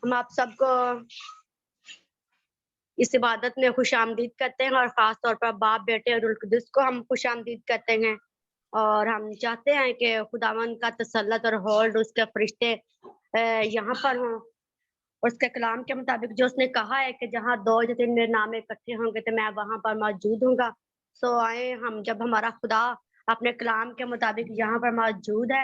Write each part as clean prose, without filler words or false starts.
ہم آپ سب کو اس عبادت میں خوش آمدید کرتے ہیں اور خاص طور پر باپ بیٹے اور روح القدس کو ہم خوش آمدید کرتے ہیں اور ہم چاہتے ہیں کہ خداوند کا تسلط اور ہولڈ اس کے فرشتے یہاں پر ہوں اور اس کے کلام کے مطابق جو اس نے کہا ہے کہ جہاں دو یا تین میرے نام میں اکٹھے ہوں گے تو میں وہاں پر موجود ہوں گا. سو آئے ہم جب ہمارا خدا اپنے کلام کے مطابق یہاں پر موجود ہے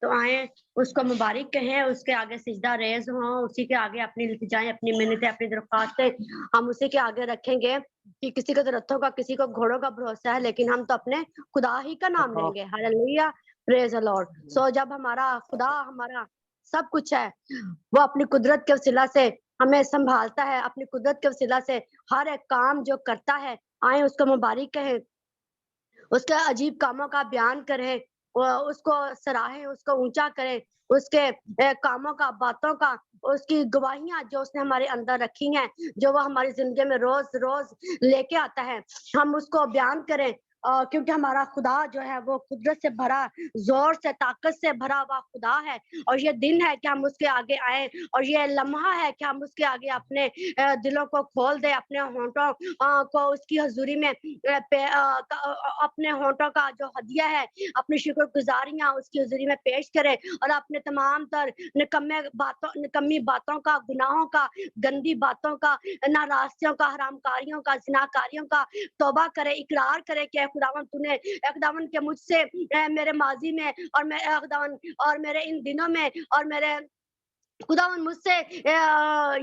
تو آئیں اس کو مبارک کہیں, اس کے آگے سجدہ ریز ہوں, اسی کے آگے اپنی التجائیں, اپنی منتیں, اپنی درخواستیں ہم اسی کے آگے رکھیں گے کہ کسی کو درختوں کا, کسی کو گھوڑوں کا بھروسہ ہے لیکن ہم تو اپنے خدا ہی کا نام لیں گے. ہاللیلویا, پریز دی لارڈ. سو جب ہمارا خدا ہمارا سب کچھ ہے, وہ اپنی قدرت کے وسیلہ سے ہمیں سنبھالتا ہے, اپنی قدرت کے وسیلہ سے ہر ایک کام جو کرتا ہے, آئیں اس کو مبارک کہیں, اس کے عجیب کاموں کا بیان کریں, اس کو سراہیں, اس کو اونچا کریں, اس کے کاموں کا, باتوں کا, اس کی گواہیاں جو اس نے ہمارے اندر رکھی ہیں, جو وہ ہماری زندگی میں روز روز لے کے آتا ہے, ہم اس کو بیان کریں کیونکہ ہمارا خدا جو ہے وہ قدرت سے بھرا, زور سے, طاقت سے بھرا ہوا خدا ہے. اور یہ دن ہے کہ ہم اس کے آگے آئیں, اور یہ لمحہ ہے کہ ہم اس کے آگے اپنے دلوں کو کھول دیں, اپنے ہونٹوں کو اس کی حضوری میں, اپنے ہونٹوں کا جو ہدیہ ہے, اپنی شکر گزاریاں اس کی حضوری میں پیش کریں, اور اپنے تمام تر نکمی باتوں کا, گناہوں کا, گندی باتوں کا, ناراضیوں کا, حرام کاریوں کا, زناکاریوں کا توبہ کرے, اقرار کرے کہ اے خداوند تو نے خداوند کے مجھ سے میرے ماضی میں اور میں خداوند اور میرے ان دنوں میں اور میرے خداوند مجھ سے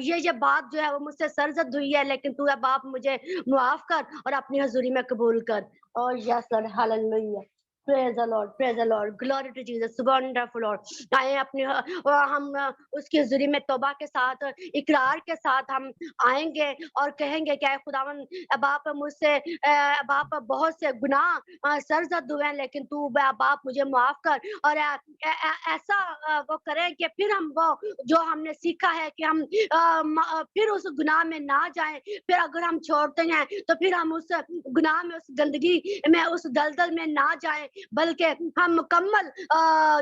یہ بات جو ہے وہ مجھ سے سرزد ہوئی ہے, لیکن تو اے باپ مجھے معاف کر اور اپنی حضوری میں قبول کر. اور یس lord, ہاللیلویا, praise the Lord, praise the Lord, glory to Jesus, wonderful Lord. آئیں اپنی ہم اس کی حضوری میں توبہ کے ساتھ, اقرار کے ساتھ ہم آئیں گے اور کہیں گے کہ اے خداوند, اے باپ مجھ سے اے باپ بہت سے گناہ سرزد ہوئے ہیں, لیکن تو اے باپ مجھے معاف کر. اور ایسا وہ کریں کہ پھر ہم وہ جو ہم نے سیکھا ہے کہ ہم پھر اس گناہ میں نہ جائیں, پھر اگر ہم چھوڑتے ہیں تو پھر ہم اس گناہ میں, اس گندگی میں, اس دلدل میں نہ جائیں, بلکہ ہم مکمل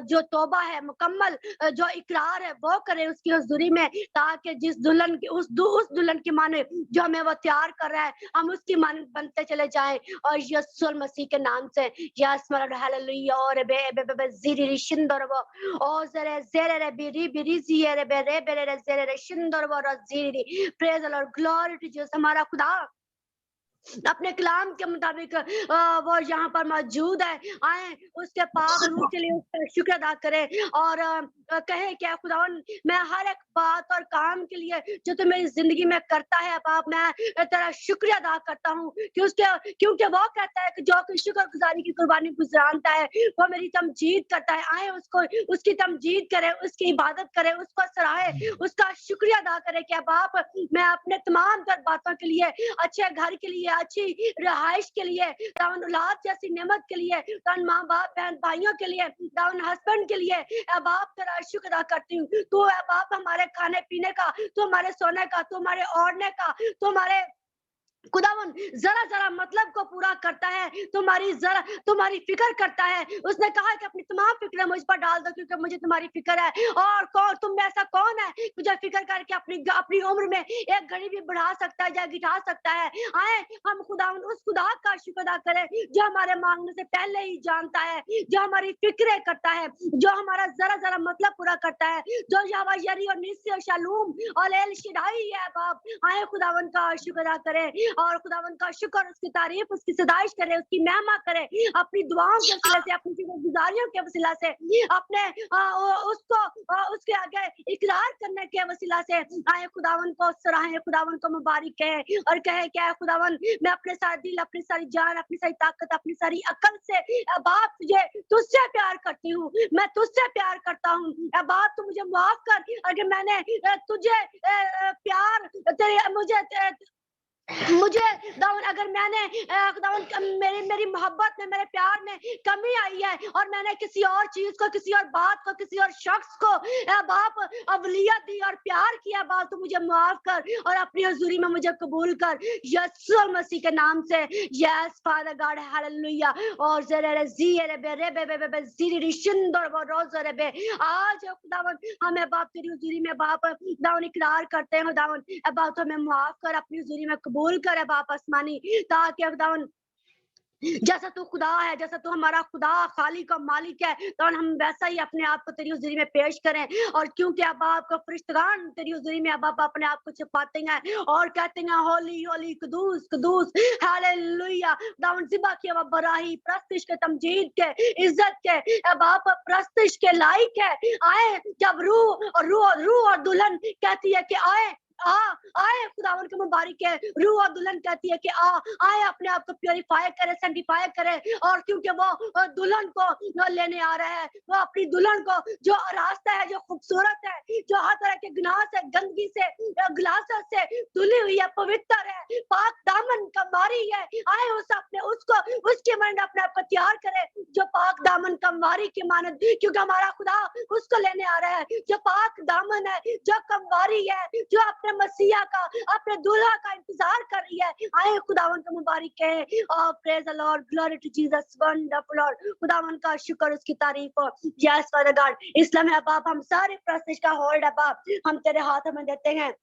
جو توبہ ہے, مکمل جو اقرار ہے وہ کریں اس کی حضوری میں, تاکہ جس دلہن کی اس دلہن کی مانے جو ہمیں وہ تیار کر رہا ہے, ہم اس کی مانند بنتے چلے جائیں. اور یسوع المسیح کے نام سے یس مرد ہاللیلویا. اور بے بے بے زیری شندر وہ او زرے زرے رے بری بری زیرے بے رے بے رے زرے رے شندر وہ زیری. پریز the lord, glory to Jesus. ہمارا خدا اپنے کلام کے مطابق وہ یہاں پر موجود ہے, آئیں اس کے پاک روح کے لیے اس کا شکر ادا کریں اور کہیں کہ خداوند میں ہر ایک بات اور کام کے لیے جو تو میری زندگی میں کرتا ہے باپ, میں تیرا شکریہ ادا کرتا ہوں کیونکہ وہ کہتا ہے کہ جو کہ شکر گزاری کی قربانی گزرانتا ہے وہ میری تمجید کرتا ہے. آئیں اس کی تمجید کرے, اس کی عبادت کرے, اس کو سراہے, اس کا شکریہ ادا کرے کہ باپ میں اپنے تمام تر باتوں کے لیے, اچھے گھر کے لیے, اچھی رہائش کے لیے, داون اولاد جیسی نعمت کے لیے, داون ماں باپ بہن بھائیوں کے لیے, داون ہسبینڈ کے لیے اے باپ تیرا شکر ادا کرتی ہوں. تو اے باپ ہمارے کھانے پینے کا, تو ہمارے سونے کا, تو ہمارے اوڑھنے کا, تو ہمارے خداوند ذرا مطلب کو پورا کرتا ہے, تمہاری فکر کرتا ہے. اس نے کہا کہ اپنی تمام فکریں مجھ پر ڈال دو کیونکہ مجھے تمہاری فکر ہے. اور تم میں ایسا کون ہے مجھے فکر کر کے اپنی عمر میں ایک گھڑی بھی بڑھا سکتا ہے یا گھٹا سکتا ہے. آئے ہم خداوند اس خدا کا شکر ادا کریں جو ہمارے مانگنے سے پہلے ہی جانتا ہے, جو ہماری فکریں کرتا ہے, جو ہمارا ذرا مطلب پورا کرتا ہے, جو یہوہ یری اور نیسی اور شالوم اور ایل شدائی ہے باپ. آئے خداوند کا شکر ادا کریں اور خداوند کا شکر, اس کی تعریف, اس کی ستائش کرے, اس کی مہما کرے, اپنی دعاؤں کے وسیلے سے, اپنی شکر گزاریوں کے وسیلہ سے, اپنے اس کے آگے اقرار کرنے کے وسیلہ سے آئے خداوند کو سراہیں, خداوند کو مبارک کہے اور کہے کہ اے خداوند میں اپنے سارے دل, اپنی ساری جان, اپنی ساری طاقت, اپنی ساری عقل سے اے باپ تجھ سے پیار کرتی ہوں, میں تجھ سے پیار کرتا ہوں. اے باپ تو مجھے معاف کر اگر میں نے تجھے پیار مجھے मुझे दाऊद अगर मैंने दाऊद मेरी मोहब्बत में, मेरे प्यार में कमी आई है और मैंने किसी और चीज को, किसी और बात को, किसी और शख्स को बाप अवलियत दी और प्यार किया बाप, तो मुझे माफ कर और अपनी हुजूरी में मुझे कबूल कर यीशु मसीह के नाम से। Yes father God hallelujah. और जरे जी रे बे रे बे बे बे बे जी री शिंदर वो रोज रे बे आज खुदावन हमें बाप तेरी हुजूरी में बाप दाऊद इकरार करते हैं दाऊद बाप हमें माफ कर, अपनी हुजूरी में कबूल कर बाप आसमानी, ताकि खुदावन जैसा तू खुदा है, जैसा तू हमारा खुदा खालिक और मालिक है, तो हम वैसा ही अपने आप को तेरी हुजूरी में पेश करें। और क्योंकि अब आपका फरिश्तगान तेरी हुजूरी में अब आप अपने आप को छिपाते हैं और कहते हैं होली होली कुदूस कुदूस हालेलुया। दाऊद ज़िबा की अब बराही प्रस्तिश के तमजीद के इज्जत के अब आप प्रस्तिश के लायक है। आए जब रूह और दुल्हन कहती है कि आए आए खुदावन के मुबारक है, रूह और दुल्हन कहती है कि आए अपने आप को प्योरीफाई करे, सैंटिफाई करे। और क्योंकि वो दुल्हन को लेने आ रहा है, वो अपनी दुल्हन को जो रास्ता है, जो खूबसूरत है, जो हर तरह के गुनाह से, गंदगी से, गिलासत से धुली हुई है, पवित्र है, पाक दामन कमवारी है। आए उसको उसके मन अपने आप को तैयार करे, जो पाक दामन कमवारी की मानद, क्योंकि हमारा खुदा उसको लेने आ रहा है जो पाक दामन है, जो कमवारी है, जो अपने मसीहा का, अपने दूल्हा का इंतजार कर रही है। आए खुदावन का मुबारक है। Praise the Lord, glory to Jesus, wonderful Lord. खुदावन का शुक्र, उसकी तारीफ हो। यस फादर गॉड, इसलिए है बाप हम सारे प्रेस्टीज का होल्ड है बाप, हम तेरे हाथ में देते हैं।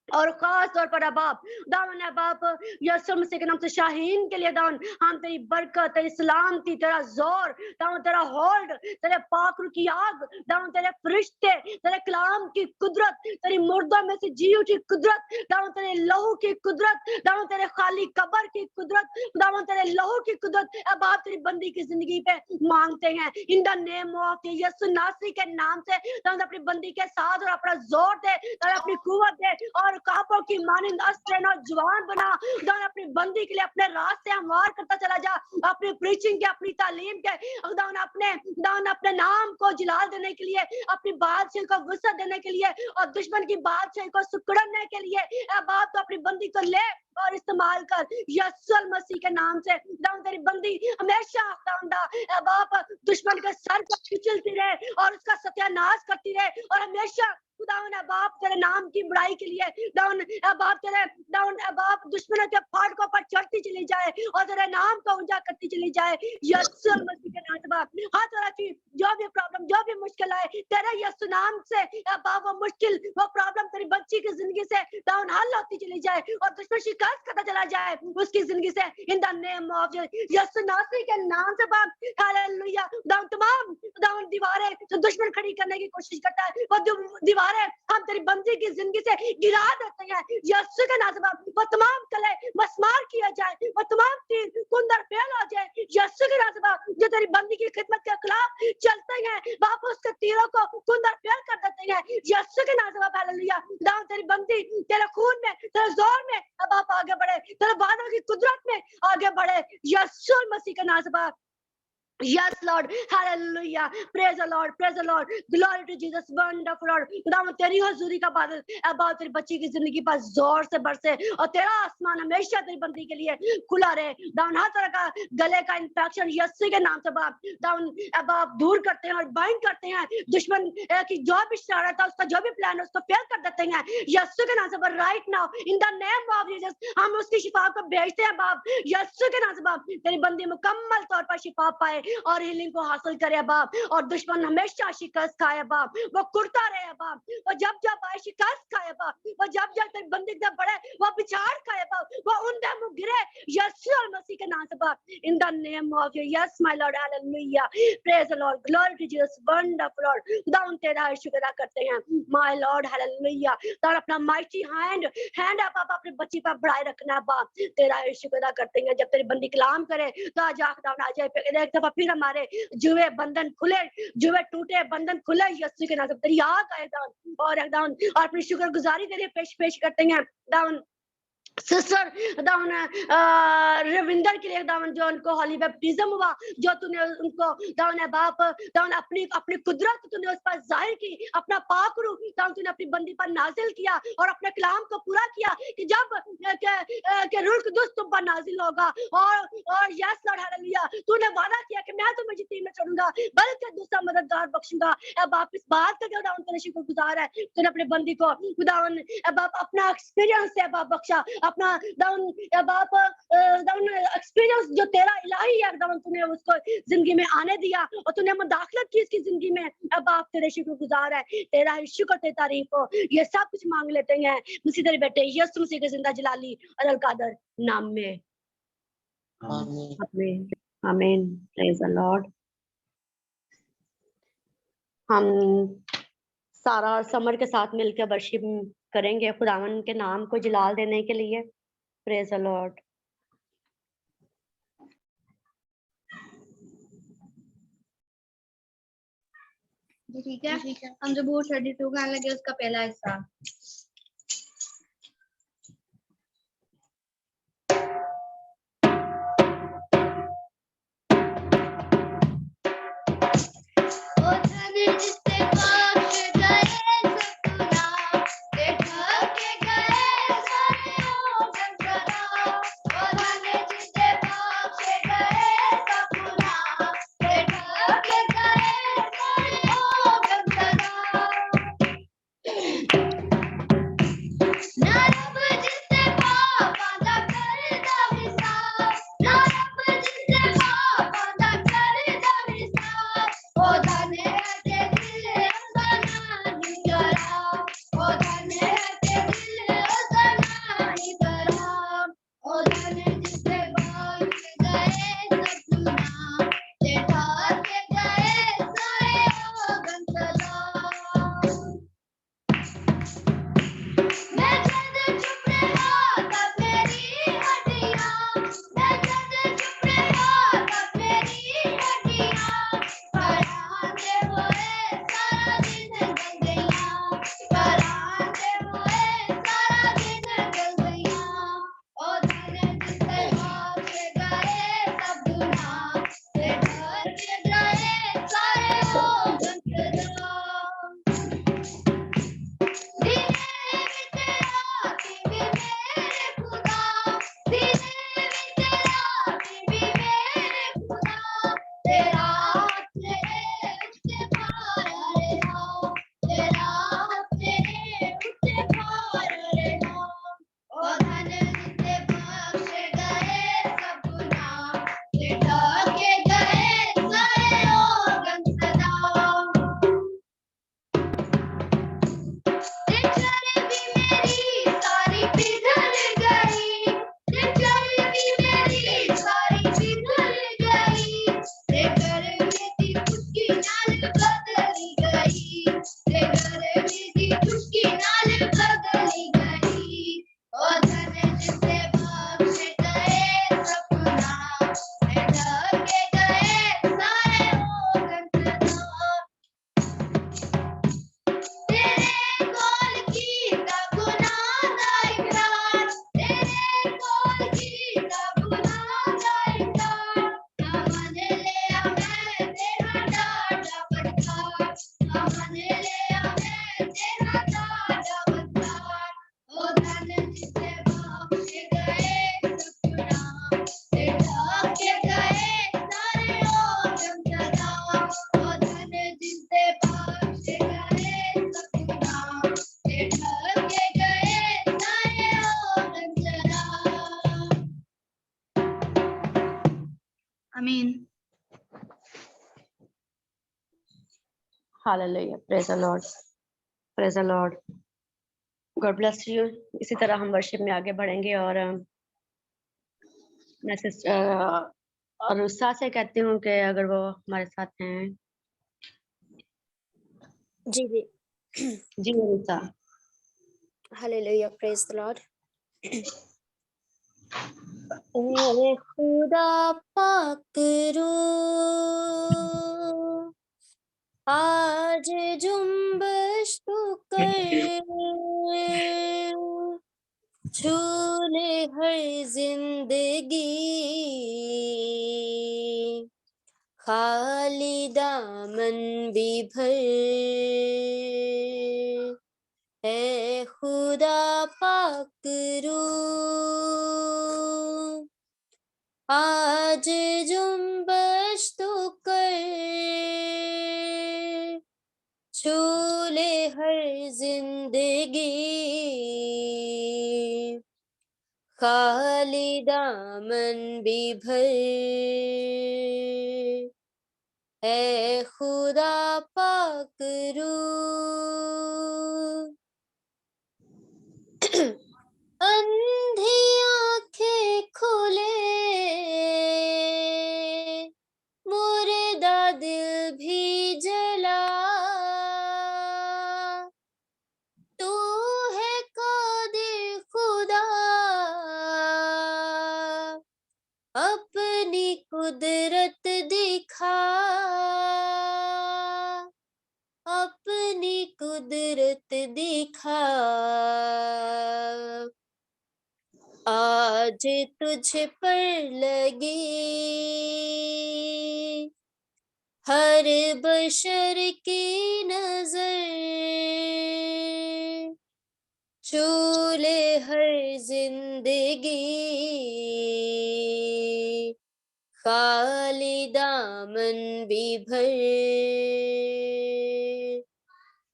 और खास तौर पर अबाप दावन अबाप यीशु मसीह के नाम से शाहीन के लिए दावन हम तेरी बरकत, तेरी सलामती, तेरा जोर दावन, तेरा होल्ड, तेरे पाक की आग दावन, तेरे फरिश्ते, तेरे कलाम की कुदरत, तेरी मुर्दों में से जी उठी कुदरत दावन, तेरे लहू की कुदरत दावन, तेरे खाली कब्र की कुदरत दावन, तेरे लहू की कुदरत अबाप तेरी बंदी की जिंदगी पे मांगते हैं इन द नेम ऑफ यीशु नासरी के नाम से दावन, अपनी बंदी के साथ और अपना जोर दे, अपनी कुव्वत दे और कांपों की मानिंद अस्त्र नौजवान बना दान, अपनी बंदी के लिए अपने रास्ते हमवार करता चला जा, अपनी प्रीचिंग के, अपनी तालीम के दान अपने नाम को जलाल देने के लिए, अपनी बादशाह को वसत देने के लिए और दुश्मन की बादशाह को सुकड़ने के लिए बाप तो अपनी बंदी को ले और इस्तेमाल कर यीशु मसीह के नाम से। दाऊद तेरी बंदी हमेशा बाप दुश्मन के सर को कुचलती रहे और उसका सत्यानाश करती रहे और हमेशा खुदावन बाप तेरे नाम की बड़ाई के लिए दाऊद बाप तेरे दाऊद बाप दुश्मनों के फाटकों पर चढ़ती चली जाए और तेरे नाम को ऊंचा करती चली जाए यीशु मसीह के नाम से। बाप हर तरह की जो भी प्रॉब्लम, जो भी मुश्किल आए तेरे यीशु नाम से बाप वो मुश्किल, वो प्रॉब्लम तेरी बच्ची की जिंदगी से दाऊद हल होती चली जाए और दुश्मन शिकस्त करता चला जाए उसकी जिंदगी से इन द नेम ऑफ यीशु नासरी के नाम से। बाप हालेलुया। दाऊद तमाम दाऊद दीवारें जो दुश्मन खड़ी करने की कोशिश करता है वो दीवारें हम तेरी बंदी की जिंदगी से गिरा देते हैं यीशु के नाम से। बाप वो तमाम कले मस्मार किया जाए, वो तमाम तीर कुंदर फेल हो जाए यीशु के नाम से। बाप जो तेरी बंदी की खिदमत के खिलाफ चलते हैं बाप उसके तीरों को कुंदर फेल कर देते हैं यीशु के नाम से। बाप हालेलुया। दाऊद तेरी बंदी तेरे खून में, तेरे जोर में बाप आगे बढ़े, तेरे बादल की कुदरत में आगे बढ़े यीशु मसीह के नाम से। बाप Yes, Lord. Hallelujah. Praise the Lord. Praise the Lord. Glory to Jesus. Wonderful Lord. खुदावन तेरी हुजूरी का बादल अब तेरी बच्ची की जिंदगी पर जोर से बरसे और तेरा आसमान हमेशा तेरी बंदी के लिए खुला रहे। दावन हर तरह का गले का इंफेक्शन यीशु के नाम से बाप दावन अब आप दूर करते हैं और बाइंड करते हैं दुश्मन की जो भी शरारत है, उसका जो भी प्लान है उसको फेल कर देते हैं यीशु के नाम से। Right now in the name of Jesus हम उसकी शिफा को भेजते हैं बाप यीशु के नाम से। बाप तेरी बंदी मुकम्मल तौर पर शिफा पाए और हीलिंग को हासिल करे बाप और दुश्मन हमेशा शिकस्त खाए बाप, वो कुर्ता रहे बाप, वो जब जब आए शिकस्त खाए बाप, वो जब जब तेरी बंदी से बढ़े वो पिछाड़ खाए बाप, वो उनके मुंह गिरे यीशु मसीह के नाम से। बाप in the name of yes my Lord hallelujah. Praise the Lord, glory to Jesus, wonderful Lord. खुदावन तेरा शुक्र अदा करते हैं माय लॉर्ड हालेलुया। तो अपना माइटी हैंड आप अपने बच्ची पर बढ़ाए रखना बाप, तेरा शुक्र अदा करते हैं। जब तेरी बंदी कलाम करे तो आज खुदावन आ जाए एक दफा फिर हमारे जुए बंधन खुले, जुए टूटे बंधन खुले यीशु के नाम से। तेरी आग आए दाऊद और अपनी शुक्रगुजारी के लिए पेश करते हैं दाऊद सिस्टर दाऊन रविंदर के लिए दाऊन जो उनको हॉली बैप्टिज्म हुआ, जो तूने उनको दाऊन बाप दाऊन अपनी कुदरत तूने उस पर जाहिर की, अपना पाक रूह तूने अपनी बंदी पर नाजिल किया और अपने कलाम को पूरा किया कि जब कि रूह कुदूस तुम पर नाजिल होगा और यस लॉर्ड हालेलुया, तूने वादा किया कि मैं तुम्हें यतीम न छोड़ूंगा बल्कि दूसरा मददगार बख्शूंगा। अब आप इस बात का खुदावन तेरे शुक्रगुजार है, तूने अपने बंदी को खुदावन अब आप अपना एक्सपीरियंस से अब आप बख्शा, अपना दाउन अब आप दाउन एक्सपीरियंस जो तेरा इलाही है दाउन तूने उसको जिंदगी में आने दिया और तूने मुदाखलत की इसकी जिंदगी में। अब आप तेरे शुक्रगुजार है, तेरा शुक्र तेरी तारीफ हो। ये सब कुछ मांग लेते हैं मसीह तेरे बेटे यीशु मसीह के जिंदा जलाली और अल कादर नाम में, आमीन आमीन। Praise the Lord. हम सारा और समर के साथ मिलकर वर्शिप करेंगे खुदावन के नाम को जलाल देने के लिए। Praise the Lord. ठीक है, हम ज़बूर 32 गाने लगे उसका पहला हिस्सा। Amen. Hallelujah. Praise the Lord. Praise the Lord. God bless you. इसी तरह हम वर्शिप में आगे बढ़ेंगे और मैं और उत्साह से कहती हूँ कि अगर वो हमारे साथ हैं। जी जी जी उत्साह। Hallelujah, praise the Lord. ए खुदा पाक रूह आज जुम्बश तू कर, छू ले हर जिंदगी, खाली दामन भी भर, خدا پاک روح آج جنبش تو کر چھولے ہر زندگی خالی دامن بھی بھر اے خدا پاک روح اندھی آنکھیں کھولے مردہ دل بھی جلا تو ہے قادر خدا اپنی قدرت دکھا اپنی قدرت دکھا آج تجھ پر لگی ہر بشر کی نظر چھولے ہر زندگی خالی دامن بھی بھر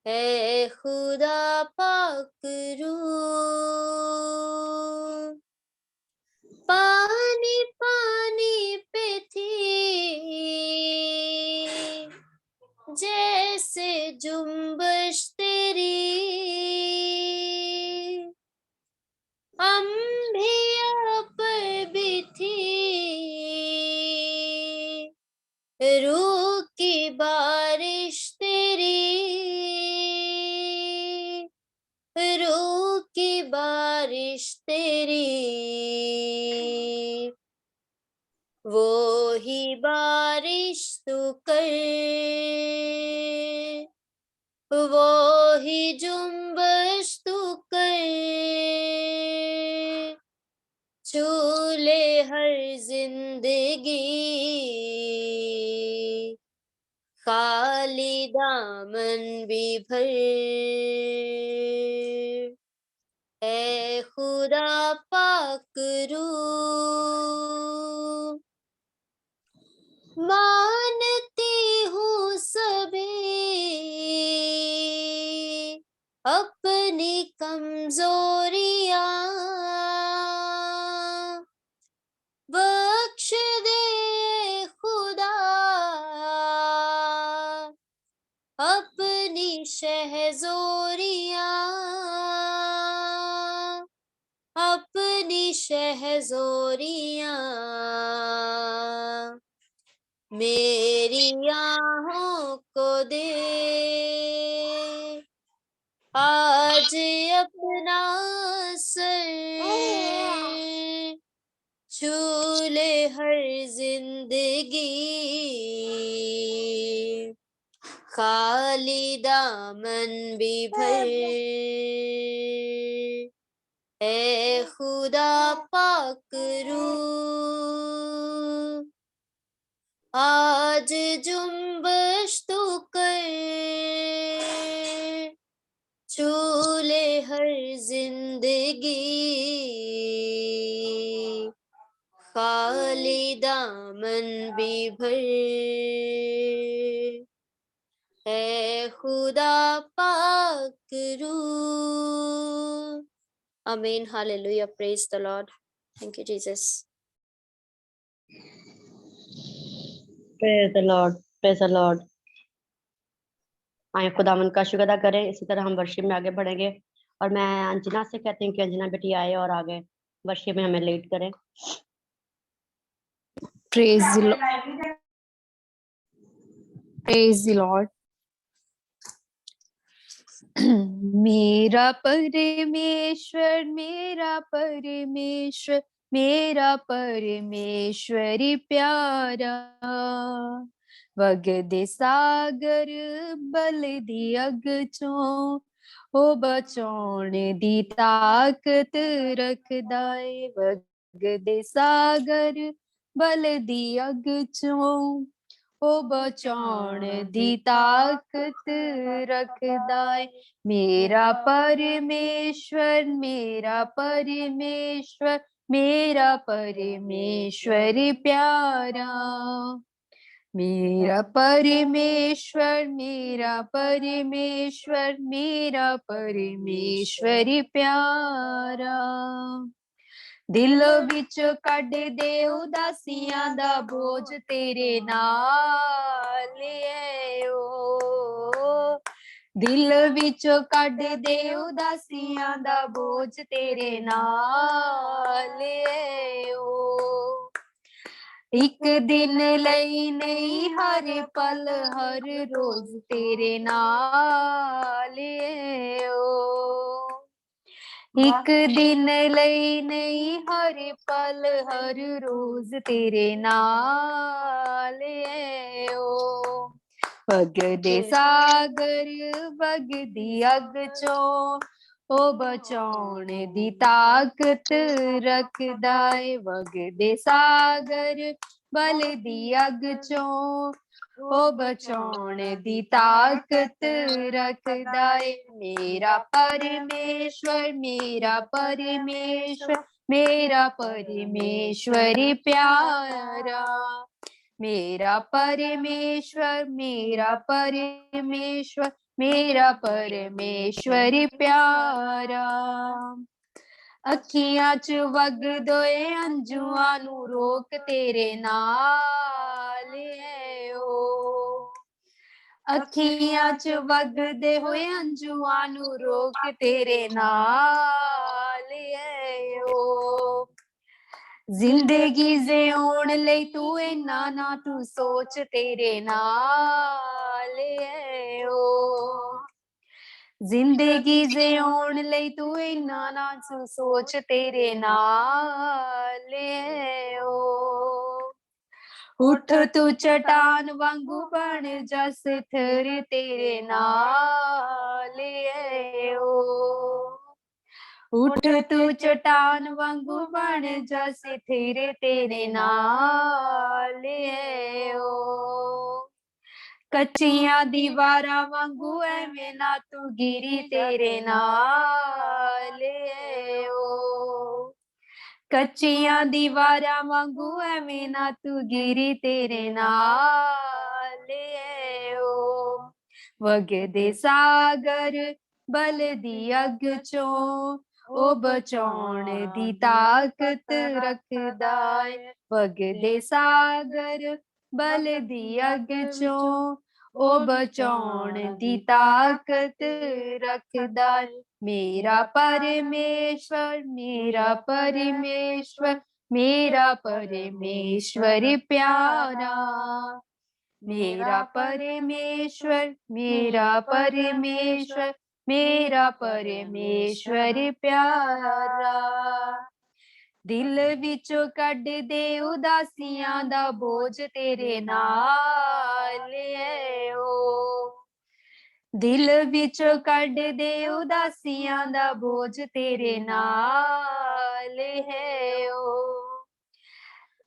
اے خدا پاک روح پانی پانی پہ تھی جیسے جنبش تیری انبیاء پر بھی تھی روح کی بارش تیری روح کی بارش تیری وہی بارش تو کر وہی جنبش تو کر چھولے ہر زندگی خالی دامن بھی بھر اے خدا پاک روح مانتی ہوں سبھی اپنی کمزوریاں بخش دے خدا اپنی شہزوریاں اپنی شہزوریاں میری آہوں کو دے آج اپنا سر چھولے ہر زندگی خالی دامن بھی بھر اے خدا پاک روح آج جنبش تو کر چھولے ہر زندگی خالی دامن بھی بھر اے خدا پاک روح آمین hallelujah praise the Lord thank you Jesus praise the Lord praise the Lord آئیں خداوند کا شکر ادا کریں اسی طرح ہم ورشپ میں آگے بڑھیں گے اور میں انجنا سے کہتی ہوں کہ انجنا بیٹی آئے اور آگے ورشپ میں ہمیں لیڈ کریں Praise the Lord. Praise the Lord. میرا پرمیشور میرا پرمیشور میرا پرمیشوری پیارا وگدے ساگر بل دی اگ چوں او بچاؤن دی طاقت رکھدا اے وگدے ساگر بل دی اگ چوں ਉਹ ਬਚਾਉਣ ਦੀ ਤਾਕਤ ਰੱਖਦਾ ਏ। ਮੇਰਾ ਪਰਮੇਸ਼ਵਰ, ਮੇਰਾ ਪਰਮੇਸ਼ਵਰ, ਮੇਰਾ ਪਰਮੇਸ਼ਵਰ ਪਿਆਰਾ। मेरा परमेश्वर, मेरा परमेश्वर, मेरा परमेश्वर प्यारा। दिल विच कढ दे उदासियां दा बोझ तेरे नाल ऐ ओ। दिल विच कढ दे उदासियां दा बोझ तेरे नाल ऐ ओ। एक दिन लई नहीं, हर पल हर रोज तेरे नाल ऐ ओ। एक दिन लई नहीं, हर पल हर रोज तेरे नाल ऐ ओ। वगदे सागर वगदी अग चों ਉਹ ਬਚਾਉਣ ਦੀ ਤਾਕਤ ਰੱਖਦਾ ਏ। ਵਗਦੇ ਸਾਗਰ ਬਲਦੀ ਅੱਗ ਚੋਂ ਉਹ ਬਚਾਉਣ ਦੀ ਤਾਕਤ ਰੱਖਦਾ ਏ। ਮੇਰਾ ਪਰਮੇਸ਼ਵਰ, ਮੇਰਾ ਪਰਮੇਸ਼ਵਰ, ਮੇਰਾ ਪਰਮੇਸ਼ਵਰ ਪਿਆਰਾ। मेरा परमेश्वर, मेरा परमेश्वर, मेरा परमेश्वर प्यारा। अखियां च वगदे अंजुआं नू रोक तेरे नाल ऐ ओ। अखियां च वगदे होए अंजुआं नू रोक तेरे नाल ऐ ओ। जिंदगी जिउण लई तू इन्ना ना तू सोच तेरे नाल ऐ ओ। जिंदगी जिउण लई तू इन्ना ना तू सोच तेरे नाल ऐ ओ। उठ तू चट्टान वांगू बन जा स्थिर तेरे नाल ऐ ओ। उठ तू चट्टान वांगू बन जा स्थिर तेरे नाल ऐ ओ। कच्चियां दीवारां वांगू एवें ना तू गिरी तेरे नाल ऐ ओ। कच्चियां दीवारां वांगू एवें ना तू गिरी तेरे नाल ऐ ओ। वगदे सागर बलदी अग चों ਉਹ ਬਚਾਉਣ ਦੀ ਤਾਕਤ ਰੱਖਦਾ ਏ। ਵਗਦੇ ਸਾਗਰ ਬਲਦੀ ਅੱਗ ਚੋਂ ਉਹ ਬਚਾਉਣ ਦੀ ਤਾਕਤ ਰੱਖਦਾ ਏ। ਮੇਰਾ ਪਰਮੇਸ਼ਵਰ, ਮੇਰਾ ਪਰਮੇਸ਼ਵਰ, ਮੇਰਾ ਪਰਮੇਸ਼ਵਰ ਪਿਆਰਾ। मेरा परमेश्वर, मेरा परमेश्वर, मेरा परमेश्वर प्यारा। दिल विचों कढ दे उदासियां दा बोझ तेरे नाल ऐ ओ। दिल विचों कढ दे उदासियां दा बोझ तेरे नाल है ओ।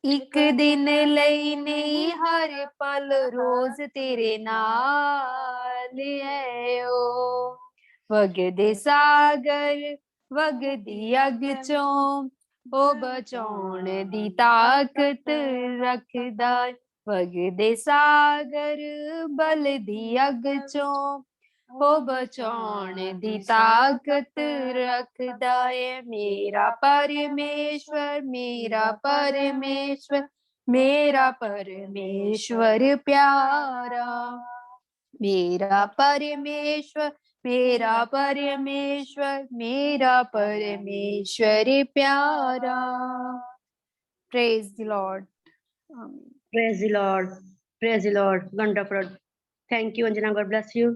एक दिन लई नहीं, हर पल रोज तेरे नाल ऐ ओ। वगदे सागर वगदी अग चों ਉਹ ਬਚਾਉਣ ਦੀ ਤਾਕਤ ਰੱਖਦਾ। ਵਗਦੇ ਸਾਗਰ ਬਲਦੀ ਅੱਗ ਚੋਂ ਉਹ ਬਚਾਉਣ ਦੀ ਤਾਕਤ ਰੱਖਦਾ ਏ। ਮੇਰਾ ਪਰਮੇਸ਼ਵਰ, ਮੇਰਾ ਪਰਮੇਸ਼ਵਰ, ਮੇਰਾ ਪਰਮੇਸ਼ਵਰ ਪਿਆਰਾ। मेरा परमेश्वर, मेरा परमेश्वर, मेरा परमेश्वर प्यारा। Praise the Lord. Amen. Praise the Lord. Praise the Lord. Wonderful. Thank you, Anjana. God bless you.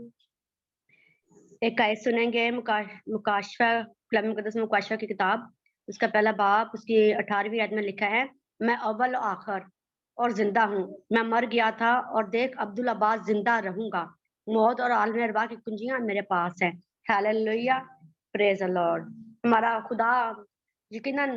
एक आयत सुनेंगे मुकाशफा, कलाम मुकद्दस मुकाशफा की किताब, उसका पहला बाब, उसकी 18वीं आयत में लिखा है, मैं अव्वल और आखिर और जिंदा हूँ। मैं मर गया था और देख अब्दुल अब्बास जिंदा रहूंगा। मौत और आलम अरवाह की कुंजियां मेरे पास है। Hallelujah, praise the Lord. हमारा खुदा यकीनन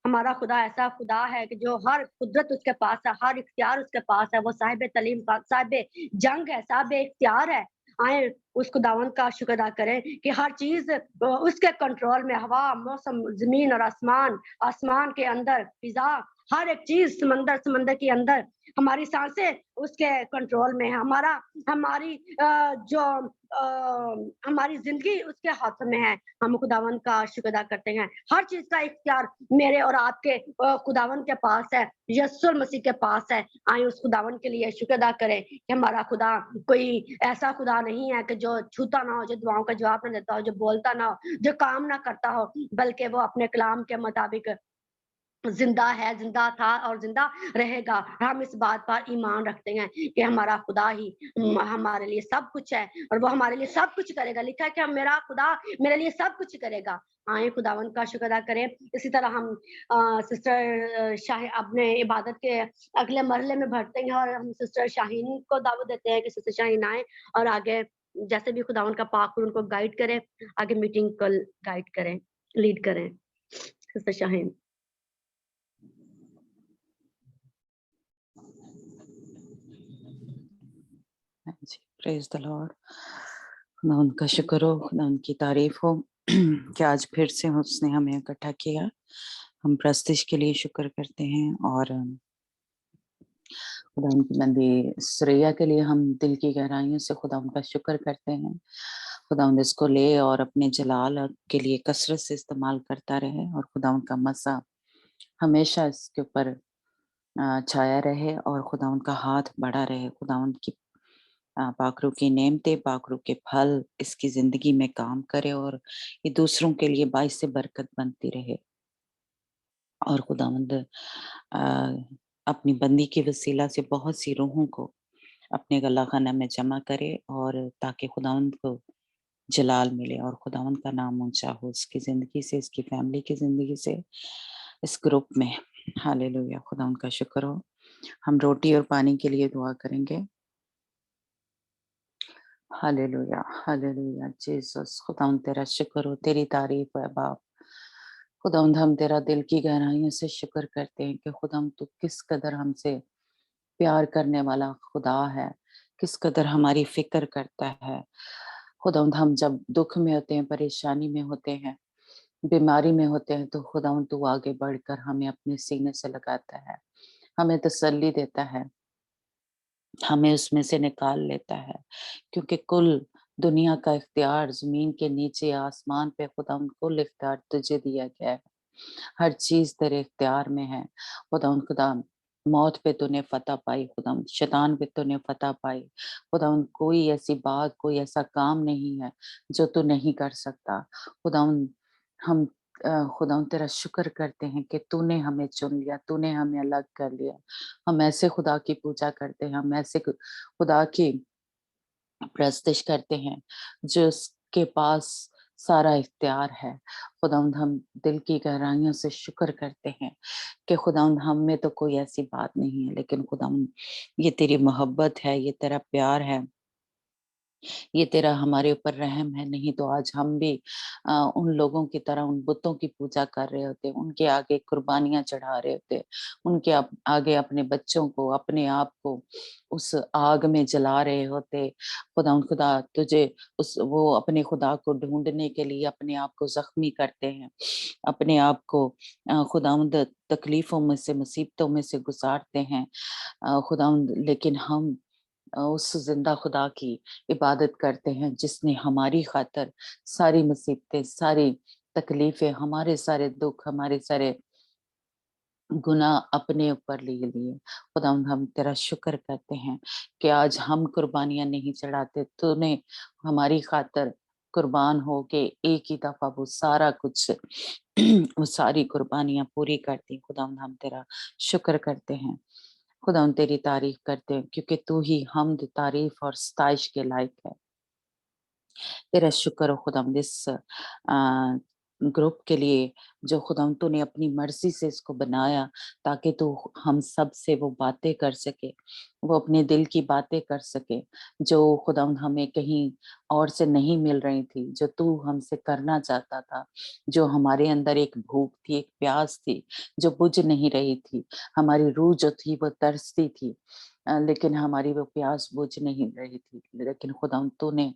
हमारा खुदा ऐसा खुदा है कि जो हर कुदरत उसके पास है, हर इख्तियार उसके पास है। वो साहिब तलीम का साहिब जंग है, साहिब इख्तियार है। आए उस खुदावंद का शुक्र अदा करें कि हर चीज उसके कंट्रोल में, हवा, मौसम, जमीन और आसमान, आसमान के अंदर फिजा, हर एक चीज, समंदर के अंदर, हमारी सांसें उसके कंट्रोल में है। हमारी हमारी जिंदगी उसके हाथ में है। हम खुदावन का शुक्र अदा करते हैं। हर चीज का इख्तियार मेरे और आपके खुदावन के पास है, यीशु मसीह के पास है। आए उस खुदावन के लिए शुक्र अदा करें कि हमारा खुदा कोई ऐसा खुदा नहीं है कि जो छूता ना हो, जो दुआओं का जवाब ना देता हो, जो बोलता ना हो, जो काम ना करता हो, बल्कि वो अपने कलाम के मुताबिक जिंदा है, जिंदा था और जिंदा रहेगा। हम इस बात पर ईमान रखते हैं कि हमारा खुदा ही हमारे लिए सब कुछ है और वो हमारे लिए सब कुछ करेगा। लिखा है कि मेरा खुदा मेरे लिए सब कुछ करेगा। आए खुदावन का शुक्र अदा करें। इसी तरह हम सिस्टर शाह अपने इबादत के अगले मरहले में बढ़ते हैं और हम सिस्टर शाहीन को दावत देते हैं कि सिस्टर शाहीन आए और आगे जैसे भी खुदावन का पाक उनको गाइड करे, आगे मीटिंग को गाइड करें, लीड करें। सिस्टर शाहीन। जी, प्रेज द लॉर्ड। खुदा उनका शुक्र हो, खुदा उनकी तारीफ हो कि आज फिर से उसने हमें इकट्ठा किया। हम प्रस्तिश के लिए शुक्र करते हैं और खुदा उनकी बंदी श्रेया के लिए हम दिल की गहराइयों से खुदा उनका शुक्र करते हैं। खुदा उन इसको ले और अपने जलाल के लिए कसरत से इस्तेमाल करता रहे और खुदा उनका मसा हमेशा इसके ऊपर छाया रहे और खुदा उनका हाथ बढ़ा रहे। खुदा उनकी पाखरू की नेमतें, पाखरू के फल इसकी जिंदगी में काम करे और ये दूसरों के लिए बाइस से बरकत बनती रहे। और खुदावंद अपनी बंदी की वसीला से बहुत सी रूहों को अपने गला खाना में जमा करे और ताकि खुदावंद को जलाल मिले और खुदावंद का नाम ऊंचा हो इसकी जिंदगी से, इसकी फैमिली की जिंदगी से, इस ग्रुप में। हालेलुया, खुदावंद का शुक्र हो। हम रोटी और पानी के लिए दुआ करेंगे। Hallelujah, hallelujah Jesus. खुदावंद तेरा शुक्र हो, तेरी तारीफ है बाप। खुदावंद हम तेरा दिल की गहराइयों से शुक्र करते हैं कि खुदावंद तू किस कदर हमसे प्यार करने वाला खुदा है, किस कदर हमारी फिक्र करता है। खुदावंद हम जब दुख में होते हैं, परेशानी में होते हैं, बीमारी में होते हैं, तो खुदावंद तू आगे बढ़कर हमें अपने सीने से लगाता है, हमें तसल्ली देता है, हमें उसमें से निकाल लेता है। क्योंकि कुल दुनिया का इख्तियार जमीन के नीचे आसमान पे खुदावंद कुल इख्तियार तुझे दिया गया है। हर चीज तेरे इख्तियार में है। खुदावंद खुदा मौत पे तूने फतह पाई, खुदावंद शैतान पे तूने फतह पाई। खुदावंद कोई ऐसी बात, कोई ऐसा काम नहीं है जो तू नहीं कर सकता। खुदावंद हम खुदावंद तेरा शुक्र करते हैं कि तूने हमें चुन लिया, तूने हमें अलग कर लिया। हम ऐसे खुदा की पूजा करते हैं, हम ऐसे खुदा की प्रस्तिश करते हैं जिसके पास सारा इख्तियार है। खुदावंद हम दिल की गहराइयों से शुक्र करते हैं कि खुदावंद हम में तो कोई ऐसी बात नहीं है, लेकिन खुदावंद ये तेरी मोहब्बत है, ये तेरा प्यार है, ये तेरा हमारे ऊपर रहम है। नहीं तो आज हम भी उन लोगों की तरह उन बुतों की पूजा कर रहे होते, उनके आगे कुर्बानियां चढ़ा रहे होते, उनके आगे अपने बच्चों को, अपने आप को उस आग में जला रहे होते। खुदा तुझे उस वो अपने खुदा को ढूंढने के लिए अपने आप को जख्मी करते हैं, अपने आप को खुदावंद तकलीफों में से, मुसीबतों में से गुजारते हैं खुदावंद। लेकिन हम उस जिंदा खुदा की इबादत करते हैं जिसने हमारी खातिर सारी मुसीबतें, सारी तकलीफें, हमारे सारे दुख, हमारे सारे गुनाह अपने ऊपर ले लिए। खुदावंद हम तेरा शुक्र करते हैं कि आज हम कुर्बानियां नहीं चढ़ाते, तूने हमारी खातिर कुर्बान हो के एक ही दफा वो सारा कुछ वो सारी कुर्बानियां पूरी करती। खुदावंद हम तेरा शुक्र करते हैं, खुदावंद तेरी तारीफ करते हैं क्योंकि तू ही हमद, तारीफ और सताइश के लायक है। तेरा शुक्र हो खुदावंद इस ग्रुप के लिए जो खुदावंद तूने अपनी मर्जी से इसको बनाया ताकि तू हम सब से वो बातें कर सके, वो अपने दिल की बातें कर सके जो खुदावंद हमें कहीं और से नहीं मिल रही थी, जो तू हमसे करना चाहता था, जो हमारे अंदर एक भूख थी, एक प्यास थी जो बुझ नहीं रही थी, हमारी रूह जो थी वो तरसती थी, लेकिन हमारी वो प्यास बुझ नहीं रही थी। लेकिन खुदावंद तूने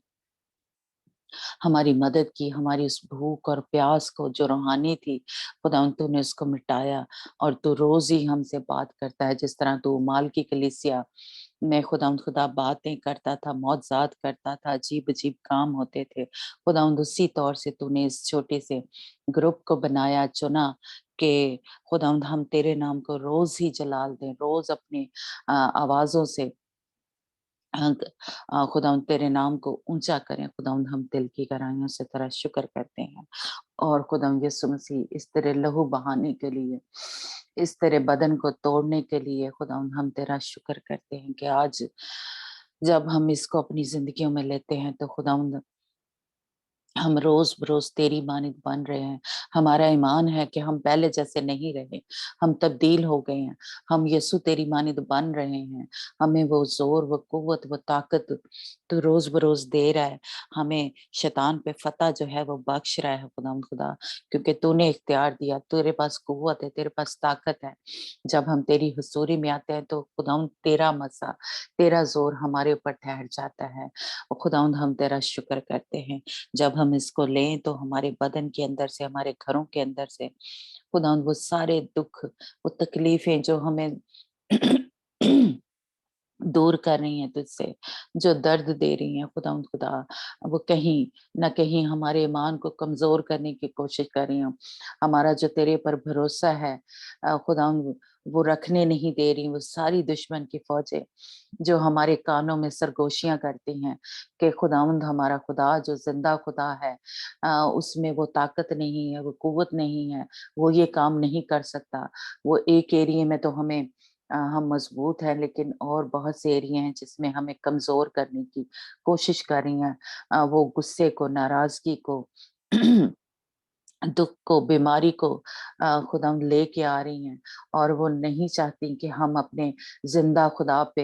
हमारी मदद की, हमारी उस भूख और प्यास को जो रूहानी थी, खुदावंद तूने उसको मिटाया और तू रोज ही हमसे बात करता है। जिस तरह तू माल की कलीसिया में खुदावंद खुदा बातें करता था, मौजज़ात करता था, अजीब-अजीब काम होते थे। खुदावंद उसी तौर से तूने इस छोटे से ग्रुप को बनाया, चुना कि खुदावंद हम तेरे नाम को रोज ही जलाल दें, रोज अपनी आवाज़ों से खुदावंद तेरे नाम को ऊंचा करें। खुदावंद हम दिल की गहराइयों से तेरा शुक्र करते हैं और खुदावंद यीशु मसीह इस तेरे लहू बहाने के लिए, इस तेरे बदन को तोड़ने के लिए खुदावंद हम तेरा शुक्र करते हैं कि आज जब हम इसको अपनी जिंदगियों में लेते हैं तो खुदावंद हम रोज बरोज तेरी मानित बन रहे हैं। हमारा ईमान है कि हम पहले जैसे नहीं रहे, हम तब्दील हो गए हैं, हम यीशु तेरी मानित बन रहे हैं। हमें वो जोर, वो कुव्वत, वो ताकत तू रोज बरोज दे रहा है। हमें शैतान पे फतह जो है वो बख्श रहा है खुदावंद खुदा, क्योंकि तूने इख्तियार दिया, तेरे पास कुव्वत है, तेरे पास ताकत है। जब हम तेरी हुजूरी में आते हैं तो खुदावंद तेरा मज़ा, तेरा जोर हमारे ऊपर ठहर जाता है। और खुदावंद हम तेरा शुक्र करते हैं। जब हम इसको लें तो हमारे बदन के अंदर से, हमारे घरों के अंदर से खुदावंद वो सारे दुख, वो तकलीफें जो हमें दूर कर रही हैं तुझसे, जो दर्द दे रही हैं खुदावंद खुदा, वो कहीं न कहीं हमारे ईमान को कमज़ोर करने की कोशिश कर रही हैं। हमारा जो तेरे पर भरोसा है खुदावंद वो रखने नहीं दे रही, वो सारी दुश्मन की फ़ौजें जो हमारे कानों में सरगोशियाँ करती हैं कि खुदावंद हमारा खुदा जो ज़िंदा खुदा है उसमें वो ताकत नहीं है, वो कुव्वत नहीं है, वो ये काम नहीं कर सकता। वो एक एरिये में तो हमें हम मजबूत हैं, लेकिन और बहुत से एरिया हैं जिसमें हमें कमजोर करने की कोशिश कर रही हैं। वो गुस्से को, नाराजगी को दुख को, बीमारी को खुदावंद लेके आ रही हैं और वो नहीं चाहती कि हम अपने जिंदा खुदा पे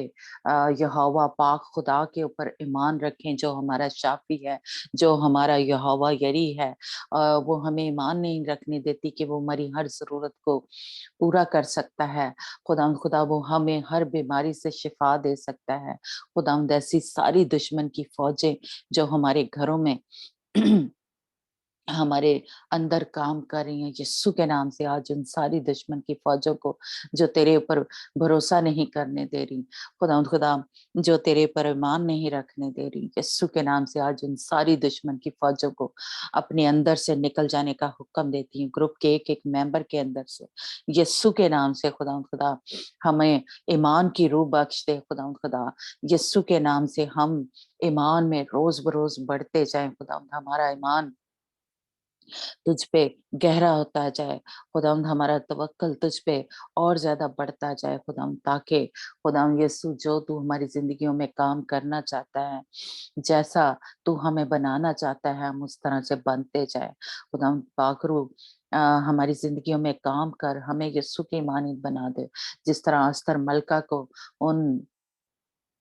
यहोवा पाक खुदा के ऊपर ईमान रखें जो हमारा शाफी है, जो हमारा यहोवा यरी है। वो हमें ईमान नहीं रखने देती कि वो हमारी हर ज़रूरत को पूरा कर सकता है। खुदावंद खुदा वो हमें हर बीमारी से शिफा दे सकता है। खुदावंद ऐसी सारी दुश्मन की फ़ौजें जो हमारे घरों में हमारे अंदर काम कर रही हैं, यीशु के नाम से आज उन सारी दुश्मन की फौजों को जो तेरे ऊपर भरोसा नहीं करने दे रही, खुदावंद खुदा जो तेरे पर ईमान नहीं रखने दे रही, यीशु के नाम से आज उन सारी दुश्मन की फौजों को अपने अंदर से निकल जाने का हुक्म देती हूँ। ग्रुप के एक एक मेंबर के अंदर से यीशु के नाम से खुदावंद खुदा हमें ईमान की रूह बख्श दे। खुदावंद खुदा यीशु के नाम से हम ईमान में रोज बरोज बढ़ते जाएं। खुदावंद हमारा ईमान तुझ पे गहरा होता जाए। खुदावंद हमारा तवक्कल तुझ पे और ज्यादा बढ़ता जाए खुदावंद, ताकि खुदावंद यीशु जो तू हमारी जिंदगियों में काम करना चाहता है, जैसा तू हमें बनाना चाहता है, हम उस तरह से बनते जाए। खुदावंद पाकरू हमारी जिंदगियों में काम कर, हमें यीशु की मानित बना दे। जिस तरह अस्तर मलका को उन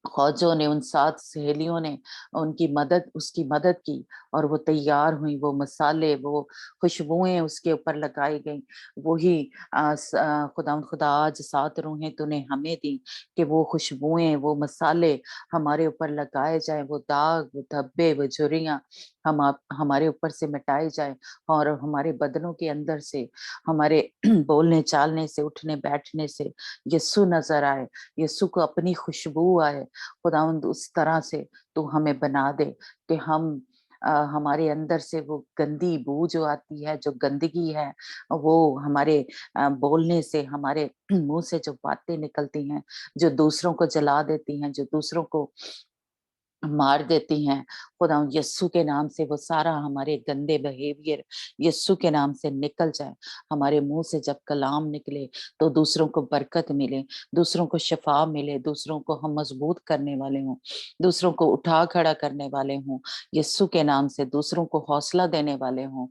फ़ौजों ने, उन 7 सहेलियों ने उसकी मदद की और वो तैयार हुई, वो मसाले, वो खुशबुएँ उसके ऊपर लगाई गईं। वही खुदावंद खुदा आज 7 रूहें तूने हमें दी कि वो खुशबुएँ, वो मसाले हमारे ऊपर लगाए जाएँ, वो दाग, वो धब्बे, वो झुर्रियाँ हमारे ऊपर से मिटाई जाएँ और हमारे बदनों के अंदर से, हमारे बोलने-चालने से, उठने-बैठने से यीशु नज़र आए, यीशु को अपनी खुशबू आए। खुदावंद उस तरह से तू हमें बना दे कि हम हमारे अंदर से वो गंदी बू जो आती है, जो गंदगी है, वो हमारे बोलने से, हमारे मुँह से जो बातें निकलती हैं, जो दूसरों को जला देती हैं, जो दूसरों को मार देती हैं। खुदा यस्सु के नाम से वो सारा हमारे गंदे बिहेवियर यस्सु के नाम से निकल जाए। हमारे मुंह से जब कलाम निकले तो दूसरों को बरकत मिले, दूसरों को शिफा मिले, दूसरों को हम मजबूत करने वाले हों, दूसरों को उठा खड़ा करने वाले हों। यस्सु के नाम से दूसरों को हौसला देने वाले हों।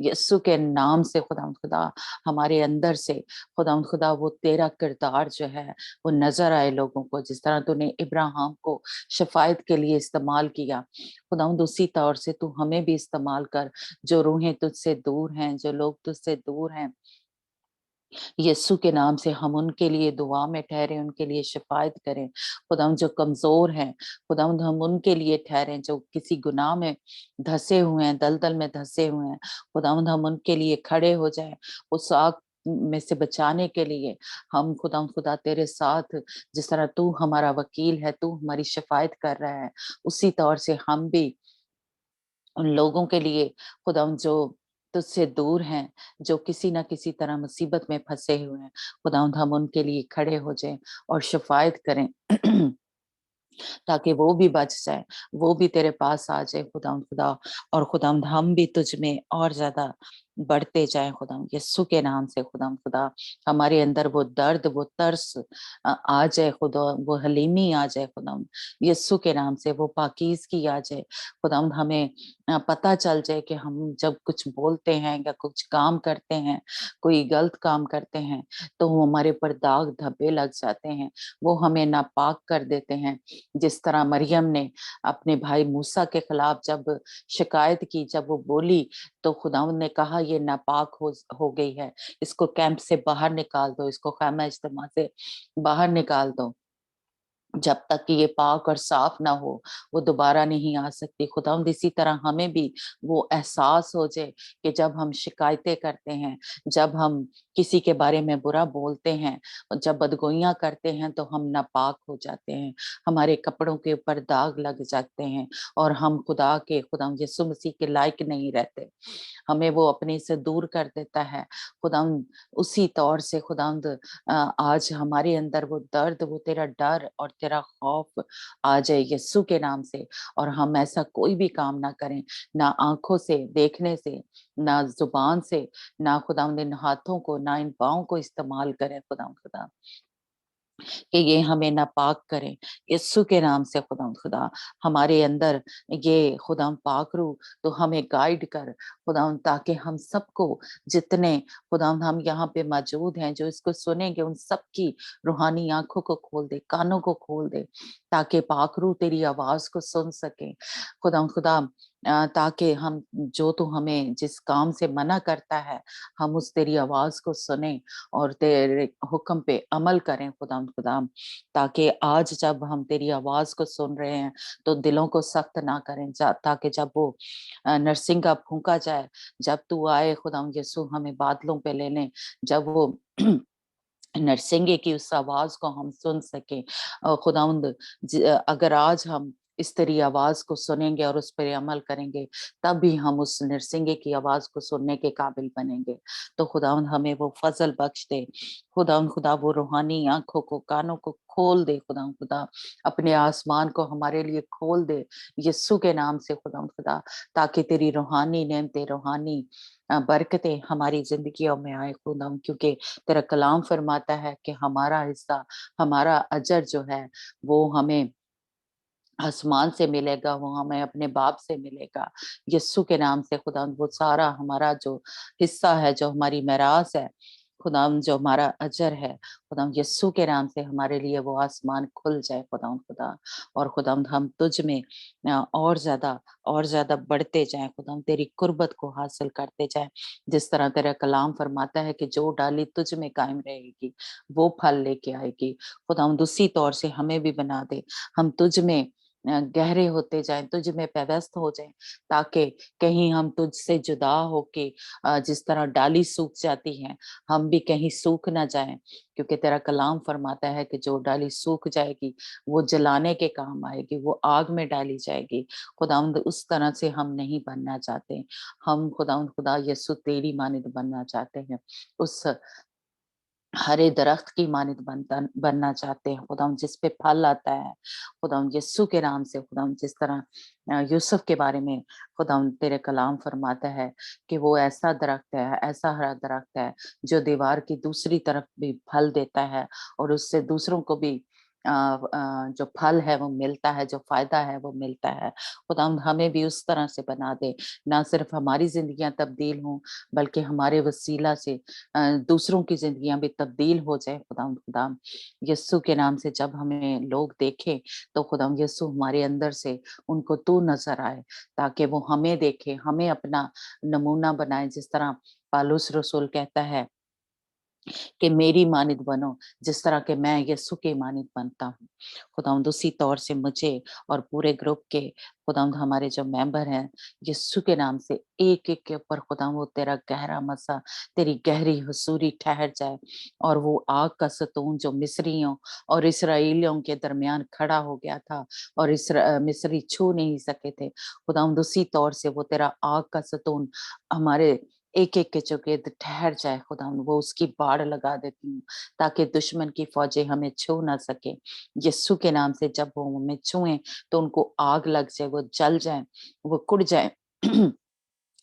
यस्सु के नाम से खुदा हमारे अंदर से खुदा वो तेरा किरदार जो है वो नजर आए लोगों को, जिस तरह तूने इब्राहिम को शफायत के लिए इस्तेमाल किया। खुदावंद उसी तौर से तू हमें भी इस्तेमाल कर, जो रूहें तुझसे दूर हैं, जो लोग तुझसे दूर हैं, यीशु के नाम से हम उनके लिए दुआ में ठहरे, उनके लिए शफायत करें। खुदावंद जो कमजोर हैं, खुदावंद हम उनके लिए ठहरे, जो किसी गुनाह में धंसे हुए हैं, दलदल में धंसे हुए हैं, खुदावंद हम उनके लिए खड़े हो जाएं। उस आग में से बचाने के लिए हम खुदा तेरे साथ, जिस तरह तू हमारा वकील है, तू हमारी शफायत कर रहा है, उसी तौर से हम भी उन लोगों के लिए खुदावंद जो तुझसे दूर हैं, जो किसी ना किसी तरह मुसीबत में फंसे हुए हैं, खुदावंद हम उनके लिए खड़े हो जाएं और शफायत करें ताकि वो भी बच जाए, वो भी तेरे पास आ जाए खुदा। और खुदावंद हम भी तुझ में और ज्यादा बढ़ते जाए खुदावंद यीशु के नाम से। खुदा हमारे अंदर वो दर्द, वो तरस आ जाए खुदा, वो हलीमी आ जाए खुदावंद यीशु के नाम से। वो पाकीज़गी आ जाए खुदावंद, हमें पता चल जाए कि हम जब कुछ बोलते हैं या कुछ काम करते हैं, कोई गलत काम करते हैं, तो वो हमारे पर दाग धब्बे लग जाते हैं, वो हमें नापाक कर देते हैं। जिस तरह मरियम ने अपने भाई मूसा के खिलाफ जब शिकायत की, जब वो बोली, तो खुदावंद ने कहा ये नापाक हो गई है, इसको कैंप से बाहर निकाल दो, इसको खैमा इज्तिमा से बाहर निकाल दो, जब तक कि ये पाक और साफ ना हो वो दोबारा नहीं आ सकती। खुदावंद इसी तरह हमें भी वो एहसास हो जाए कि जब हम शिकायतें करते हैं, जब हम किसी के बारे में बुरा बोलते हैं, जब बदगोइयां करते हैं, तो हम नापाक हो जाते हैं, हमारे कपड़ों के ऊपर दाग लग जाते हैं और हम खुदावंद यीशु मसीह के लायक नहीं रहते, हमें वो अपने से दूर कर देता है। खुदावंद उसी तौर से खुदावंद आज हमारे अंदर वो दर्द, वो तेरा डर और तेरा खौफ आ जाए यीशु के नाम से, और हम ऐसा कोई भी काम ना करें, ना आंखों से देखने से, ना जुबान से, ना खुदावंद इन हाथों को, ना इन पाँव को इस्तेमाल करें खुदा कि ये हमें नापाक करें यीशु के नाम से। खुदा हमारे अंदर ये खुदा पाक रू तो हमें गाइड कर खुदा, ताकि हम सबको, जितने खुदा हम यहाँ पे मौजूद हैं, जो इसको सुनेंगे, उन सबकी रूहानी आंखों को खोल दे, कानों को खोल दे, ताकि पाक रू तेरी आवाज को सुन सके खुदा ताकि हम, जो तू हमें जिस काम से मना करता है, हम उस तेरी आवाज को सुने और तेरे हुक्म पे अमल करें खुदा, ताकि आज जब हम तेरी आवाज को सुन रहे हैं तो दिलों को सख्त ना करें, ताकि जब वो नरसिंह का फूंका जाए, जब तू आए खुदा यीशु हमें बादलों पे ले लें, जब वो नरसिंगे की उस आवाज को हम सुन सके खुदावंद, अगर आज हम इस तेरी आवाज को सुनेंगे और उस पर अमल करेंगे, तब भी हम उस नरसिंगे की आवाज को सुनने के काबिल बनेंगे। तो खुदावंद हमें वो फजल बख्श दे खुदा, वो रूहानी आंखों को, कानों को खोल दे खुदा, अपने आसमान को हमारे लिए खोल दे यीशु के नाम से खुदा, ताकि तेरी रूहानी नेमतें, रूहानी बरकतें हमारी जिंदगियों में आए खुदा, क्योंकि तेरा कलाम फरमाता है कि हमारा हिस्सा, हमारा अजर जो है वो हमें आसमान से मिलेगा, वो हमें अपने बाप से मिलेगा यीशु के नाम से खुदा। वो सारा हमारा जो हिस्सा है, जो हमारी मेरास है खुदा, जो हमारा अजर है खुदा, यीशु के नाम से हमारे लिए वो आसमान खुल जाए खुदा। और खुदा हम तुझ में और ज्यादा बढ़ते जाएं खुदा, तेरी कुर्बत को हासिल करते जाएं, जिस तरह तेरा कलाम फरमाता है कि जो डाली तुझ में कायम रहेगी वो फल लेके आएगी खुदा। उसी तौर से हमें भी बना दे, हम तुझ में गहरे होते जाएं, तुझ में पेवस्त हो जाएं, ताकि कहीं हम तुझसे जुदा होके जिस तरह डाली सूख जाती है, हम भी कहीं सूख ना जाएं, क्योंकि तेरा कलाम फरमाता है कि जो डाली सूख जाएगी वो जलाने के काम आएगी, वो आग में डाली जाएगी खुदावंद। उस तरह से हम नहीं बनना चाहते, हम खुदा यीशु तेरी मानिंद बनना चाहते हैं, उस हरे दरख्त की मानित बनना चाहते हैं खुदावंद, जिस पे फल आता है खुदावंद यीशु के नाम से। खुदावंद जिस तरह यूसुफ के बारे में खुदावंद तेरे कलाम फरमाता है कि वो ऐसा दरख्त है, ऐसा हरा दरख्त है जो दीवार की दूसरी तरफ भी फल देता है और उससे दूसरों को भी जो फल है वो मिलता है, जो फायदा है वो मिलता है। खुदावंद हमें भी उस तरह से बना दे, ना सिर्फ हमारी जिंदगियां तब्दील हों बल्कि हमारे वसीला से दूसरों की जिंदगियां भी तब्दील हो जाए। खुदावंद खुदा यस्सु के नाम से जब हमें लोग देखें तो खुदावंद यस्सु हमारे अंदर से उनको तू नजर आए, ताकि वो हमें देखे, हमें अपना नमूना बनाए। जिस तरह पालूस रसूल कहता है कि मेरी मानित बनो, जिस तरह के मैं यीशु की मानित बनता हूँ। खुदावंद उसी तौर से मुझे और पूरे ग्रुप के खुदावंद हमारे जो मेंबर हैं यीशु के नाम से एक-एक के ऊपर खुदावंद वो तेरा गहरा मसा, तेरी गहरी हुजूरी ठहर जाए और वो आग का सतून जो मिस्रियों और इस्राएलियों के दरमियान खड़ा हो गया था और मिस्री छू नहीं सके थे, खुदावंद उसी तौर से वो तेरा आग का सतून हमारे एक-एक के चौगिर्द ठहर जाए। खुदावंद वो उसकी बाड़ लगा देती हूँ ताकि दुश्मन की फौजें हमें छू ना सके। यीशु के नाम से जब वो हमें छुएं तो उनको आग लग जाए, वो जल जाए, वो कुड़ जाए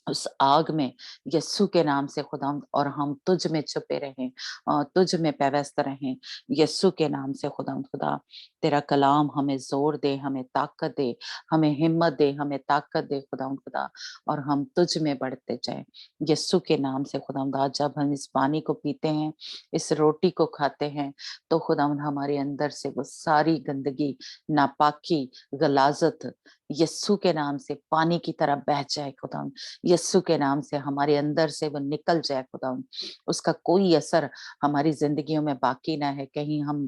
उस आग में यीशु के नाम से खुदावंद, और हम तुझ में छुपे रहें और तुझ में व्यस्त रहें यीशु के नाम से। खुदावंद खुदा तेरा कलाम हमें जोर दे, हमें ताकत दे, हमें हिम्मत दे, हमें ताकत दे खुदावंद खुदा, और हम तुझ में बढ़ते जाएं यीशु के नाम से। खुदावंद आज जब हम इस पानी को पीते हैं, इस रोटी को खाते हैं, तो खुदावंद हमारे अंदर से वो सारी गंदगी, नापाकी, गलाजत यीशु के नाम से पानी की तरह बह जाए खुदावंद। यीशु के नाम से हमारे अंदर से वो निकल जाए खुदावंद, उसका कोई असर हमारी जिंदगियों में बाकी ना है। कहीं हम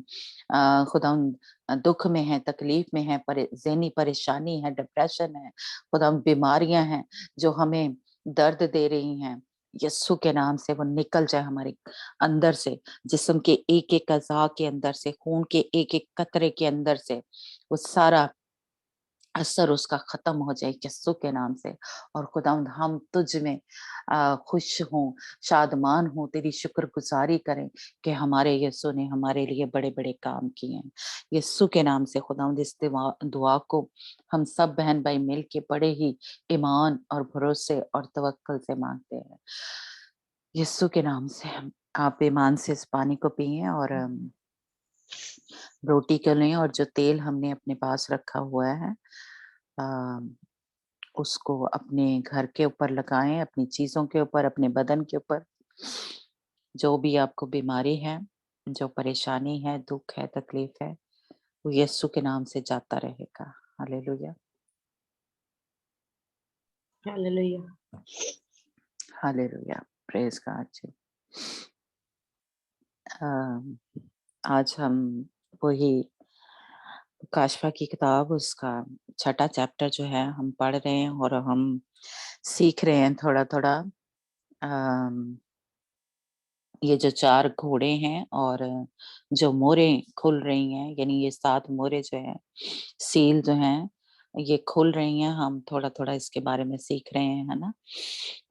खुदावंद दुख में है, तकलीफ में है, ज़हनी परेशानी है, डिप्रेशन है, खुदावंद बीमारियां हैं जो हमें दर्द दे रही हैं, यीशु के नाम से वो निकल जाए हमारे अंदर से, जिस्म के एक एक अज़ा के अंदर से, खून के एक एक कतरे के अंदर से वो सारा असर उसका खत्म हो जाए यीशु के नाम से। और खुदावंद हम तुझ में खुश हों, शादमान हों, तेरी शुक्रगुजारी करें कि हमारे यीशु ने हमारे लिए बड़े-बड़े काम किए हैं। यीशु के नाम से खुदावंद इस दुआ को हम सब बहन-भाई मिल के बड़े ही ईमान और भरोसे और तवक्कुल से मांगते हैं। यीशु के नाम से आप ईमान से इस पानी को पिएँ और रोटी को लें, और जो तेल हमने अपने पास रखा हुआ है अ, उसको अपने घर के ऊपर लगाएं, अपनी चीजों के ऊपर, अपने बदन के ऊपर। जो भी आपको बीमारी है, जो परेशानी है, दुख है, तकलीफ है, वो यीशु के नाम से जाता रहेगा। Hallelujah, hallelujah. Hallelujah, praise God ji. अम, आज हम वही काशफा की किताब, उसका 6 चैप्टर जो है हम पढ़ रहे हैं और हम सीख रहे हैं थोड़ा-थोड़ा। अम ये जो 4 घोड़े हैं और जो मोहरें खुल रही हैं, यानी ये 7 मोहरें जो हैं, सील जो हैं, ये खुल रही हैं। हम थोड़ा-थोड़ा इसके बारे में सीख रहे हैं, है ना?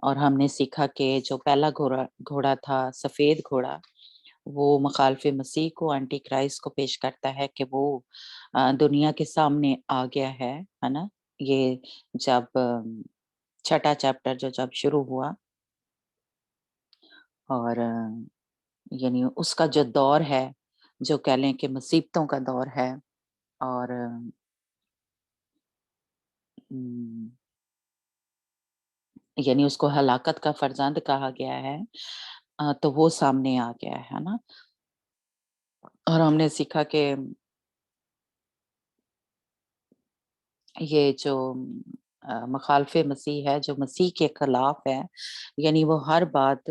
और हमने सीखा कि जो पहला घोड़ा घोड़ा था, सफ़ेद घोड़ा, वो मुखालिफ़े मसीह को, एंटी क्राइस्ट को पेश करता है कि वो दुनिया के सामने आ गया है ना? ये जब 6 चैप्टर जो जब शुरू हुआ और यानी उसका जो दौर है, जो कह लें कि मुसीबतों का दौर है और उम, यानी उसको हलाकत का फरजंद कहा गया है, तो वो सामने आ गया है ना? और हमने सीखा कि ये जो मुखालिफ़े मसीह है, जो मसीह के खिलाफ है, यानी वो हर बात,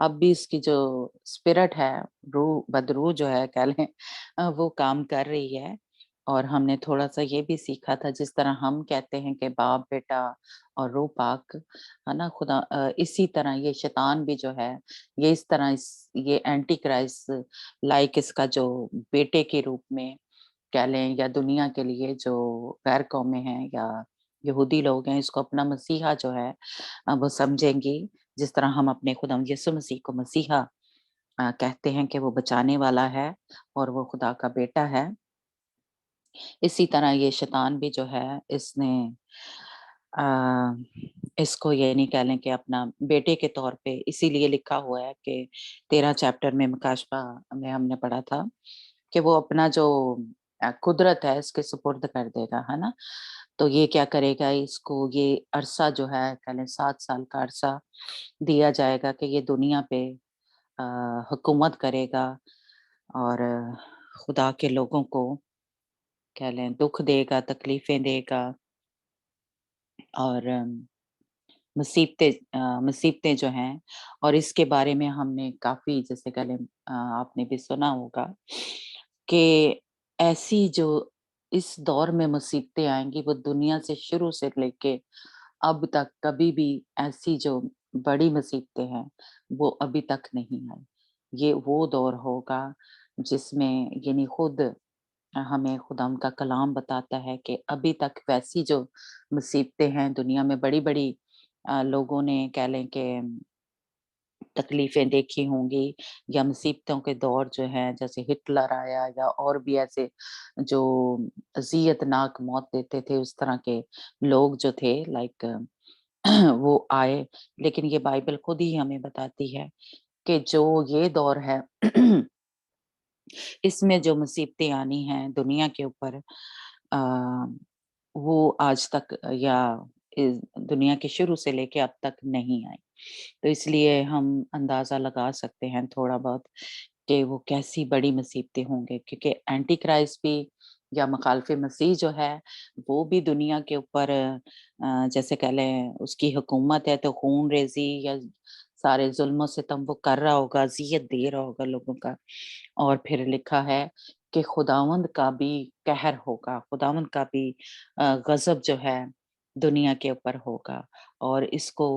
अब भी इसकी जो स्पिरिट है, रूह बदरूह जो है कह लें, वो काम कर रही है। और हमने थोड़ा-सा ये भी सीखा था, जिस तरह हम कहते हैं कि बाप, बेटा और रूह पाक, है ना? खुदा इसी तरह ये शैतान भी जो है, ये इस तरह ये एंटी क्राइस्ट लाइक इसका जो बेटे के रूप में कह लें, या दुनिया के लिए जो गैर कौमें हैं या यहूदी लोग हैं, इसको अपना मसीहा जो है वो समझेंगी, जिस तरह हम अपने खुदावंद यीशु मसीह को मसीहा कहते हैं कि वो बचाने वाला है और वो खुदा का बेटा है। इसी तरह ये शैतान भी जो है इसने अ, इसको ये नहीं कह लें कि अपना बेटे के तौर पे, इसीलिए लिखा हुआ है कि 13 चैप्टर में मुकाशफा में हमने पढ़ा था कि वो अपना जो कुदरत है इसके सुपुर्द कर देगा, है ना? तो ये क्या करेगा, इसको ये अरसा जो है कह लें 7 साल का अरसा दिया जाएगा कि ये दुनिया पे अ, हुकूमत करेगा और खुदा के लोगों को कह लें दुःख देगा, तकलीफ़ें देगा और मुसीबतें जो हैं, और इसके बारे में हमने काफ़ी जैसे कह लें आपने भी सुना होगा कि ऐसी जो इस दौर में मुसीबतें आएँगी वो दुनिया से शुरू से लेके अब तक कभी भी ऐसी जो बड़ी मुसीबतें हैं, वो अभी तक नहीं आई। ये वो दौर होगा जिसमें यानी खुद हमें खुदावंद का कलाम बताता है कि अभी तक वैसी जो मुसीबतें हैं दुनिया में बड़ी-बड़ी लोगों ने कह लें कि तकलीफ़ें देखी होंगी या मुसीबतों के दौर जो हैं जैसे हिटलर आया या और भी ऐसे जो अज़ियतनाक मौत देते थे उस तरह के लोग जो थे लाइक वो आए। लेकिन ये बाइबल खुद ही हमें बताती है कि जो ये दौर है इसमें जो मुसीबतें आनी हैं दुनिया के ऊपर अ, वो आज तक या इस दुनिया के शुरू से लेके अब तक नहीं आई। तो इसलिए हम अंदाज़ा लगा सकते हैं थोड़ा बहुत कि वो कैसी बड़ी मुसीबतें होंगे क्योंकि एंटी क्राइस्ट भी या मुखालफ़े मसीह जो है, वो भी दुनिया के ऊपर जैसे कह लें उसकी हुकूमत है तो खून-रेज़ी या सारे ज़ुल्म-ओ-सितम वो कर रहा होगा, अज़ियत दे रहा होगा लोगों का। और फिर लिखा है कि खुदावंद का भी कहर होगा, खुदावंद का भी गज़ब जो है दुनिया के ऊपर होगा और इसको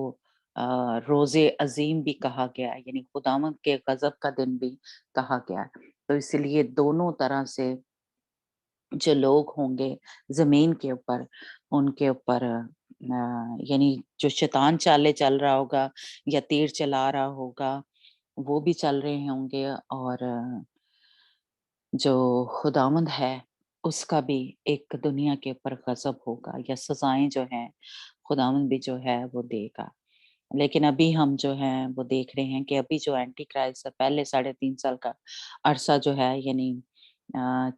रोज़े अज़ीम भी कहा गया है, यानी खुदावंद के गज़ब का दिन भी कहा गया है। तो इसलिए दोनों तरह से जो लोग होंगे ज़मीन के ऊपर, उनके ऊपर यानी जो शैतान चालें चल रहा होगा या तीर चला रहा होगा, वो भी चल रहे होंगे और जो खुदावंद है, उसका भी एक दुनिया के ऊपर गज़ब होगा या सज़ाएँ जो हैं, खुदावंद भी जो है वो देगा। लेकिन अभी हम जो हैं वो देख रहे हैं कि अभी जो एंटी क्राइस्ट है, पहले 3.5 साल का अरसा जो है यानी अ,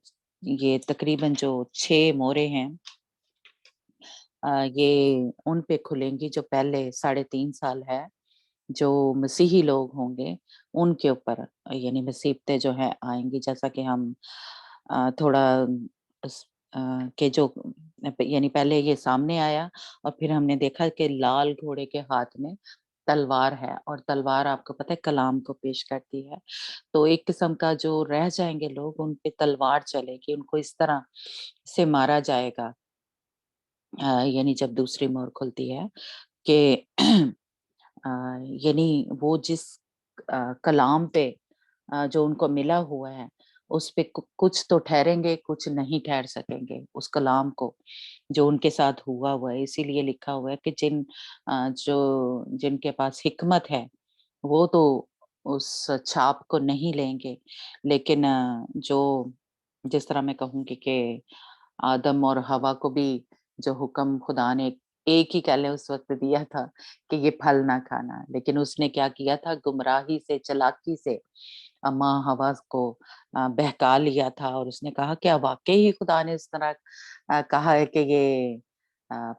ये तकरीबन जो 6 मोहरें हैं ये उन पे खुलेंगी जो पहले 3.5 साल है, जो मसीही लोग होंगे, उनके ऊपर यानी मुसीबतें जो हैं आएँगी जैसा कि हम थोड़ा उस के जो यानी पहले ये सामने आया और फिर हमने देखा कि लाल घोड़े के हाथ में तलवार है और तलवार आपको पता है कलाम को पेश करती है। तो एक किस्म का जो रह जाएँगे लोग उन पे तलवार चलेगी, उनको इस तरह से मारा जाएगा यानी जब दूसरी मोहर खुलती है कि अ, यानी वो जिस कलाम पे जो उनको मिला हुआ है, उस पे कुछ तो ठहरेंगे, कुछ नहीं ठहर सकेंगे उस कलाम को, जो उनके साथ हुआ हुआ है। इसीलिए लिखा हुआ है कि जो जिनके पास हिकमत है, वो तो उस छाप को नहीं लेंगे, लेकिन जो जिस तरह मैं कहूँगी कि आदम और हवा को भी जो हुक्म खुदा ने एक ही कह लें उस वक़्त दिया था कि ये फल ना खाना, लेकिन उसने क्या किया था गुमराही से, चालाकी से माँ हवा को बहका लिया था और उसने कहा क्या वाक़ई ही खुदा ने इस तरह कहा है कि ये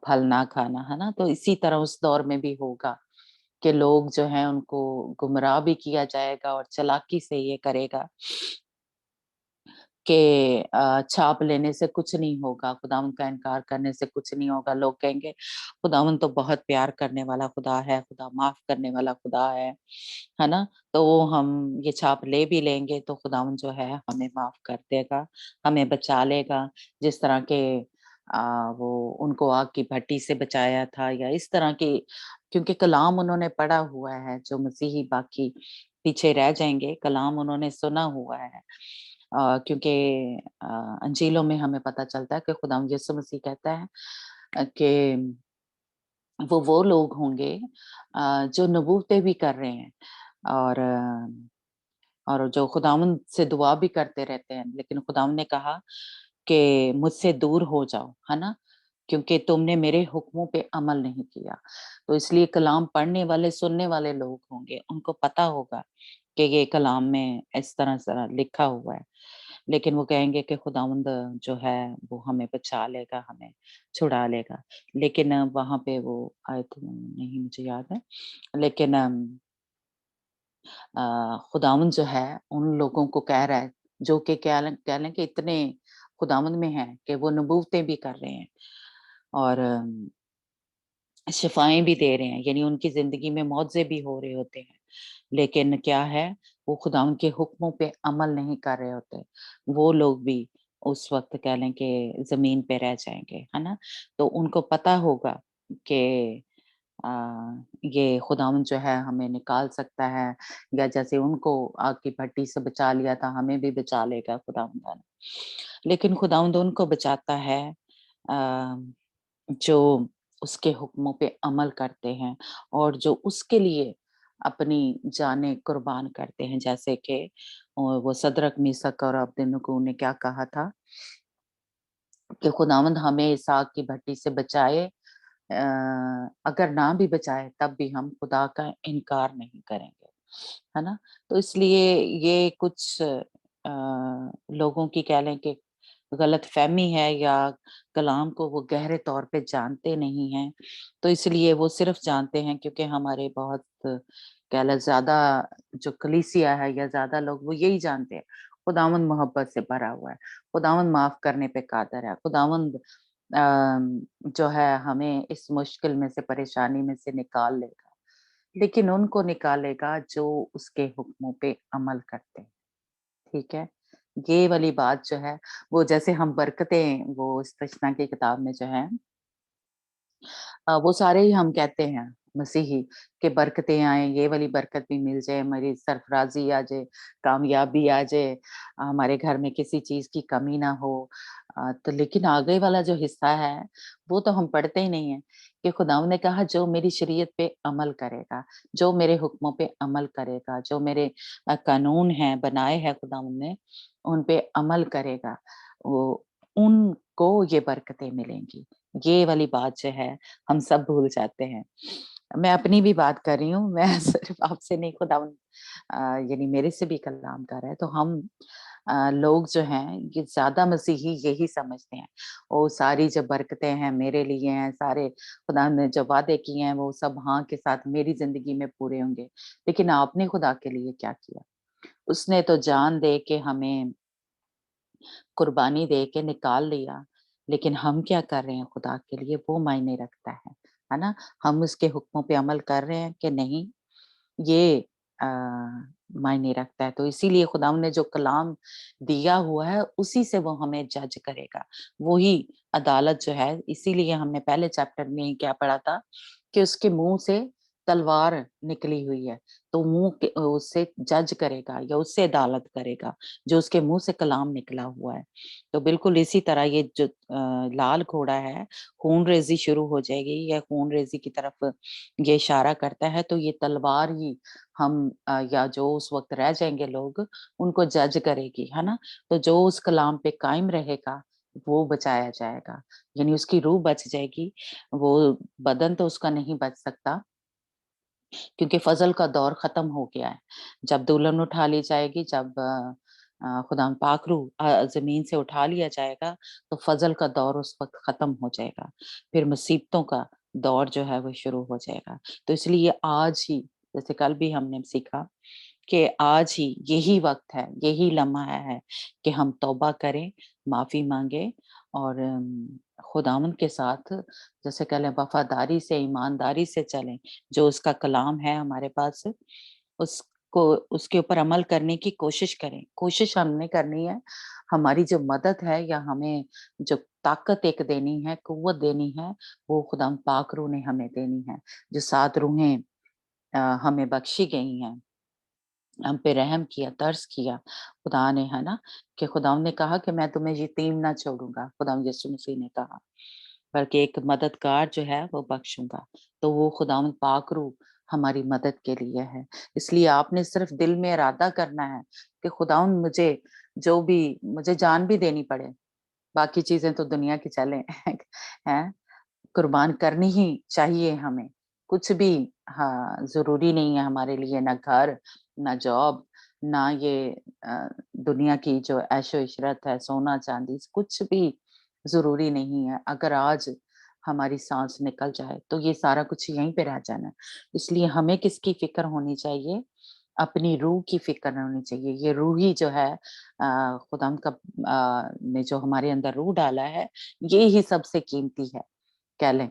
फल ना खाना, है ना? तो इसी तरह उस दौर में भी होगा कि लोग जो हैं उनको गुमराह भी किया जाएगा और चालाकी से ये करेगा कि छाप लेने से कुछ नहीं होगा, खुदावंद का इनकार करने से कुछ नहीं होगा। लोग कहेंगे खुदावंद तो बहुत प्यार करने वाला खुदा है, खुदा माफ़ करने वाला खुदा है ना? तो वो हम ये छाप ले भी लेंगे तो खुदावंद जो है हमें माफ़ कर देगा, हमें बचा लेगा। जिस तरह के वो उनको आग की भट्टी से बचाया था या इस तरह की क्योंकि कलाम उन्होंने पढ़ा हुआ है, जो मसीही बाकी पीछे रह जाएँगे, कलाम उन्होंने सुना हुआ है। क्योंकि अंजीलों में हमें पता चलता है कि खुदावंद यीशु मसीह कहता है कि वो लोग होंगे जो नबूवतें भी कर रहे हैं और और जो खुदावंद से दुआ भी करते रहते हैं, लेकिन खुदावंद ने कहा कि मुझसे दूर हो जाओ, है ना? क्योंकि तुमने मेरे हुक्मों पे अमल नहीं किया। तो इसलिए कलाम पढ़ने वाले, सुनने वाले लोग होंगे, उनको पता होगा कि ये कलाम में इस तरह लिखा हुआ है। लेकिन वो कहेंगे कि खुदावंद जो है वो हमें बचा लेगा, हमें छुड़ा लेगा। लेकिन वहाँ पे वो आयत नहीं मुझे याद है, लेकिन खुदावंद जो है उन लोगों को कह रहा है जो कि कह लें कि इतने खुदावंद में हैं कि वो नबूवतें भी कर रहे हैं और शिफाएँ भी दे रहे हैं, यानी उनकी ज़िंदगी में मौज़े भी हो रहे होते हैं। लेकिन क्या है, वो खुदावंद के हुक्मों पे अमल नहीं कर रहे होते। वो लोग भी उस वक़्त कह लें कि ज़मीन पे रह जाएँगे, है ना? तो उनको पता होगा कि अ, ये खुदावंद जो है हमें निकाल सकता है, या जैसे उनको आग की भट्टी से बचा लिया था, हमें भी बचा लेगा खुदावंद। लेकिन खुदावंद उनको बचाता है अ, जो उसके हुक्मों पे अमल करते हैं और जो उसके लिए अपनी जानें कुर्बान करते हैं। जैसे कि वो सदरक, मीसक और अबेदनगो ने क्या कहा था कि खुदावंद हमें इस आग की भट्टी से बचाए, अगर ना भी बचाए तब भी हम खुदा का इनकार नहीं करेंगे, है ना? तो इसलिए ये कुछ लोगों की कह लें कि गलतफ़हमी है या कलाम को वो गहरे तौर पे जानते नहीं हैं। तो इसलिए वो सिर्फ़ जानते हैं क्योंकि हमारे बहुत कह लें ज़्यादा जो कलीसिया है या ज़्यादा लोग वो यही जानते हैं, खुदावंद मोहब्बत से भरा हुआ है, खुदावंद माफ़ करने पे कादिर है, खुदावंद जो है हमें इस मुश्किल में से, परेशानी में से निकाल लेगा। लेकिन उनको निकालेगा जो उसके हुक्मों पे अमल करते हैं, ठीक है? ये वाली बात जो है, वो जैसे हम बरकतें वो इस्तिग़फ़ार की किताब में जो है वो सारे ही हम कहते हैं मसीही कि बरकतें आएँ, ये वाली बरकत भी मिल जाए, हमारी सरफ़राज़ी आ जाए, कामयाबी आ जाए, हमारे घर में किसी चीज़ की कमी ना हो। तो लेकिन आगे वाला जो हिस्सा है, वो तो हम पढ़ते ही नहीं हैं कि खुदावंद ने कहा जो मेरी शरीयत पे अमल करेगा, जो मेरे हुक्मों पे अमल करेगा, जो मेरे कानून हैं, बनाए हैं खुदावंद ने, उन पे अमल करेगा, वो उनको ये बरकतें मिलेंगी। ये वाली बात जो है हम सब भूल जाते हैं। मैं अपनी भी बात कर रही हूँ, मैं सिर्फ़ आपसे नहीं, खुदावंद यानी मेरे से भी कलाम कर रहा है, तो हम लोग जो हैं ये ज़्यादा मसीही यही समझते हैं। वो सारी जो बरकतें हैं मेरे लिए हैं, सारे खुदा ने जो वादे किए हैं वो सब हाँ के साथ मेरी ज़िंदगी में पूरे होंगे। लेकिन आपने खुदा के लिए क्या किया? उसने तो जान दे के हमें कुर्बानी दे के निकाल लिया, लेकिन हम क्या कर रहे हैं खुदा के लिए वो मायने रखता है ना? हम उसके हुक्मों पे अमल कर रहे हैं कि नहीं, ये अ, मायने रखता है। तो इसीलिए खुदावंद ने जो कलाम दिया हुआ है उसी से वो हमें जज करेगा। वो ही अदालत जो है, इसीलिए हमने पहले चैप्टर में ही क्या पढ़ा था कि उसके मुँह से तलवार निकली हुई है, तो मुँह के उससे जज करेगा या उससे अदालत करेगा, जो उसके मुँह से कलाम निकला हुआ है। तो बिल्कुल इसी तरह ये जो लाल घोड़ा है, खून-रेज़ी शुरू हो जाएगी या खून-रेज़ी की तरफ ये इशारा करता है, तो ये तलवार ही हम या जो उस वक़्त रह जाएँगे लोग, उनको जज करेगी, है ना? तो जो उस कलाम पे कायम रहेगा, वो बचाया जाएगा, यानी उसकी रूह बच जाएगी, वो बदन तो उसका नहीं बच सकता क्योंकि फ़ज़ल का दौर ख़त्म हो गया है। जब दुल्हन उठा ली जाएगी, जब खुदावंद पाक रूह ज़मीन से उठा लिया जाएगा, तो फ़ज़ल का दौर उस वक़्त ख़त्म हो जाएगा। फिर मुसीबतों का दौर जो है वो शुरू हो जाएगा। तो इसलिए आज ही, जैसे कल भी हमने सीखा कि आज ही यही वक़्त है, यही लम्हा है कि हम तौबा करें, माफ़ी माँगे और खुदावंद के साथ जैसे कह लें वफ़ादारी से, ईमानदारी से चलें। जो उसका कलाम है हमारे पास, उसको उसके ऊपर अमल करने की कोशिश करें। कोशिश हमने करनी है, हमारी जो मदद है या हमें जो ताकत एक देनी है, कुव्वत देनी है, वो खुदावंद पाक रूह ने हमें देनी है। जो 7 रूहें हमें बख्शी गई हैं। हम पे रहम किया, तरस किया खुदा ने, है ना? कि खुदावंद ने कहा कि मैं तुम्हें यतीम ना छोड़ूँगा, खुदावंद यीशु मसीह ने कहा, बल्कि एक मददगार जो है वो बख्शूँगा। तो वो खुदावंद पाक रूह ہماری مدد کے لیے ہے. اس لیے آپ نے صرف دل میں ارادہ کرنا ہے کہ خداوند مجھے جو بھی مجھے جان بھی دینی پڑے، باقی چیزیں تو دنیا کی چلیں ہیں، قربان کرنی ہی چاہیے ہمیں. کچھ بھی ضروری نہیں ہے ہمارے لیے، نہ گھر، نہ جاب، نہ یہ دنیا کی جو عیش و عشرت ہے، سونا چاندی، کچھ بھی ضروری نہیں ہے. اگر آج ہماری سانس نکل جائے تو یہ سارا کچھ یہیں پہ رہ جانا ہے. اس لیے ہمیں کس کی فکر ہونی چاہیے؟ اپنی روح کی فکر ہونی چاہیے. یہ روح ہی جو ہے خدا کا نے جو ہمارے اندر روح ڈالا ہے، یہ ہی سب سے قیمتی ہے کہہ لیں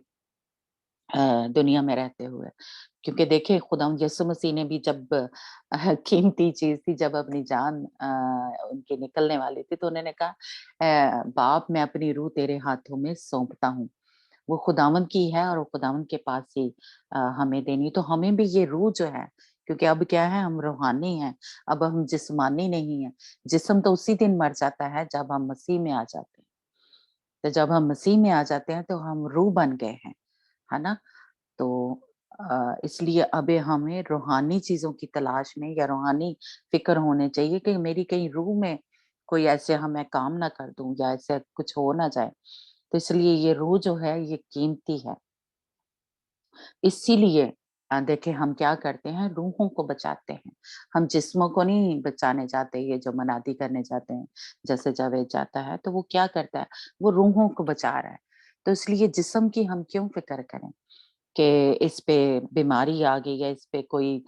دنیا میں رہتے ہوئے. کیونکہ دیکھیں خدا یسوع مسیح نے بھی جب قیمتی چیز تھی، جب اپنی جان ان کے نکلنے والی تھی تو انہوں نے کہا باپ میں اپنی روح تیرے ہاتھوں میں سونپتا ہوں. وہ خداوند کی ہے اور وہ خداوند کے پاس ہی ہمیں دینی. تو ہمیں بھی یہ روح جو ہے، کیونکہ اب کیا ہے ہم روحانی ہیں، اب ہم جسمانی نہیں ہیں. جسم تو اسی دن مر جاتا ہے جب ہم مسیح میں آ جاتے ہیں. تو جب ہم مسیح میں آ جاتے ہیں تو ہم روح بن گئے ہیں، ہے نا. تو اس لیے اب ہمیں روحانی چیزوں کی تلاش میں یا روحانی فکر ہونے چاہیے کہ میری کہیں روح میں کوئی ایسے میں کام نہ کر دوں یا ایسے کچھ ہو نہ جائے. تو اس لیے یہ روح جو ہے یہ قیمتی ہے. اسی لیے دیکھیں ہم کیا کرتے ہیں، روحوں کو بچاتے ہیں. ہم جسموں کو نہیں بچانے جاتے. یہ جو منادی کرنے جاتے ہیں جیسے جاوید جاتا ہے تو وہ کیا کرتا ہے، وہ روحوں کو بچا رہا ہے. تو اس لیے جسم کی ہم کیوں فکر کریں کہ اس پہ بیماری آ گئی ہے، اس پہ کوئی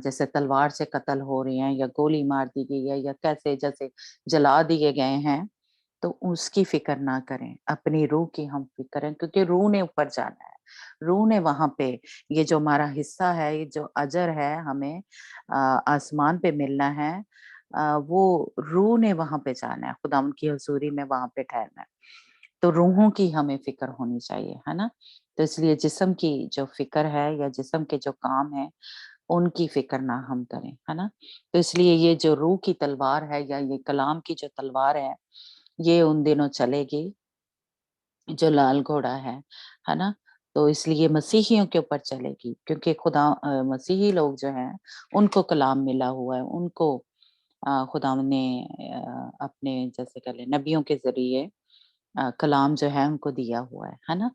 جیسے تلوار سے قتل ہو رہے ہیں یا گولی مار دی گئی ہے یا کیسے جیسے جلا دیے گئے ہیں، تو اس کی فکر نہ کریں. اپنی روح کی ہم فکر کریں، کیونکہ روح نے اوپر جانا ہے. روح نے وہاں پہ یہ جو ہمارا حصہ ہے، یہ جو اجر ہے ہمیں آسمان پہ ملنا ہے، وہ روح نے وہاں پہ جانا ہے، خدا ان کی حضوری میں وہاں پہ ٹھہرنا ہے. تو روحوں کی ہمیں فکر ہونی چاہیے، ہے نا. تو اس لیے جسم کی جو فکر ہے یا جسم کے جو کام ہے ان کی فکر نہ ہم کریں، ہے نا. تو اس لیے یہ جو روح کی تلوار ہے یا یہ کلام کی جو تلوار ہے، یہ ان دنوں چلے گی جو لال گھوڑا ہے نا. تو اس لیے مسیحیوں کے اوپر چلے گی، کیونکہ خدا مسیحی لوگ جو ہیں ان کو کلام ملا ہوا ہے، ان کو خدا نے اپنے جیسے کہ لیں نبیوں کے ذریعے کلام جو ہے ان کو دیا ہوا ہے نا.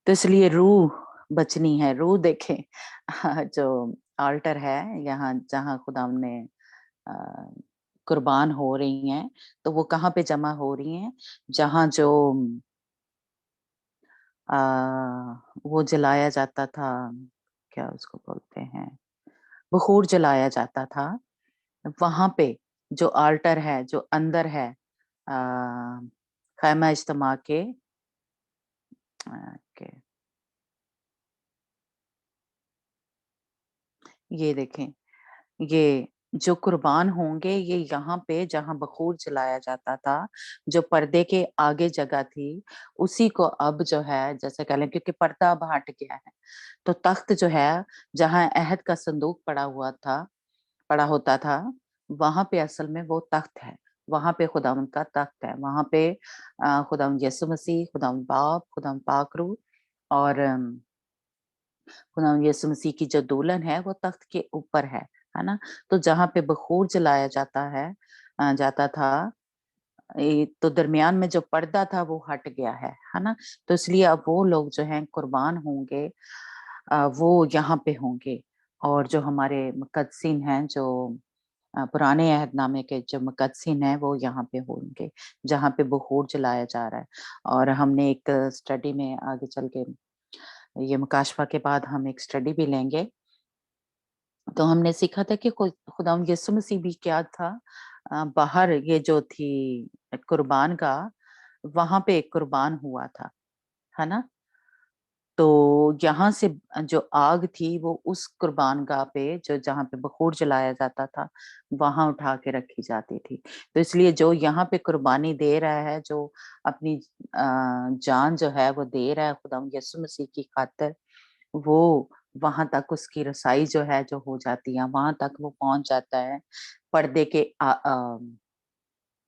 تو اس لیے روح بچنی ہے. روح دیکھیں جو آلٹر ہے یہاں جہاں خدا نے قربان ہو رہی ہیں، تو وہ کہاں پہ جمع ہو رہی ہیں؟ جہاں جو وہ جلایا جاتا تھا، کیا اس کو بولتے ہیں، بخور جلایا جاتا تھا، وہاں پہ جو آلٹر ہے جو اندر ہے خیمہ اجتماع کے یہ دیکھیں، یہ جو قربان ہوں گے یہ یہاں پہ جہاں بخور جلایا جاتا تھا، جو پردے کے آگے جگہ تھی، اسی کو اب جو ہے جیسے کہہ لیں کیونکہ پردہ اب ہٹ گیا ہے، تو تخت جو ہے جہاں عہد کا صندوق پڑا ہوتا تھا، وہاں پہ اصل میں وہ تخت ہے. وہاں پہ خداوند کا تخت ہے. وہاں پہ خداوند یسوع مسیح، خداوند باپ، خداوند پاک روح اور خداوند یسوع مسیح کی جو دولن ہے وہ تخت کے اوپر ہے نا. تو جہاں پہ بخور جلایا جاتا تھا، تو درمیان میں جو پردہ تھا وہ ہٹ گیا ہے نا. تو اس لیے اب وہ لوگ جو ہیں قربان ہوں گے، وہ یہاں پہ ہوں گے. اور جو ہمارے مقدسین ہیں، جو پرانے عہد نامے کے جو مقدسین ہیں، وہ یہاں پہ ہوں گے جہاں پہ بخور جلایا جا رہا ہے. اور ہم نے ایک اسٹڈی میں آگے چل کے یہ مکاشفہ کے بعد ہم ایک اسٹڈی بھی لیں گے، تو ہم نے سیکھا تھا کہ خدا یسوع مسیح بھی کیا تھا، باہر یہ جو تھی قربان گاہ، وہاں پہ ایک قربان ہوا تھا، ہے نا. تو یہاں سے جو آگ تھی وہ اس قربان گاہ پہ جہاں پہ بخور جلایا جاتا تھا وہاں اٹھا کے رکھی جاتی تھی. تو اس لیے جو یہاں پہ قربانی دے رہا ہے، جو اپنی جان جو ہے وہ دے رہا ہے خدا یسوع مسیح کی خاطر، وہ وہاں تک اس کی رسائی جو ہے جو ہو جاتی ہے، وہاں تک وہ پہنچ جاتا ہے پردے کے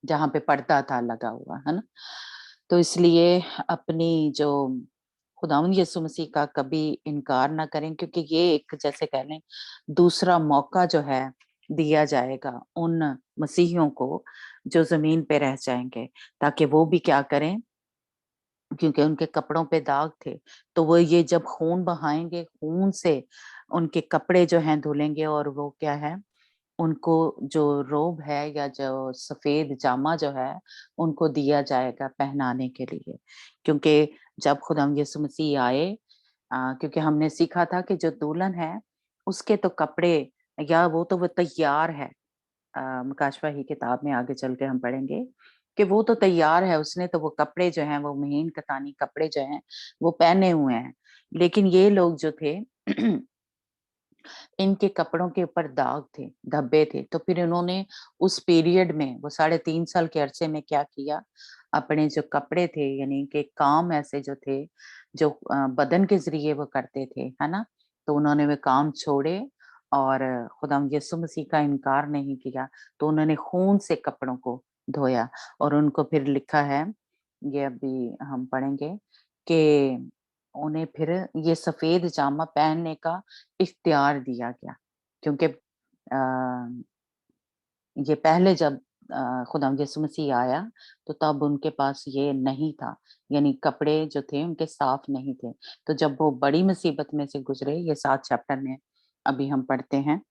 جہاں پہ پردہ تھا لگا ہوا، ہے نا. تو اس لیے اپنی جو खुदावंद यीशु मसीह का कभी इनकार ना करें, क्योंकि ये एक जैसे कह लें दूसरा मौका जो है दिया जाएगा उन मसीहियों को जो जमीन पे रह जाएंगे, ताकि वो भी क्या करें, क्योंकि उनके कपड़ों पे दाग थे, तो वो ये जब खून बहाएंगे, खून से उनके कपड़े जो हैं धुलेंगे, और वो क्या है, उनको जो रोब है या जो सफेद जामा जो है उनको दिया जाएगा पहनाने के लिए। क्योंकि जब खुदावंद यीशु मसीह आए, क्योंकि हमने सीखा था कि जो दुल्हन है उसके तो कपड़े, या वो तैयार है। मुकाशवा ही किताब में आगे चल के हम पढ़ेंगे कि वो तो तैयार है, उसने तो वो कपड़े जो हैं, वो महीन कतानी कपड़े जो हैं वो पहने हुए हैं। लेकिन ये लोग जो थे इनके कपड़ों के ऊपर दाग थे, धब्बे थे। तो फिर इन्होंने उस पीरियड में, वो 3.5 साल के अरसे में क्या किया, अपने जो कपड़े थे, यानी कि काम ऐसे जो थे, जो बदन के ज़रिए वो करते थे, है ना? तो उन्होंने वो काम छोड़े और खुदावंद यीशु मसीह का इनकार नहीं किया। तो उन्होंने खून से कपड़ों को धोया, और उनको फिर लिखा है, ये अभी हम पढ़ेंगे कि उन्हें फिर ये सफ़ेद जामा पहनने का इख्तियार दिया गया। क्योंकि ये पहले जब खुदावंद यीशु मसीह आया तो तब उनके पास ये नहीं था, यानी कपड़े जो थे उनके साफ नहीं थे। तो जब वो बड़ी मुसीबत में से गुजरे, ये 7 चैप्टर में अभी हम पढ़ते हैं,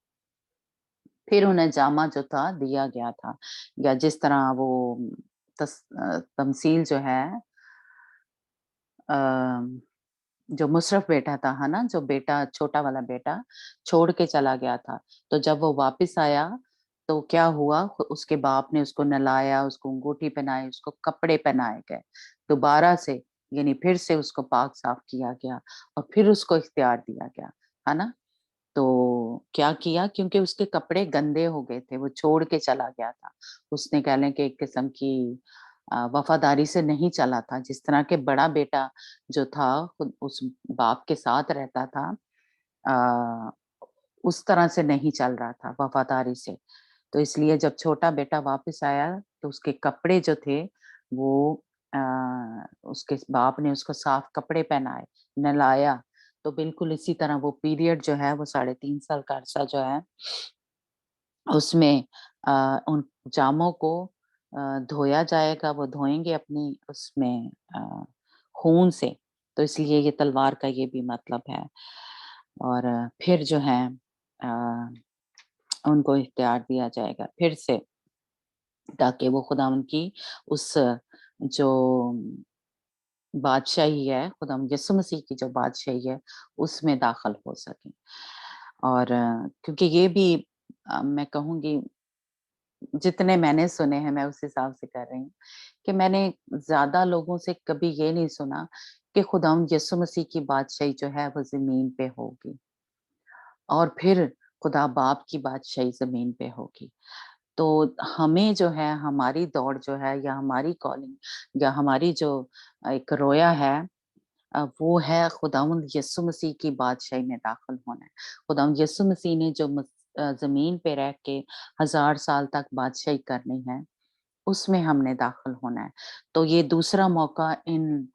फिर उन्हें जामा जो था दिया गया था, या जिस तरह वो तमसील जो है, अ जो मुशर्रफ बेटा था, है ना? जो बेटा, छोटा वाला बेटा छोड़ के चला गया था। तो जब वो वापस आया, तो क्या हुआ, उसके बाप ने उसको नहलाया, उसको अंगूठी पहनाई, उसको कपड़े पहनाए गए। दोबारा से, यानी फिर से उसको पाक साफ किया गया, और फिर उसको इख्तियार दिया गया, है ना? तो क्या किया, क्योंकि उसके कपड़े गंदे हो गए थे, वो छोड़ के चला गया था। उसने कह लें कि एक किस्म की वफ़ादारी से नहीं चला था, जिस तरह के बड़ा बेटा जो था खुद उस बाप के साथ रहता था, अ, उस तरह से नहीं चल रहा था वफ़ादारी से। तो इसलिए जब छोटा बेटा वापस आया, तो उसके कपड़े जो थे वो, अ, उसके बाप ने उसको साफ कपड़े पहनाए, नहलाया। तो बिल्कुल इसी तरह वो पीरियड जो है, वो 3.5 साल का अरसा जो है, उसमें उन जामों को धोया जाएगा, वो धोएँगे अपनी उसमें खून से। तो इसलिए ये तलवार का ये भी मतलब है। और फिर जो है अ, उनको इख्तियार दिया जाएगा फिर से, ताकि वो खुदावंद की उस जो बादशाही है, खुदावंद यीशु मसीह की जो बादशाही है, उसमें दाखिल हो सकें। और क्योंकि ये भी मैं कहूँगी, जितने मैंने सुने हैं मैं उस हिसाब से कर रही हूँ, कि मैंने ज़्यादा लोगों से कभी ये नहीं सुना कि खुदावंद यीशु मसीह की बादशाही जो है वो ज़मीन पे होगी, और फिर खुदा बाप की बादशाही ज़मीन पे होगी। तो हमें जो है, हमारी दौड़ जो है, या हमारी कॉलिंग, या हमारी जो एक रोया है, वो है खुदावंद यीशु मसीह की बादशाही में दाखिल होना है। खुदावंद यीशु मसीह ने जो ज़मीन पे रह के 1000 साल तक बादशाही करनी है, उसमें हमने दाखिल होना है। तो ये दूसरा मौका इन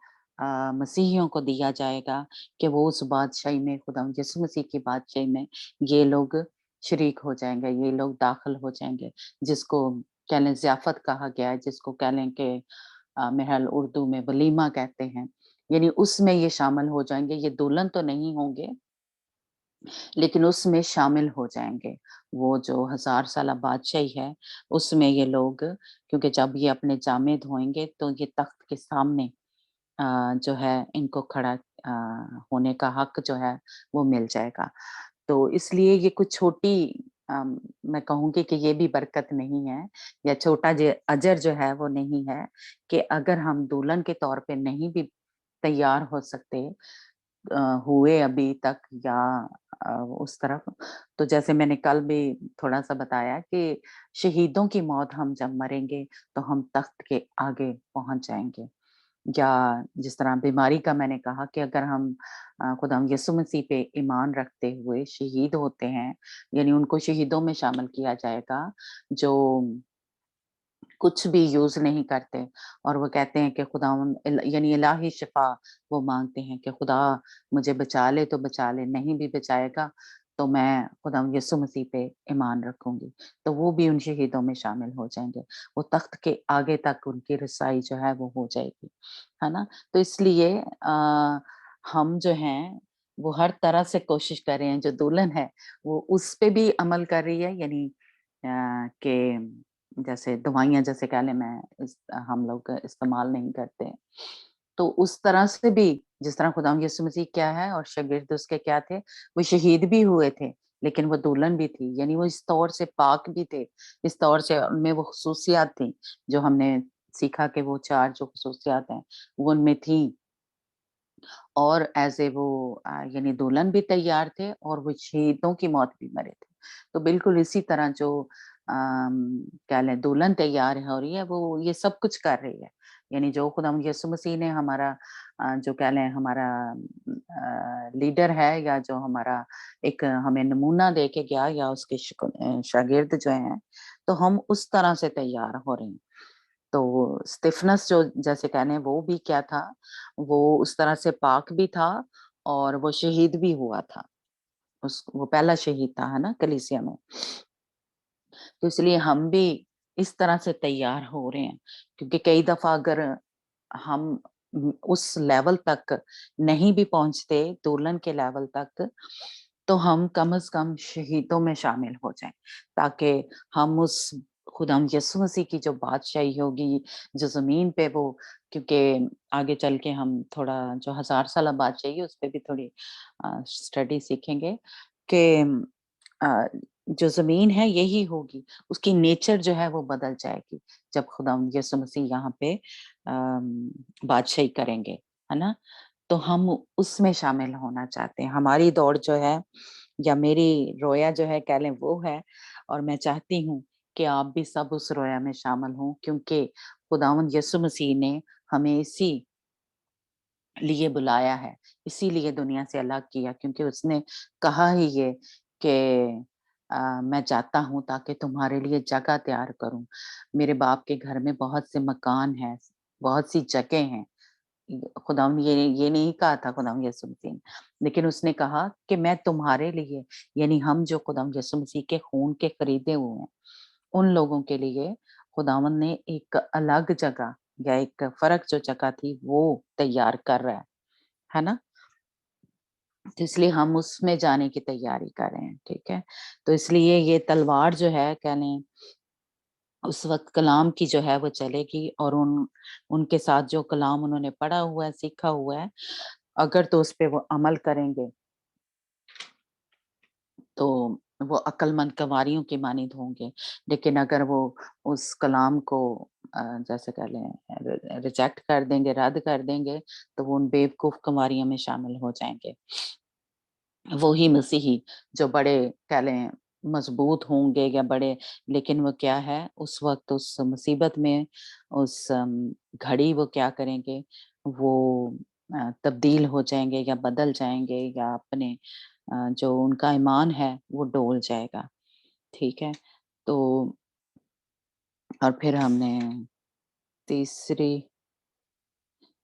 मसीहियों को दिया जाएगा कि वो उस बादशाही में, खुदावंद यीशु मसीह की बादशाही में ये लोग शरीक हो जाएँगे, ये लोग दाखिल हो जाएँगे, जिसको कह लें ज़ियाफ़त कहा गया है, जिसको कह लें कि मेरे ख़्याल उर्दू में वलीमा कहते हैं। यानी उसमें ये शामिल हो जाएँगे, ये दुल्हन तो नहीं होंगे, लेकिन उसमें शामिल हो जाएँगे। वो जो 1000 साला बादशाही है, उसमें ये लोग, क्योंकि जब ये अपने जामे धोएँगे, तो ये तख्त के सामने जो है इनको खड़ा होने का हक जो है वो मिल जाएगा। तो इसलिए ये कुछ छोटी, मैं कहूँगी कि ये भी बरकत नहीं है, या छोटा जे अजर जो है वो नहीं है, कि अगर हम दुल्हन के तौर पे नहीं भी तैयार हो सकते हुए अभी तक, या उस तरफ, तो जैसे मैंने कल भी थोड़ा-सा बताया कि शहीदों की मौत हम जब मरेंगे, तो हम तख्त के आगे पहुँच जाएँगे। या जिस तरह बीमारी का मैंने कहा कि अगर हम खुदावंद यीशु मसीह पे ईमान रखते हुए शहीद होते हैं, यानी उनको शहीदों में शामिल किया जाएगा, जो कुछ भी यूज नहीं करते और वो कहते हैं कि खुदावंद यानी इलाही शिफा वो मांगते हैं कि खुदा मुझे बचा ले तो बचा ले, नहीं भी बचाएगा तो मैं खुदावंद यीशु मसीह पे ईमान रखूंगी, तो वो भी उन शहीदों में शामिल हो जाएंगे। वो तख्त के आगे तक उनकी रसाई जो है वो हो जाएगी, है ना। तो इसलिए हम जो हैं वो हर तरह से कोशिश कर रहे हैं, जो दुल्हन है वो उस पे भी अमल कर रही है, यानी कि जैसे दवाइयाँ जैसे कह लें मैं हम लोग इस्तेमाल नहीं करते। तो उस तरह से भी जिस तरह खुदावंद यीशु मसीह क्या है और शागिर्द उसके क्या थे, वो शहीद भी हुए थे, लेकिन वो दुल्हन भी थी, यानी वो इस तौर से पाक भी थे, इस तौर से उनमें वो खसूसियात थी, जो हमने सीखा कि वो 4 जो खसूसियात हैं, वो उनमें थी। और ऐज़ वो यानी दुल्हन भी तैयार थे और वो शहीदों की मौत भी मरे थे। तो बिल्कुल इसी तरह जो कह लें दुल्हन तैयार हो रही है, वो ये सब कुछ कर रही है। यानी जो खुदावंद यीशु मसीह ने हमारा जो कह लें हमारा लीडर है या जो हमारा एक हमें नमूना दे के गया या उसके शागिर्द जो हैं, तो हम उस तरह से तैयार हो रहे हैं। तो स्टिफनेस जो जैसे कहने वो भी क्या था, वो उस तरह से पाक भी था और वो शहीद भी हुआ था। वो पहला शहीद था, है ना, कलीसिया में। तो इसलिए हम भी इस तरह से तैयार हो रहे हैं, क्योंकि कई दफ़ा अगर हम उस लेवल तक नहीं भी पहुँचते, दुल्हन के लेवल तक, तो हम कम से कम शहीदों में शामिल हो जाएँ, ताकि हम उस खुदावंद यीशु मसीह की जो बादशाही होगी, जो ज़मीन पे वो, क्योंकि आगे चल के हम थोड़ा जो 1000 साला बादशाही है, उस पे भी थोड़ी स्टडी सीखेंगे कि अ, जो ज़मीन है यही होगी, उसकी नेचर जो है वो बदल जाएगी, जब खुदावंद यीशु मसीह यहाँ पे बादशाही करेंगे, है ना? तो हम उसमें शामिल होना चाहते हैं। हमारी दौड़ जो है या मेरी रोया जो है कह लें वो है, और मैं चाहती हूँ कि आप भी सब उस रोया में शामिल हों, क्योंकि खुदावंद यीशु मसीह ने हमें इसी लिए बुलाया है, इसीलिए दुनिया से अलग किया, क्योंकि उसने कहा ही ये कि मैं जाता हूँ ताकि तुम्हारे लिए जगह तैयार करूँ। मेरे बाप के घर में बहुत से मकान हैं, बहुत सी जगह हैं। खुदावंद ये नहीं कहा था खुदावंद यीशु मसीह ने, लेकिन उसने कहा कि मैं तुम्हारे लिए, यानी हम जो खुदावंद यीशु मसीह के खून के खरीदे हुए हैं, उन लोगों के लिए खुदावंद ने एक अलग जगह या एक फ़र्क जो जगह थी वो तैयार कर रहा है ना? तो इसलिए हम उसमें जाने की तैयारी कर रहे हैं, ठीक है? तो इसलिए ये तलवार जो है कह लें उस वक़्त कलाम की जो है वो चलेगी, और उनके साथ जो कलाम उन्होंने पढ़ा हुआ है, सीखा हुआ है, अगर तो उस पे वो अमल करेंगे, तो वो अक्लमंद कंवारियों की मानिंद होंगे। लेकिन अगर वो उस कलाम को जैसे कह लें रिजेक्ट कर देंगे, रद्द कर देंगे, तो वो उन बेवकूफ़ कंवारियों में शामिल हो जाएँगे। वो ही मसीही जो बड़े कह लें मजबूत होंगे या बड़े, लेकिन वो क्या है उस वक़्त उस मुसीबत में, उस घड़ी वो क्या करेंगे, वो तब्दील हो जाएँगे या बदल जाएँगे या अपने जो उनका ईमान है वो डोल जाएगा, ठीक है? तो और फिर हमने तीसरी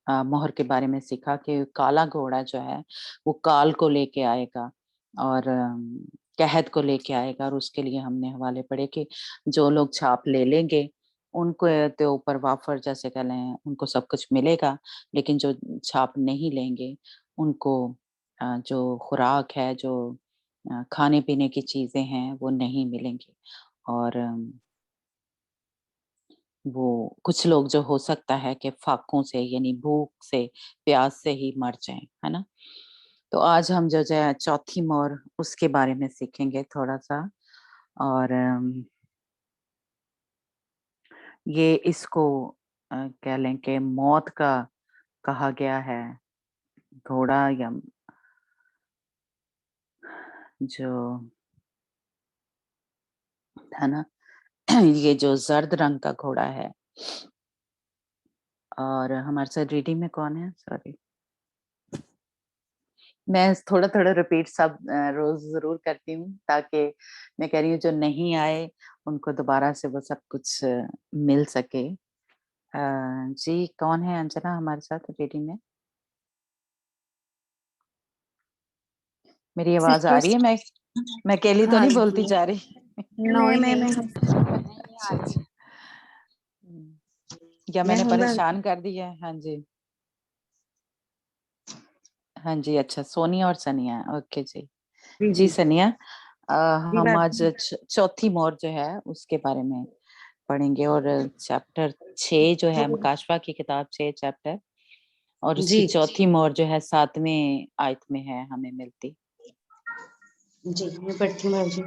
मोहर के बारे में सीखा कि काला घोड़ा जो है वो काल को लेके आएगा और कहत को लेके आएगा, और उसके लिए हमने हवाले पढ़े कि जो लोग छाप ले लेंगे उनको तो ऊपर वाफर जैसे कह लें उनको सब कुछ मिलेगा, लेकिन जो छाप नहीं लेंगे उनको जो खुराक है, जो खाने पीने की चीजें हैं वो नहीं मिलेंगी। और वो कुछ लोग जो हो सकता है कि फाकों से यानी भूख से, प्यास से ही मर जाएँ, है ना? तो आज हम जो है चौथी मोर उसके बारे में सीखेंगे थोड़ा-सा, और ये इसको कह लें कि मौत का कहा गया है, घोड़ा या जो है ना ये जो ज़र्द रंग का घोड़ा है। और हमारे साथ रीडिंग में कौन है? सॉरी। मैं थोड़ा थोड़ा रिपीट सब रोज जरूर करती हूँ, ताकि मैं कह रही हूँ जो नहीं आए उनको दोबारा से वो सब कुछ मिल सके। जी, कौन है अंजना हमारे साथ रीडिंग में? मेरी आवाज आ रही है? मैं अकेली तो हाँ नहीं बोलती जी, जा रही? नहीं नहीं अच्छा अच्छा। या मैंने परेशान कर दिया है? हाँ जी, हाँ जी, अच्छा, सोनिया और सनिया, ओके जी। जी सनिया, हम आज चौथी मोर जो है उसके बारे में पढ़ेंगे, और चैप्टर 6 जो है मकाशवा की किताब 6 चैप्टर, और उसकी चौथी मोर जो है 7वें आयत में है हमें मिलती। जी मैं पढ़ती हूँ जी।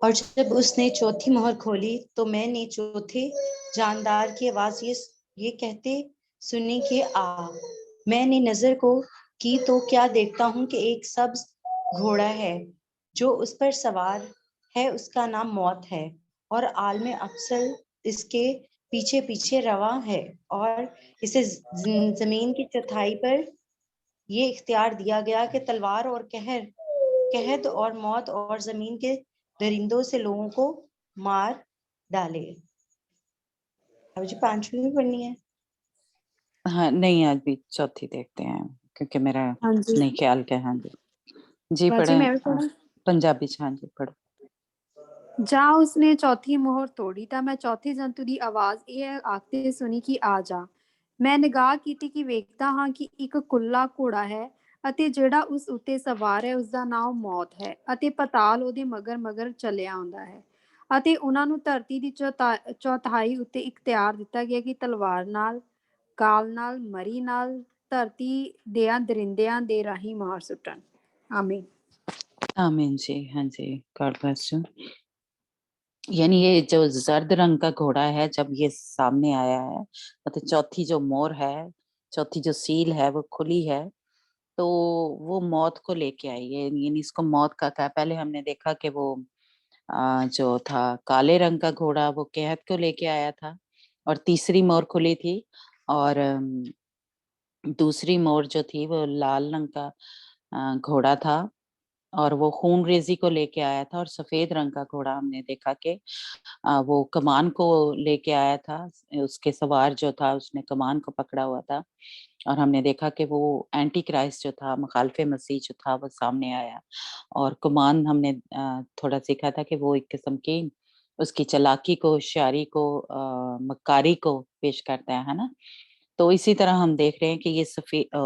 और जब उसने चौथी मोहर खोली तो मैंने चौथे जानदार की आवाज ये कहते सुनी कि आ। मैंने नजर को की तो क्या देखता हूँ कि एक सब्ज घोड़ा है, जो उस पर सवार है उसका नाम मौत है, और आलम अफसल इसके पीछे पीछे रवा है, और इसे जमीन की चौथाई पर ये इख्तियार दिया गया कि तलवार और कहत और मौत और जमीन के दरिंदों से लोगों को मार डाले। अब जी 5वीं भी पढ़नी है। हाँ नहीं, आज भी चौथी देखते हैं क्योंकि मेरा हाँ जी नहीं ख्याल क्या। हाँ जी, जी बाजी पढ़े। मैं भी पढ़ा। पंजाबी च, हाँ जी पढ़ो। ਜਾਂ ਉਸਨੇ ਚੌਥੀ ਮੋਹਰ ਤੋੜੀ ਤਾਂ ਮੈਂ ਚੌਥੇ ਜੰਤੂ ਦੀ ਆਵਾਜ਼ ਇਹ ਆਖਦੇ ਸੁਣੀ ਕਿ ਆ ਜਾ। ਮੈਂ ਨਿਗਾਹ ਕੀਤੀ ਕਿ ਵੇਖਦਾ ਹਾਂ ਕਿ ਇੱਕ ਕੁੱਲਾ ਘੋੜਾ ਹੈ, ਅਤੇ ਜਿਹੜਾ ਉਸ ਉੱਤੇ ਸਵਾਰ ਹੈ ਉਸਦਾ ਨਾਮ ਮੌਤ ਹੈ, ਅਤੇ ਪਤਾਲ ਉਹਦੇ ਮਗਰ ਮਗਰ ਚੱਲਿਆ ਆਉਂਦਾ ਹੈ। ਅਤੇ ਉਹਨਾਂ ਨੂੰ ਧਰਤੀ ਦੀ ਚੌਥਾਈ ਉੱਤੇ ਇਖਤਿਆਰ ਦਿੱਤਾ ਗਿਆ ਕਿ ਤਲਵਾਰ ਨਾਲ, ਕਾਲ ਨਾਲ, ਮਰੀ ਨਾਲ ਧਰਤੀ ਦਿਆਂ ਦਰਿੰਦਿਆਂ ਦੇ ਰਾਹੀਂ ਮਾਰ ਸੁੱਟਣ। ਆਮੀਨ। आमीन जी, हाँ जी, गॉड ब्लेस यू। यानी ये जो जर्द रंग का घोड़ा है जब ये सामने आया है, मतलब चौथी जो मोर है, चौथी जो सील है वो खुली है, तो वो मौत को लेके आई है। यानी इसको मौत का क्या, पहले हमने देखा कि वो जो था काले रंग का घोड़ा वो कहत को लेके आया था, और तीसरी मोर खुली थी, और दूसरी मोर जो थी वो लाल रंग का घोड़ा था, और वो खूनरेज़ी को लेके आया था, और सफ़ेद रंग का घोड़ा हमने देखा कि वो कमान को लेके आया था। उसके सवार जो था उसने कमान को पकड़ा हुआ था, और हमने देखा कि वो एंटी क्राइस्ट जो था, मुखालिफ़े मसीह जो था वो सामने आया, और कमान हमने थोड़ा सीखा था कि वो एक किस्म की उसकी चालाकी को, होशियारी को, मक्कारी को पेश करता है ना? तो इसी तरह हम देख रहे हैं कि ये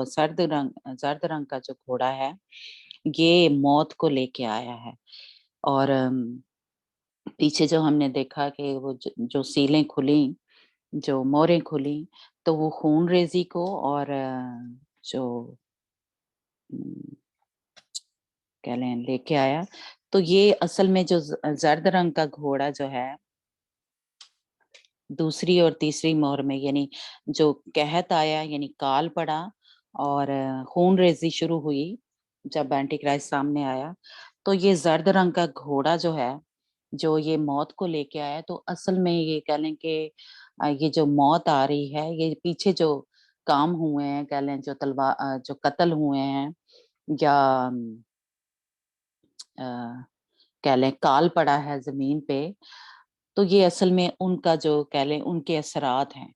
ज़र्द रंग का जो घोड़ा है, ये मौत को लेके आया है, और पीछे जो हमने देखा कि वो जो सीलें खुली, जो मोहरें खुली, तो वो खूनरेज़ी को और जो उम, कह लें लेके आया। तो ये असल में जो ज़र्द रंग का घोड़ा जो है, दूसरी और तीसरी मोहर में, यानी जो कहत आया यानी काल पड़ा, और खूनरेज़ी शुरू हुई जब एंटी क्राइस्ट सामने आया, तो ये ज़र्द रंग का घोड़ा जो है, जो ये मौत को लेके आया, तो असल में ये कह लें कि ये जो मौत आ रही है, ये पीछे जो काम हुए हैं, कह लें जो कत्ल हुए हैं, या अ, कह लें काल पड़ा है ज़मीन पे, तो ये असल में उनका जो कह लें उनके असरात हैं।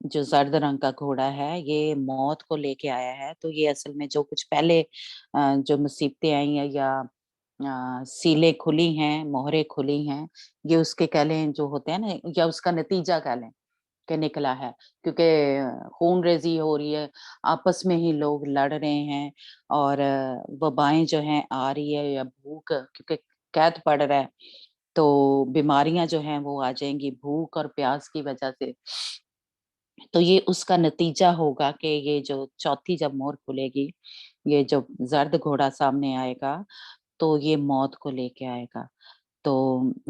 जो ज़र्द रंग का घोड़ा है, ये मौत को लेके आया है, तो ये असल में जो कुछ पहले जो मुसीबतें आई हैं, या सीलें खुली हैं, मोहरें खुली हैं, ये उसके कह लें जो होते हैं ना, या उसका नतीजा कह लें कि निकला है। क्योंकि खून-रेज़ी हो रही है, आपस में ही लोग लड़ रहे हैं, और वबाएँ जो हैं आ रही है, या भूख, क्योंकि कैद पड़ रहा है, तो बीमारियाँ जो हैं वो आ जाएँगी भूख और प्यास की वजह से। तो ये उसका नतीजा होगा कि ये जो चौथी जब मोर खुलेगी, ये जो ज़र्द घोड़ा सामने आएगा, तो ये मौत को लेके आएगा। तो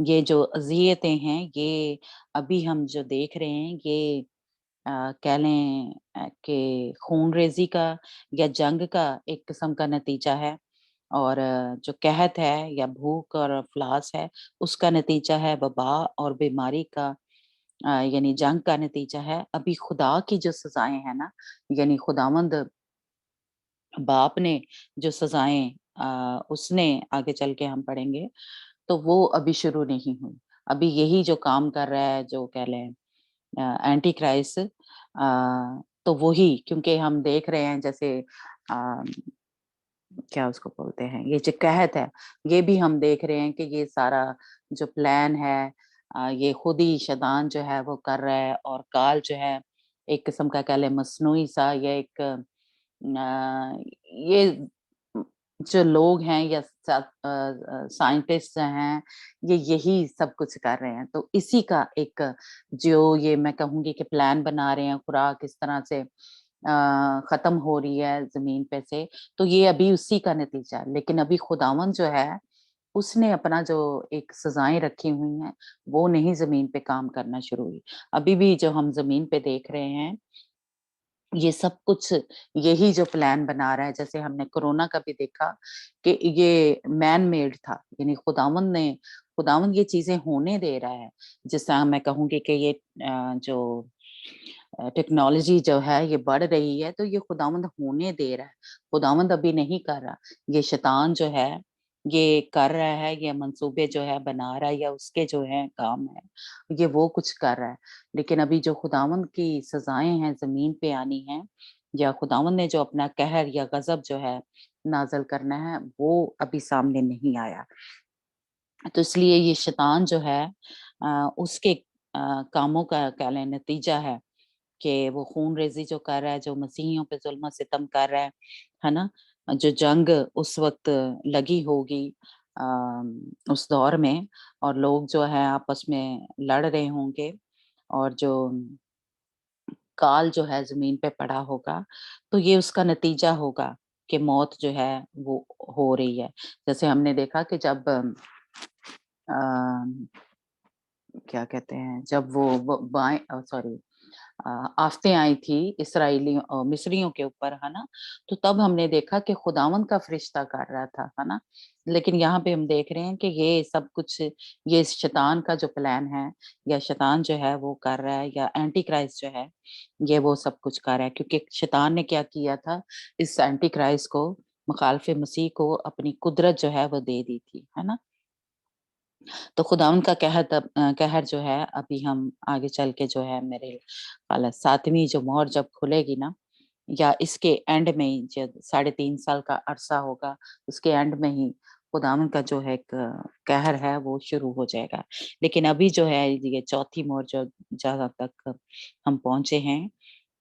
ये जो अज़ियतें हैं, ये अभी हम जो देख रहे हैं, ये कह लें कि खूनरेज़ी का या जंग का एक किस्म का नतीजा है, और जो कहत है या भूख और अफ़लास है, उसका नतीजा है वबा और बीमारी का, यानी जंग का नतीजा है। अभी खुदा की जो सजाएं हैं ना, यानी खुदावंद बाप ने जो सजाएं उसने आगे चल के हम पढ़ेंगे, तो वो अभी शुरू नहीं हुई। अभी यही जो काम कर रहा है, जो कह लें एंटी क्राइस्ट, तो वही, क्योंकि हम देख रहे हैं जैसे अ, क्या उसको बोलते हैं, ये जो कहत है, ये भी हम देख रहे हैं कि ये सारा जो प्लान है, ये खुद ही शैतान जो है वो कर रहा है। और काल जो है एक किस्म का कह लें मसनूई सा, या एक ये जो लोग हैं या साइंटिस्ट हैं, ये यही सब कुछ कर रहे हैं। तो इसी का एक जो ये मैं कहूँगी कि प्लान बना रहे हैं, खुराक किस तरह से खत्म हो रही है जमीन पे से, तो ये अभी उसी का नतीजा है। लेकिन अभी खुदावन जो है, उसने अपना जो एक सजाएं रखी हुई हैं, वो नहीं जमीन पे काम करना शुरू हुई। अभी भी जो हम जमीन पे देख रहे हैं, ये सब कुछ यही जो प्लान बना रहा है। जैसे हमने कोरोना का भी देखा कि ये मैन मेड था, यानी खुदावंद ये चीजें होने दे रहा है। जिस तरह मैं कहूँगी कि ये जो टेक्नोलॉजी जो है ये बढ़ रही है, तो ये खुदावंद होने दे रहा है। खुदावंद अभी नहीं कर रहा, ये शैतान जो है ये कर रहा है, ये मंसूबे जो है बना रहा है, या उसके जो है काम है, ये वो कुछ कर रहा है। लेकिन अभी जो खुदावंद की सजाएं हैं जमीन पे आनी है, या खुदावंद ने जो अपना कहर या गजब जो है नाजल करना है, वो अभी सामने नहीं आया। तो इसलिए ये शैतान जो है उसके कामों का कह लें नतीजा है कि वो खून-रेज़ी जो कर रहा है, जो मसीहियों पे ज़ुल्म-सितम कर रहा है ना? जो जंग उस वक़्त लगी होगी उस दौर में, और लोग जो है आपस में लड़ रहे होंगे, और जो काल जो है ज़मीन पे पड़ा होगा, तो ये उसका नतीजा होगा कि मौत जो है वो हो रही है। जैसे हमने देखा कि जब अ क्या कहते हैं, जब वो बाएँ सॉरी आफ़तें आई थी मिस्रियों के ऊपर, है ना? तो तब हमने देखा कि खुदावंद का फ़रिश्ता कर रहा था, है ना? लेकिन यहाँ पे हम देख रहे हैं कि ये सब कुछ, ये शैतान का जो प्लान है, या शैतान जो है वो कर रहा है, या एंटी क्राइस्ट जो है, ये वो सब कुछ कर रहा है। क्योंकि शैतान ने क्या किया था, इस एंटी क्राइस्ट को, मुखालिफ़े मसीह को अपनी कुदरत जो है वो दे दी थी, है ना? तो खुदावंद का कहर जो है, अभी हम आगे चल के जो है मेरे ख्याल है 7वीं जो मोहर जब खुलेगी ना, या इसके एंड में ही, जब 3.5 साल का अरसा होगा, उसके एंड में ही खुदावंद का जो है एक कहर है वो शुरू हो जाएगा। लेकिन अभी जो है ये चौथी मोहर जो जहाँ तक हम पहुँचे हैं,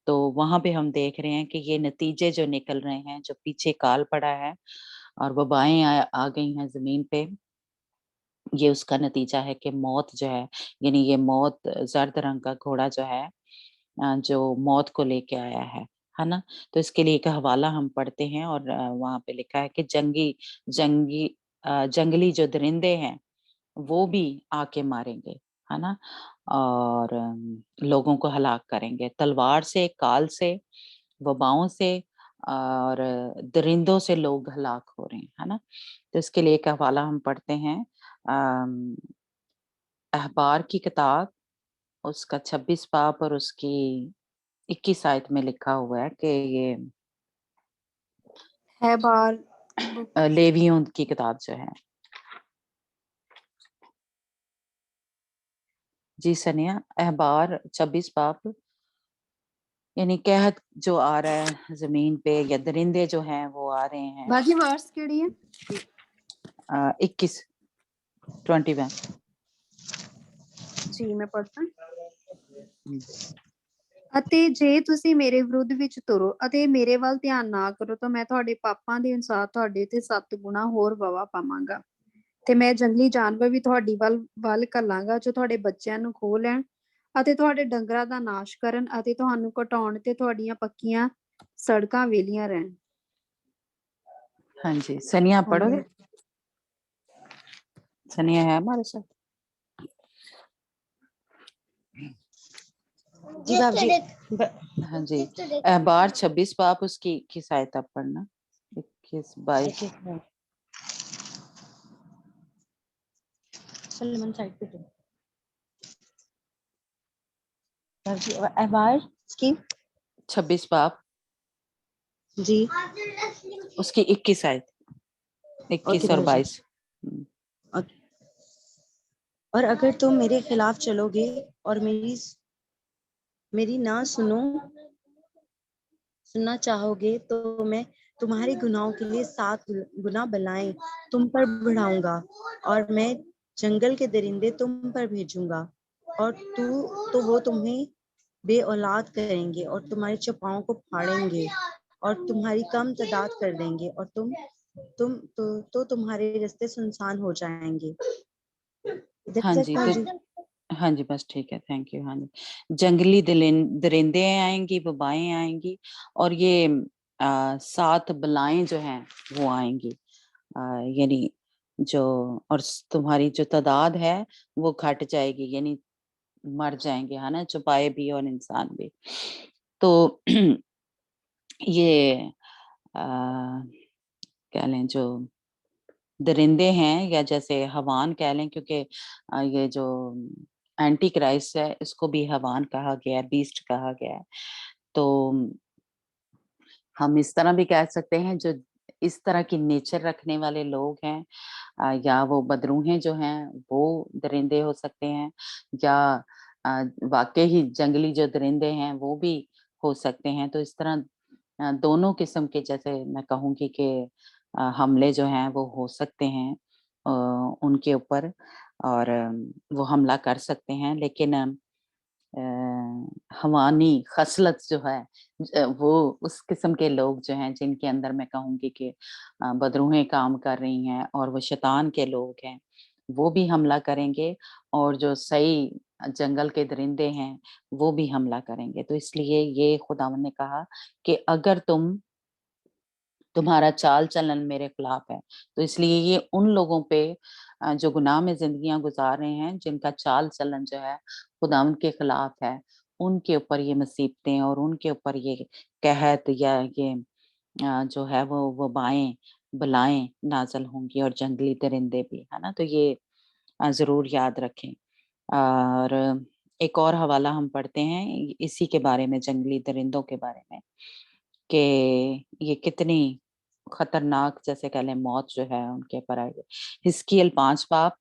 तो वहाँ पे हम देख रहे हैं कि ये नतीजे जो निकल रहे हैं, जो पीछे काल पड़ा है और वबाएँ आ गई हैं ज़मीन पे, ये उसका नतीजा है कि मौत जो है, यानी ये मौत, ज़र्द रंग का घोड़ा जो है जो मौत को लेके आया है ना? तो इसके लिए एक हवाला हम पढ़ते हैं, और वहाँ पे लिखा है कि जंगी जंगली जो दरिंदे हैं, वो भी आके मारेंगे, है ना? और लोगों को हलाक करेंगे तलवार से, काल से, वबाओं से, और दरिंदों से लोग हलाक हो रहे हैं, है ना? तो इसके लिए एक हवाला हम पढ़ते हैं। अम, अहबार की किताब, उसका 26 बाब और उसकी 21 आयत में लिखा हुआ है कि ये है बार लेवियों की किताब जो है। जी सनिया, अहबार 26 बाब, यानी कहत जो आ रहा है जमीन पे, या दरिंदे जो हैं वो आ रहे हैं। बाकी वर्स केड़ी है 21 21 ਜੀ ਮੈਂ ਪੜ੍ਹਦਾ हम्म, ਅਤੇ ਜੇ ਤੁਸੀਂ ਮੇਰੇ ਵਿਰੁੱਧ ਵਿੱਚ ਤੁਰੋ ਅਤੇ ਮੇਰੇ ਵੱਲ ਧਿਆਨ ਨਾ ਕਰੋ ਤਾਂ ਮੈਂ ਤੁਹਾਡੇ ਪਾਪਾਂ ਦੇ ਅਨੁਸਾਰ ਤੁਹਾਡੇ ਤੇ 7 ਗੁਣਾ ਹੋਰ ਵਵਾ ਪਾਵਾਂਗਾ ਤੇ ਮੈਂ ਜੰਗਲੀ ਜਾਨਵਰ ਵੀ ਤੁਹਾਡੀ ਵੱਲ ਘੱਲਾਂਗਾ ਜੋ ਤੁਹਾਡੇ ਬੱਚਿਆਂ ਨੂੰ ਖੋਹ ਲੈਣ ਅਤੇ ਤੁਹਾਡੇ ਡੰਗਰਾਂ ਦਾ ਨਾਸ਼ ਕਰਨ ਅਤੇ ਤੁਹਾਨੂੰ ਘਟਾਉਣ ਤੇ ਤੁਹਾਡੀਆਂ ਪੱਕੀਆਂ ਸੜਕਾਂ ਵੇਲੀਆਂ ਰਹਿਣ। हाँ जी सनिया पढ़ोगे? ਹਾਂਜੀ। सनिया है हमारे साथ? जी बाप जी हाँ जी, अहबार 26 बाब उसकी 21 आयत आप पढ़ना, 21 22। सलमान साइड पे तो जी अहबार की 26 बाब जी उसकी 21 आयत, 21 ओके और भाई 22। ओके। और अगर तुम मेरे खिलाफ चलोगे और मेरी ना सुनना चाहोगे तो मैं तुम्हारे गुनाहों के लिए 7 गुना बलाएं तुम पर बढ़ाऊंगा, और मैं जंगल के दरिंदे तुम पर भेजूंगा, और तो वो तुम्हें बे औलाद करेंगे और तुम्हारे चौपाओं को फाड़ेंगे और तुम्हारी कम तादाद कर देंगे, और तुम्हारे रास्ते सुनसान हो जाएंगे। इधर हाँ तक जी, भाजी? हाँ जी, बस ठीक है, थैंक यू। हाँ जी, जंगली दरिंदे आएंगी, वबाएं आएंगी, और ये 7 बलाएं जो हैं वो आएंगी, यानी जो, और तुम्हारी जो तादाद है वो घट जाएगी, यानी मर जाएंगे, है ना, चौपाए भी और इंसान भी। तो ये कह लें जो दरिंदे हैं, या जैसे हवान कह लें, क्योंकि ये जो एंटी क्राइस्ट है इसको भी हवान कहा गया है, बीस्ट कहा गया है। तो हम इस तरह भी कह सकते हैं, जो इस तरह की नेचर रखने वाले लोग हैं, या वो बदरूहें जो हैं वो दरिंदे हो सकते हैं, या वाकई ही जंगली जो दरिंदे हैं वो भी हो सकते हैं। तो इस तरह दोनों किस्म के, जैसे मैं कहूँगी कि हमले जो हैं वो हो सकते हैं उनके ऊपर, और वो हमला कर सकते हैं, लेकिन हमानी खसलत जो है, वो उस किस्म के लोग जो हैं जिनके अंदर मैं कहूँगी कि बदरूहें काम कर रही हैं और वो शैतान के लोग हैं, वो भी हमला करेंगे, और जो सही जंगल के दरिंदे हैं वो भी हमला करेंगे। तो इसलिए ये खुदावंद ने कहा कि अगर तुम्हारा चाल-चलन मेरे खिलाफ है, तो इसलिए ये उन लोगों पे जो गुनाह में ज़िंदगियाँ गुज़ार रहे हैं, जिनका चाल-चलन जो है खुदावंद के खिलाफ है, उनके ऊपर ये मुसीबतें और उनके ऊपर ये कहत या ये जो है वो वबाएँ, बलाएँ नाज़िल होंगी, और जंगली दरिंदे भी, है ना? तो ये ज़रूर याद रखें। और एक और हवाला हम पढ़ते हैं इसी के बारे में, जंगली दरिंदों के बारे में, कि ये कितनी खतरनाक, जैसे कह लें, मौत जो है उनके ऊपर आई है। हिजकील 5 बाब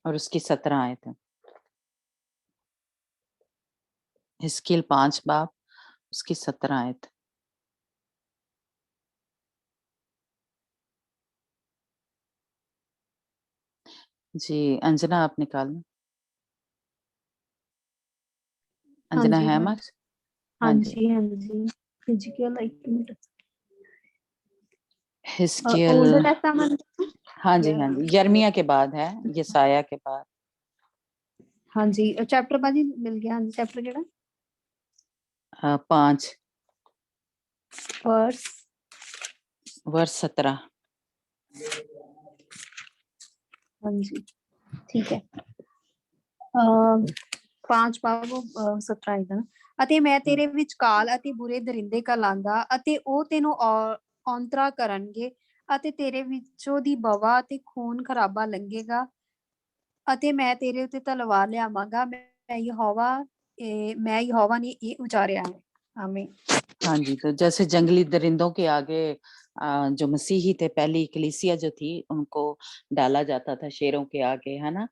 और उसकी 17 आयत है। हिजकील 5 बाब उसकी 17 आयत। जी, अंजना आप निकाल लें। हाँ अंजना जी, है हाँ मक्स? हाँ हाँ जी। जी, हाँ जी। हिजकिय्याह, एक मिनट। हिजकील, old testament. हाँ जी, हाँ जी, यिर्मयाह के बाद है, यशायाह के बाद। हाँ जी, चैप्टर बाजी मिल गया। हाँ जी, चैप्टर केड़ा? 5 वर्स वर्ष 17। हाँ जी, ठीक है। 5 ਬਾਬ 17 ਆਇਤ ਨਾ। ਅਤੇ ਮੈਂ ਤੇਰੇ ਵਿੱਚ ਕਾਲ ਅਤੇ ਬੁਰੇ ਦਰਿੰਦੇ ਘਲਾਂਗਾ, ਅਤੇ ਉਹ ਤੈਨੂੰ ਔਂਤਰਾ ਕਰਨਗੇ, ਅਤੇ ਤੇਰੇ ਵਿੱਚੋਂ ਦੀ ਬਵਾ ਅਤੇ ਖੂਨ ਖਰਾਬਾ ਲੰਘੇਗਾ, ਅਤੇ ਮੈਂ ਤੇਰੇ ਉੱਤੇ ਤਲਵਾਰ ਲਿਆਵਾਂਗਾ। ਮੈਂ ਯਹੋਵਾ ਨੇ ਇਹ ਉਚਾਰਿਆ है। आमीन। हाँ जी, तो जैसे जंगली दरिंदों के आगे जो मसीही थे, पहली कलीसिया जो थी उनको डाला जाता था शेरों के आगे, है ना?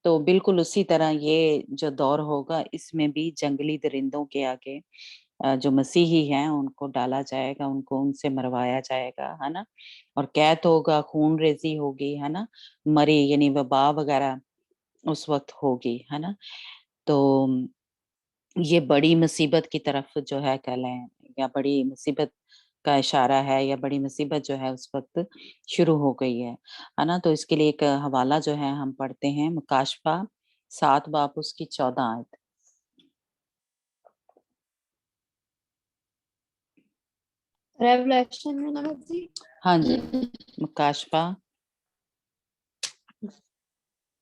तो बिल्कुल उसी तरह ये जो दौर होगा, इसमें भी जंगली दरिंदों के आगे जो मसीही हैं उनको डाला जाएगा, उनको उनसे मरवाया जाएगा, है ना? और कैद होगा, खून रेज़ी होगी, है ना? मरी यानी वबा वगैरह उस वक़्त होगी, है ना? तो ये बड़ी मुसीबत की तरफ जो है कह लें, या बड़ी मुसीबत का इशारा है, या बड़ी मुसीबत जो है उस वक़्त शुरू हो गई है ना? तो इसके लिए एक हवाला जो है हम पढ़ते हैं, मुकाशफा 7 बाब उसकी 14 आयत। रेवलेशन में ना जी। हाँ जी, मुकाशफा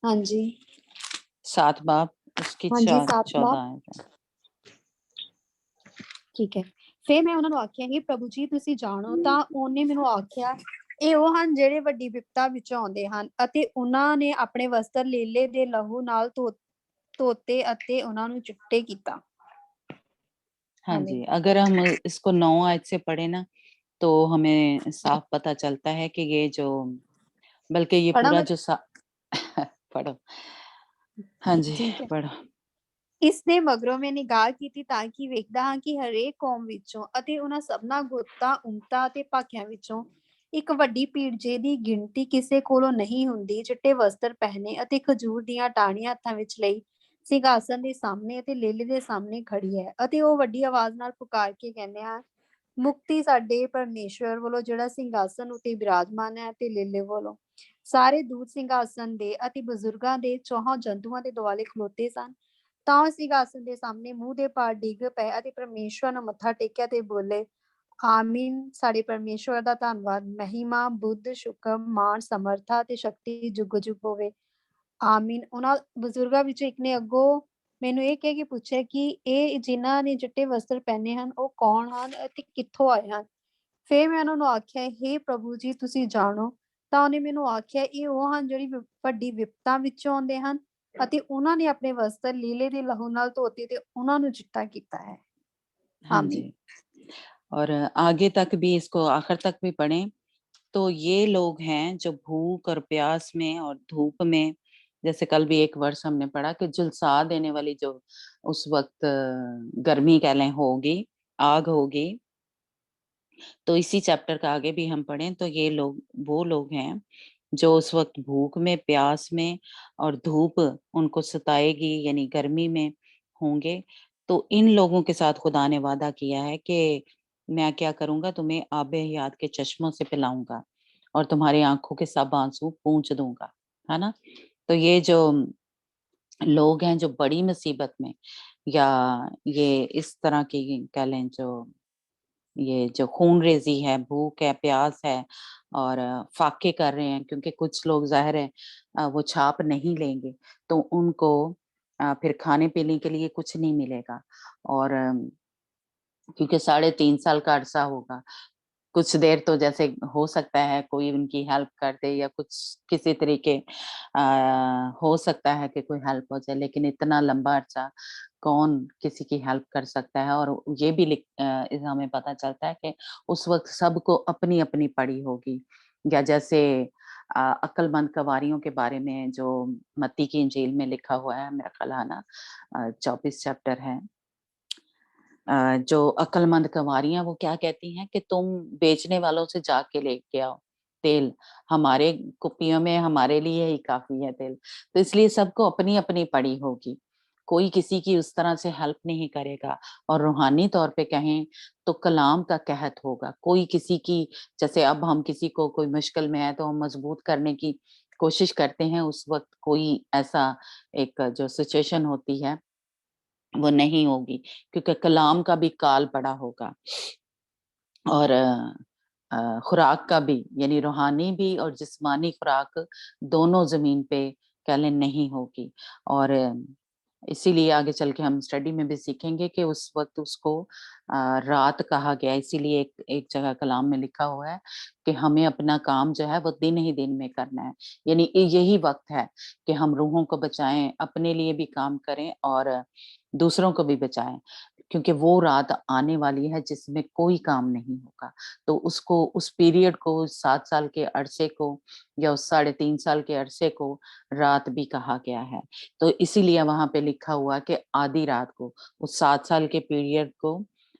हाँ जी, 7 बाब उसकी हाँ जी, 7 14 ਬਾਬ आयत है। ਠੀਕ ਹੈ। ਫਿਰ ਮੈਂ ਉਹਨਾਂ ਨੂੰ ਆਖਿਆ, ਇਹ ਪ੍ਰਭੂ ਜੀ ਤੁਸੀਂ ਜਾਣੋ। ਤਾਂ ਉਹਨੇ ਮੈਨੂੰ ਆਖਿਆ, ਇਹ ਉਹ ਹਨ ਜਿਹੜੇ ਵੱਡੀ ਵਿਪਤਾ ਵਿੱਚੋਂ ਆਉਂਦੇ ਹਨ, ਅਤੇ ਉਹਨਾਂ ਨੇ ਆਪਣੇ ਵਸਤਰ ਲੀਲੇ ਦੇ ਲਹੂ ਨਾਲ ਧੋਤੇ ਅਤੇ ਉਹਨਾਂ ਨੂੰ ਚਿੱਟੇ ਕੀਤਾ। हाँ जी, अगर हम इसको 9 आयत से पढ़े ना तो हमें साफ पता चलता है कि ये जो बल्कि ये पढ़ा पूरा मैं? जो पढ़ो। हाँ जी, ठीक है। पढ़ो। ਇਸਨੇ ਮਗਰੋਂ ਮੈਂ ਨਿਗਾਹ ਕੀਤੀ ਤਾਂ ਕਿ ਵੇਖਦਾ ਹਾਂ ਕਿ ਹਰੇਕ ਕੌਮ ਵਿੱਚੋਂ ਅਤੇ ਉਹਨਾਂ ਸਭਨਾਂ ਗੋਤਾਂ, ਉਮਤਾਂ ਅਤੇ ਭਾਖਿਆਂ ਵਿੱਚੋਂ ਇੱਕ ਵੱਡੀ ਭੀੜ ਜਿਹਦੀ ਗਿਣਤੀ ਕਿਸੇ ਕੋਲੋਂ ਨਹੀਂ ਹੁੰਦੀ, ਚਿੱਟੇ ਵਸਤਰ ਪਹਿਨੇ ਅਤੇ ਖਜੂਰ ਦੀਆਂ ਟਾਹਣੀਆਂ ਹੱਥਾਂ ਵਿੱਚ ਲਈ ਸਿੰਘਾਸਨ ਦੇ ਸਾਹਮਣੇ ਅਤੇ ਲੇਲੇ ਦੇ ਸਾਹਮਣੇ ਖੜੀ ਹੈ। ਅਤੇ ਉਹ ਵੱਡੀ ਆਵਾਜ਼ ਨਾਲ ਪੁਕਾਰ ਕੇ ਕਹਿੰਦੇ ਹਨ, ਮੁਕਤੀ ਸਾਡੇ ਪਰਮੇਸ਼ਵਰ ਵੱਲੋਂ ਜਿਹੜਾ ਸਿੰਘਾਸਨ ਉੱਤੇ ਬਿਰਾਜਮਾਨ ਹੈ ਅਤੇ ਲੇਲੇ ਵੱਲੋਂ। ਸਾਰੇ ਦੂਤ ਸਿੰਘਾਸਨ ਦੇ ਅਤੇ ਬਜ਼ੁਰਗਾਂ ਦੇ ਚੌਹਾਂ ਜੰਤੂਆਂ ਦੇ ਦੁਆਲੇ ਖਲੋਤੇ ਸਨ। ਤਾਂ ਉਹ ਸਿੰਘਾਸਨ ਦੇ ਸਾਹਮਣੇ ਮੂੰਹ ਦੇ ਭਾਰ ਡਿੱਗ ਪਏ ਅਤੇ ਪਰਮੇਸ਼ਵਰ ਨੂੰ ਮੱਥਾ ਟੇਕਿਆ ਤੇ ਬੋਲੇ, ਆਮੀਨ। ਸਾਡੇ ਪਰਮੇਸ਼ਵਰ ਦਾ ਧੰਨਵਾਦ, ਮਹਿਮਾ, ਬੁੱਧ, ਸ਼ੁਕਰ, ਮਾਣ, ਸਮਰਥਾ ਤੇ ਸ਼ਕਤੀ ਜੁਗ ਜੁਗ ਹੋਵੇ, ਆਮੀਨ। ਉਹਨਾਂ ਬਜ਼ੁਰਗਾਂ ਵਿੱਚੋਂ ਇੱਕ ਨੇ ਅੱਗੋਂ ਮੈਨੂੰ ਇਹ ਕਹਿ ਕੇ ਪੁੱਛਿਆ ਕਿ ਇਹ ਜਿਨ੍ਹਾਂ ਨੇ ਚਿੱਟੇ ਵਸਤਰ ਪਹਿਨੇ ਹਨ ਉਹ ਕੌਣ ਹਨ ਅਤੇ ਕਿੱਥੋਂ ਆਏ ਹਨ। ਫਿਰ ਮੈਂ ਉਹਨਾਂ ਨੂੰ ਆਖਿਆ, ਹੇ ਪ੍ਰਭੂ ਜੀ, ਤੁਸੀਂ ਜਾਣੋ। ਤਾਂ ਉਹਨੇ ਮੈਨੂੰ ਆਖਿਆ, ਇਹ ਉਹ ਹਨ ਜਿਹੜੀ ਵੱਡੀ ਵਿਪਤਾ ਵਿੱਚੋਂ ਆਉਂਦੇ ਹਨ ਅਤੇ ਉਹਨਾਂ ਨੇ ਆਪਣੇ ਵਸਤਰ ਲੀਲੇ ਦੇ ਲਹੂ ਨਾਲ ਧੋਤੇ ਤੇ ਉਹਨਾਂ ਨੂੰ ਚਿੱਟਾ ਕੀਤਾ ਹੈ। हाँ आमीन। जी, और आगे तक भी इसको आखिर तक भी पढ़ें तो ये लोग हैं जो भूख और प्यास में और धूप में, जैसे कल भी एक वर्ष हमने पढ़ा कि झुलसा देने वाली जो उस वक्त गर्मी कह लें होगी, आग होगी। तो इसी चैप्टर का आगे भी हम पढ़ें तो ये लोग वो लोग हैं जो उस वक्त भूख में, प्यास में और धूप उनको सताएगी यानी गर्मी में होंगे। तो इन लोगों के साथ खुदा ने वादा किया है कि मैं क्या करूँगा, तुम्हें आबे हयात के चश्मों से पिलाऊँगा और तुम्हारी आँखों के सब आँसू पोंछ दूँगा, है ना? तो ये जो लोग हैं जो बड़ी मुसीबत में या ये इस तरह की कह लें ये जो खून-रेज़ी है, भूख है, प्यास है और फाके कर रहे हैं क्योंकि कुछ लोग ज़ाहिर है वो छाप नहीं लेंगे, तो उनको फिर खाने-पीने के लिए कुछ नहीं मिलेगा और क्योंकि 3.5 साल का अरसा होगा। कुछ देर तो जैसे हो सकता है कोई उनकी हेल्प कर दे या कुछ किसी तरीके हो सकता है कि कोई हेल्प हो जाए, लेकिन इतना लंबा अरसा कौन किसी की हेल्प कर सकता है। और ये भी हमें पता चलता है कि उस वक्त सबको अपनी अपनी पड़ी होगी, या जैसे अक्लमंद कवारियों के बारे में जो मत्ती की इंजील में लिखा हुआ है, मेरा ख्याल है ना 24 चैप्टर है। जो अक्लमंद कंवारियाँ वो क्या कहती हैं कि तुम बेचने वालों से जाके लेके आओ तेल, हमारे कुप्पियों में हमारे लिए ही काफ़ी है तेल। तो इसलिए सबको अपनी-अपनी पड़ी होगी, कोई किसी की उस तरह से हेल्प नहीं करेगा। और रूहानी तौर पे कहें तो कलाम का कहत होगा, कोई किसी की जैसे अब हम किसी को कोई मुश्किल में है तो हम मजबूत करने की कोशिश करते हैं, उस वक़्त कोई ऐसा एक जो सिचुएशन होती है वो नहीं होगी क्योंकि कलाम का भी काल पड़ा होगा और खुराक का भी यानी रूहानी भी और जिस्मानी खुराक दोनों ज़मीन पे कह लें नहीं होगी। और इसीलिए आगे चल के हम स्टडी में भी सीखेंगे कि उस वक़्त उसको रात कहा गया, इसीलिए एक एक जगह कलाम में लिखा हुआ है कि हमें अपना काम जो है वो दिन ही दिन में करना है। यानी यही वक़्त है कि हम रूहों को बचाएँ, अपने लिए भी काम करें और दूसरों को भी बचाएँ, क्योंकि वो रात आने वाली है जिसमें कोई काम नहीं होगा। तो उसको उस पीरियड को 7 साल के अरसे को या उस 3.5 साल के अरसे को रात भी कहा गया है। तो इसीलिए वहाँ पे लिखा हुआ कि आधी रात को, उस 7 साल के पीरियड को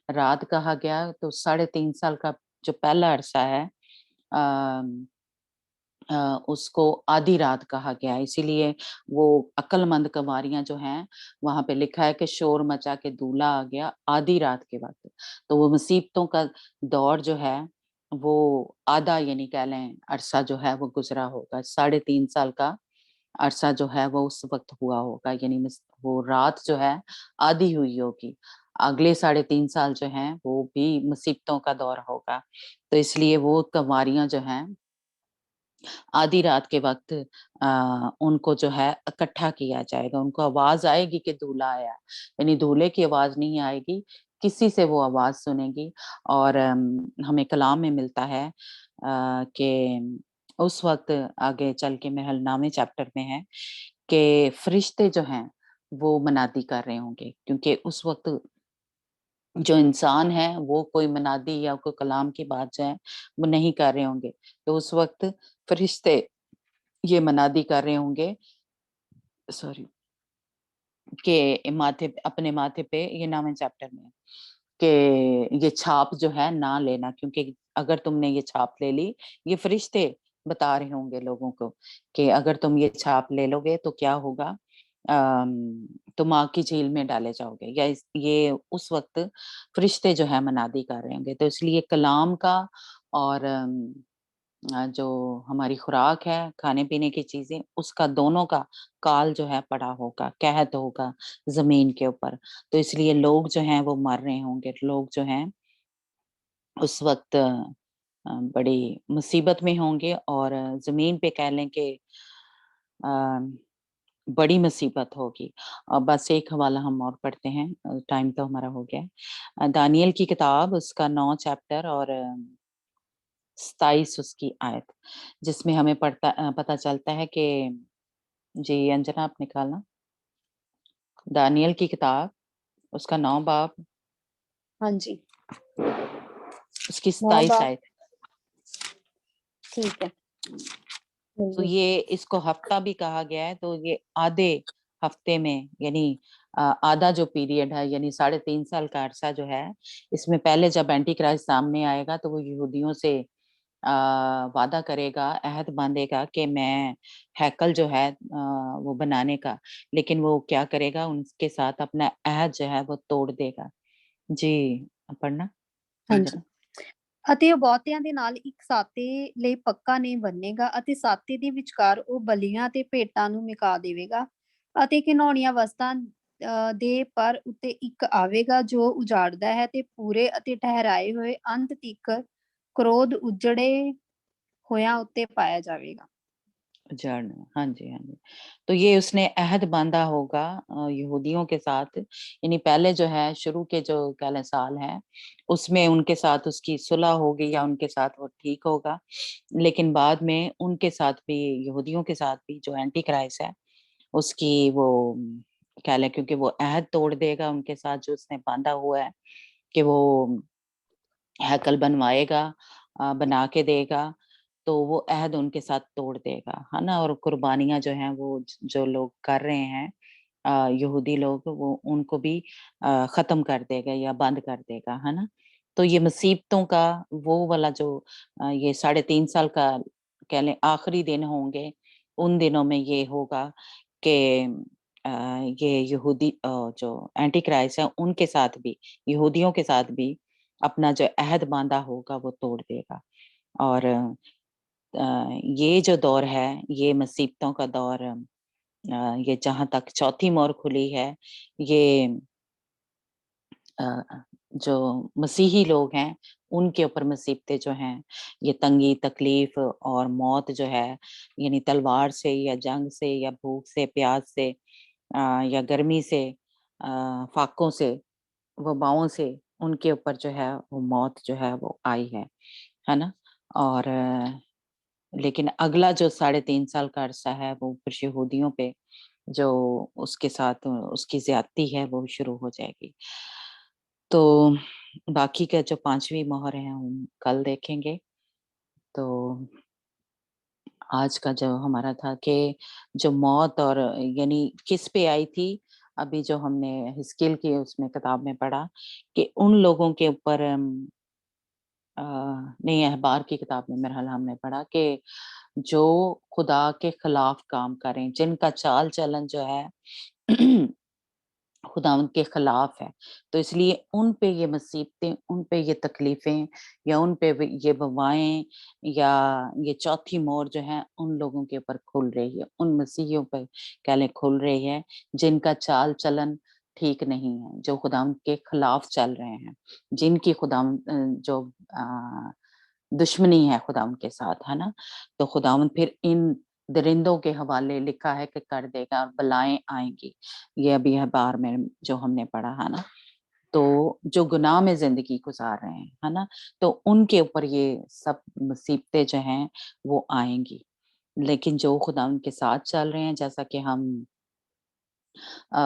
रात कहा गया, तो 3.5 साल का जो पहला अरसा है उसको आधी रात कहा गया है। इसीलिए वो अक्लमंद कंवारियाँ जो हैं, वहाँ पे लिखा है कि शोर मचा के दूल्हा आ गया आधी रात के वक़्त। तो वो मुसीबतों का दौर जो है, वो आधा यानी कह लें अरसा जो है वो गुज़रा होगा। 3.5 साल का अरसा जो है वो उस वक़्त हुआ होगा, यानी वो रात जो है आधी हुई होगी। अगले 3.5 साल जो हैं वो भी मुसीबतों का दौर होगा। तो इसलिए वो कंवारियाँ जो हैं आधी रात के वक़्त उनको जो है इकट्ठा किया जाएगा। उनको आवाज़ आएगी कि दूल्हा आया है, यानी दूल्हे की आवाज़ नहीं आएगी, किसी से वो आवाज़ सुनेगी। और हमें कलाम में मिलता है कि उस वक़्त आगे चल के महलनामे चैप्टर में है कि फ़रिश्ते जो हैं, वो मनादी कर रहे होंगे क्योंकि उस वक़्त जो इंसान है वो कोई मनादी या कोई कलाम की बात जो है वो नहीं कर रहे होंगे, तो उस वक्त फरिश्ते ये मनादी कर रहे होंगे, सॉरी, के माथे अपने माथे पे, ये 9वें चैप्टर में, कि ये छाप जो है ना लेना, क्योंकि अगर तुमने ये छाप ले ली, ये फरिश्ते बता रहे होंगे लोगों को कि अगर तुम ये छाप ले लोगे तो क्या होगा, तुम आग की झील में डाले जाओगे, या ये उस वक्त फरिश्ते जो है मनादी कर रहे होंगे। तो इसलिए कलाम का और जो हमारी खुराक है, खाने-पीने की चीज़ें, उसका दोनों का काल जो है पड़ा होगा, कहत होगा ज़मीन के ऊपर। तो इसलिए लोग जो हैं वो मर रहे होंगे, लोग जो हैं उस वक़्त बड़ी मुसीबत में होंगे, और ज़मीन पे कह लें कि अ, बड़ी मुसीबत होगी। बस एक हवाला हम और पढ़ते हैं, टाइम तो हमारा हो गया है। दानियल की किताब उसका 9 चैप्टर और 27 उसकी आयत, जिसमें हमें पता चलता है कि जी, अंजना आप निकालना। दानियल की किताब उसका 9 बाब हाँ जी, उसकी 9 27 बाब, आयत। ठीक है। तो ये इसको हफ्ता भी कहा गया है, तो ये आधे हफ्ते में, यानी आधा जो पीरियड है, यानी 3.5 साल का अरसा जो है, इसमें पहले जब एंटी क्राइस्ट सामने आएगा तो वो यहूदियों से वादा करेगा, अहद बांधेगा कि मैं हैकल जो है वो बनाने का, लेकिन वो क्या करेगा, उनके साथ अपना अहद जो है वो तोड़ देगा। जी, पढ़ना ਹਾਂਜੀ। अंजना। ਅਤੇ ਉਹ ਬਹੁਤਿਆਂ ਦੇ ਨਾਲ ਇੱਕ ਸਾਤੇ ਲਈ ਪੱਕਾ ਨਹੀਂ ਬੰਨੇਗਾ ਅਤੇ ਸਾਤੇ ਦੇ ਵਿਚਕਾਰ ਉਹ ਬਲੀਆਂ ਤੇ ਭੇਟਾਂ ਨੂੰ ਮਿਕਾ ਦੇਵੇਗਾ ਅਤੇ ਘਿਨਾਉਣੀਆਂ ਵਸਤਾਂ ਦੇ ਪਰ ਉੱਤੇ ਇੱਕ ਆਵੇਗਾ ਜੋ ਉਜਾੜਦਾ ਹੈ ਤੇ ਪੂਰੇ ਅਤੇ ਠਹਿਰਾਏ ਹੋਏ ਅੰਤ ਤੀਕ ਕ੍ਰੋਧ ਉਜੜੇ ਹੋਇਆਂ ਉੱਤੇ ਪਾਇਆ ਜਾਵੇਗਾ। उजाड़ना, हाँ जी, हाँ जी। तो ये उसने अहद बाँधा होगा यहूदियों के साथ, यानी पहले जो है शुरू के जो कह लें साल हैं, उसमें उनके साथ उसकी सुलह होगी या उनके साथ वो ठीक होगा। लेकिन बाद में उनके साथ भी, यहूदियों के साथ भी जो एंटी क्राइस्ट है, उसकी वो कह लें, क्योंकि वो अहद तोड़ देगा उनके साथ जो उसने बाँधा हुआ है, कि वो हैकल बनवाएगा, बना के देगा, तो वो अहद उनके साथ तोड़ देगा, है ना? और कुर्बानियाँ जो हैं वो जो लोग कर रहे हैं, यहूदी लोग, वो उनको भी ख़त्म कर देगा या बंद कर देगा, है ना? तो ये मुसीबतों का वो वाला जो ये 3.5 साल का कह लें आखिरी दिन होंगे, उन दिनों में ये होगा कि अ, ये यहूदी जो एंटी क्राइस्ट है उनके साथ भी, यहूदियों के साथ भी अपना जो अहद बाँधा होगा वो तोड़ देगा। और ये जो दौर है, ये मुसीबतों का दौर, ये जहाँ तक चौथी मोहर खुली है, ये जो मसीही लोग हैं, उनके ऊपर मुसीबतें जो हैं, ये तंगी, तकलीफ और मौत जो है, यानी तलवार से या जंग से या भूख से, प्यास से या गर्मी से, फाकों से, वबाओं से, उनके ऊपर जो है वो मौत जो है वो आई है ना? और लेकिन अगला जो 3.5 साल का अरसा है वो फिर यहूदियों पे जो उसके साथ उसकी ज़्यादती है वो शुरू हो जाएगी। तो बाकी का जो 5वीं मोहर है हम कल देखेंगे। तो आज का जो हमारा था कि जो मौत और यानी किस पे आई थी, अभी जो हमने हिस्कील की उसमें किताब में पढ़ा कि उन लोगों के ऊपर अ, नहीं, अहबार की किताब में मेरे ख़्याल हमने पढ़ा कि जो खुदा के खिलाफ काम करें, जिनका चाल-चलन जो है खुदावंद के खिलाफ है। तो इसलिए उन पे ये मुसीबतें, उन पे ये तकलीफ़ें या उन पे ये वबाएँ या ये चौथी मोहर जो है उन लोगों के ऊपर खुल रही है, उन मसीहियों पे कह लें खुल रही है, जिनका चाल-चलन ठीक नहीं है, जो खुदावंद के खिलाफ चल रहे हैं, जिनकी खुदावंद जो अ, दुश्मनी है खुदावंद के साथ, है ना? तो खुदावंद फिर इन दरिंदों के हवाले लिखा है कि कर देगा और बलाएँ आएँगी। ये अभी अखबार में जो हमने पढ़ा, है ना? तो जो गुनाह में ज़िंदगी गुज़ार रहे हैं, है ना? तो उनके ऊपर ये सब मुसीबतें जो हैं वो आएँगी। लेकिन जो खुदावंद के साथ चल रहे हैं, जैसा कि हम अ,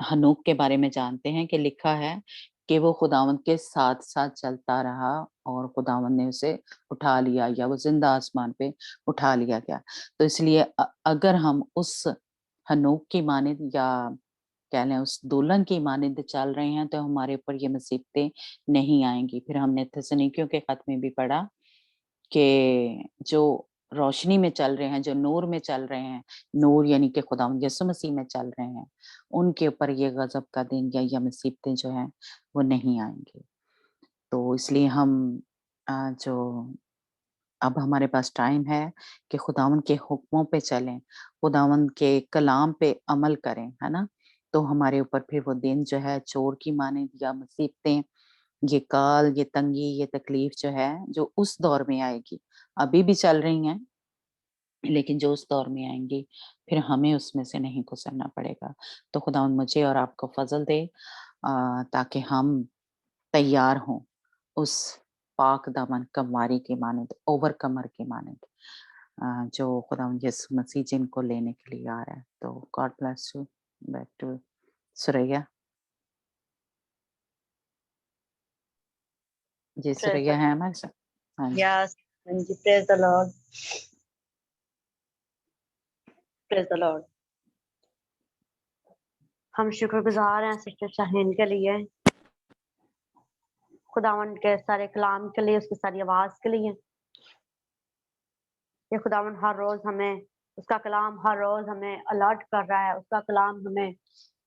हनोक के बारे में जानते हैं कि लिखा है کہ وہ خداوند کے ساتھ ساتھ چلتا رہا اور خداوند نے اسے اٹھا لیا یا وہ زندہ آسمان پہ اٹھا لیا گیا. تو اس لیے اگر ہم اس ہنوک کی مانند یا کہہ لیں اس دلہن کی مانند چل رہے ہیں تو ہمارے اوپر یہ مصیبتیں نہیں آئیں گی. پھر ہم نے تسنیکیوں کے خط میں بھی پڑھا کہ جو روشنی میں چل رہے ہیں، جو نور میں چل رہے ہیں، نور یعنی کہ خداوند یسوع مسیح میں چل رہے ہیں، ان کے اوپر یہ غضب کا دن یا مصیبتیں جو ہیں وہ نہیں آئیں گے. تو اس لیے ہم جو اب ہمارے پاس ٹائم ہے کہ خداوند کے حکموں پہ چلیں، خداوند کے کلام پہ عمل کریں، ہے نا. تو ہمارے اوپر پھر وہ دن جو ہے چور کی مانند یا مصیبتیں، یہ کال، یہ تنگی، یہ تکلیف جو ہے جو اس دور میں آئے گی، ابھی بھی چل رہی ہیں لیکن جو اس دور میں آئیں گی پھر ہمیں اس میں سے نہیں گزرنا پڑے گا. تو خداوند مجھے اور آپ کو فضل دے تاکہ ہم تیار ہوں اس پاک دامن کمواری کی مانند، اوور کمر کی مانند جو خداوند یسوع مسیح جن کو لینے کے لیے آ رہا ہے. تو God bless you. Back to Suriya. جی سریا ہے ہمارے ساتھ. ہاں جی. Yes, and praise the Lord. Praise the Lord. ہم شکر گزار ہیں سسٹر شاہین کے لیے، خداوند کے سارے کلام کے لیے، اس کی ساری آواز کے لیے. یہ خداوند ہر روز ہمیں اس کا کلام ہر روز ہمیں الرٹ کر رہا ہے، اس کا کلام ہمیں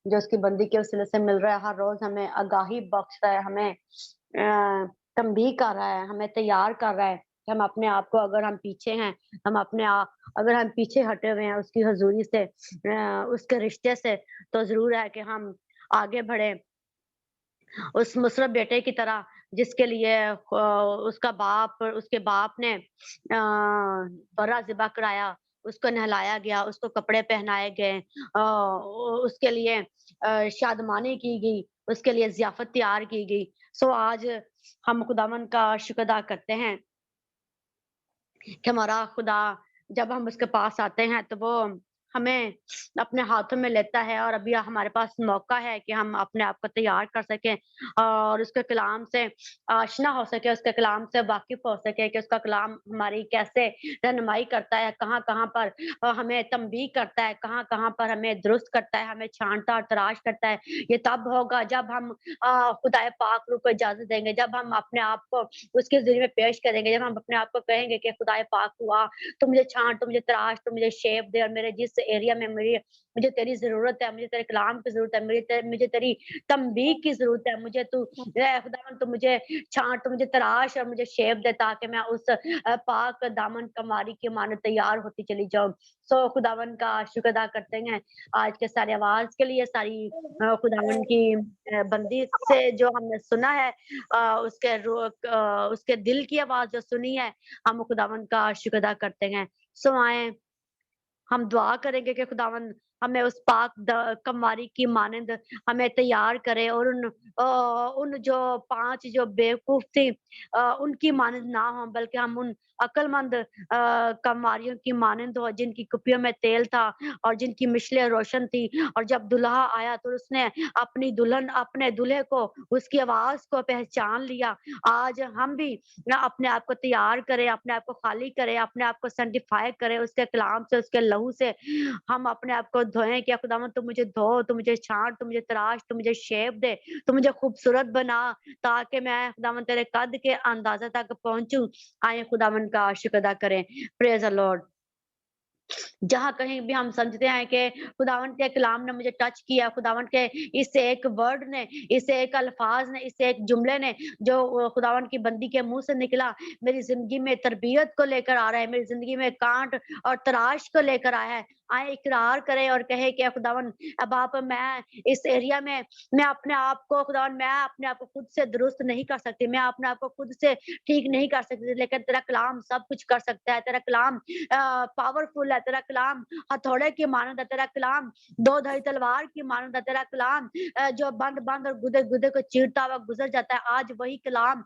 جو اس کی بندی کے وسیلے سے مل رہا ہے ہر روز ہمیں آگاہی بخش رہا ہے، ہمیں تنبیہ کر رہا ہے، ہمیں تیار کر رہا ہے کہ ہم اپنے آپ کو، اگر ہم پیچھے ہیں، اگر ہم پیچھے ہٹے ہوئے ہیں اس کی حضوری سے، اس کے رشتے سے، تو ضرور ہے کہ ہم آگے بڑھیں اس مصرف بیٹے کی طرح جس کے لیے اس کے باپ نے برا ذبح کرایا، اس کو نہلایا گیا، اس کو کپڑے پہنائے گئے، اس کے لیے شادمانی کی گئی، اس کے لیے ضیافت تیار کی گئی. سو آج ہم خداوند کا شکر ادا کرتے ہیں کہ ہمارا خدا جب ہم اس کے پاس آتے ہیں تو وہ ہمیں اپنے ہاتھوں میں لیتا ہے، اور ابھی ہمارے پاس موقع ہے کہ ہم اپنے آپ کو تیار کر سکیں اور اس کے کلام سے آشنا ہو سکے، اس کے کلام سے واقف ہو سکے کہ اس کا کلام ہماری کیسے رہنمائی کرتا ہے، کہاں کہاں پر ہمیں تنبیہ کرتا ہے، کہاں کہاں پر ہمیں درست کرتا ہے، ہمیں چھانٹا اور تراش کرتا ہے. یہ تب ہوگا جب ہم خدا پاک روح کو اجازت دیں گے، جب ہم اپنے آپ کو اس کے ذریعے میں پیش کریں گے، جب ہم اپنے آپ کو کہیں گے کہ خدا پاک ہوا تو مجھے چھانٹ، تو مجھے تراش، تو مجھے شیپ دے، اور میرے جس ایریا میں مجھے تیری ضرورت ہے، مجھے تیرے کلام کی ضرورت ہے، مجھے تیری تنبیہ کی ضرورت ہے، مجھے تو خداوند تو مجھے چھانٹ، تو مجھے تراش اور مجھے شیپ دے تاکہ میں اس پاک دامن کماری کی مانند تیار ہوتی چلی جاؤں. سو خداوند کا شکر ادا کرتے ہیں آج کے سارے آواز کے لیے، ساری خداوند کی بندی سے جو ہم نے سنا ہے، اس کے دل کی آواز جو سنی ہے، ہم خداوند کا شکر ادا کرتے ہیں. سو آئیں ہم دعا کریں گے کہ خداوند ہمیں اس پاک کماری کی مانند ہمیں تیار کرے، اور ان جو 5 جو بیوقوف تھی ان کی مانند نہ ہوں، بلکہ ہم ان عقل مند کماریوں کی مانند ہو جن کی کپیوں میں تیل تھا اور جن کی مشلیں روشن تھی، اور جب دلہا آیا تو اس نے اپنی دلہن، اپنے دلہے کو، اس کی آواز کو پہچان لیا. آج ہم بھی اپنے آپ کو تیار کریں، اپنے آپ کو خالی کریں، اپنے آپ کو سینٹیفائی کریں اس کے کلام سے، اس کے لہو سے ہم اپنے آپ کو دھوئیں کہ خداوند تو مجھے دھو، تو مجھے چھانٹ، تو مجھے تراش، تو مجھے شیپ دے، تو مجھے خوبصورت بنا تاکہ میں خداوند تیرے قد کے اندازے تک پہنچوں. آئیں خداوند کا شکر ادا کریں. پریز دی لارڈ. جہاں کہیں بھی ہم سمجھتے ہیں کہ خداوند کے کلام نے مجھے ٹچ کیا، خداوند کے اس ایک ورڈ نے، اس ایک الفاظ نے، اس ایک جملے نے جو خداوند کی بندی کے منہ سے نکلا میری زندگی میں تربیت کو لے کر آ رہا ہے، میری زندگی میں کانٹ اور تراش کو لے کر آیا ہے. آئے اقرار کرے اور کہے کہ خداوند اب آپ، میں اس ایریا میں اپنے آپ کو، خداوند میں اپنے آپ کو خود سے درست نہیں کر سکتی، میں اپنے آپ کو خود سے ٹھیک نہیں کر سکتی، لیکن تیرا کلام سب کچھ کر سکتا ہے. تیرا کلام پاورفل ہے، تیرا کلام ہتھوڑے کی مانند ہے، تیرا کلام 2 دھاری تلوار کی مانند ہے، تیرا کلام جو بند اور گدے کو چیرتا ہوا گزر جاتا ہے. آج وہی کلام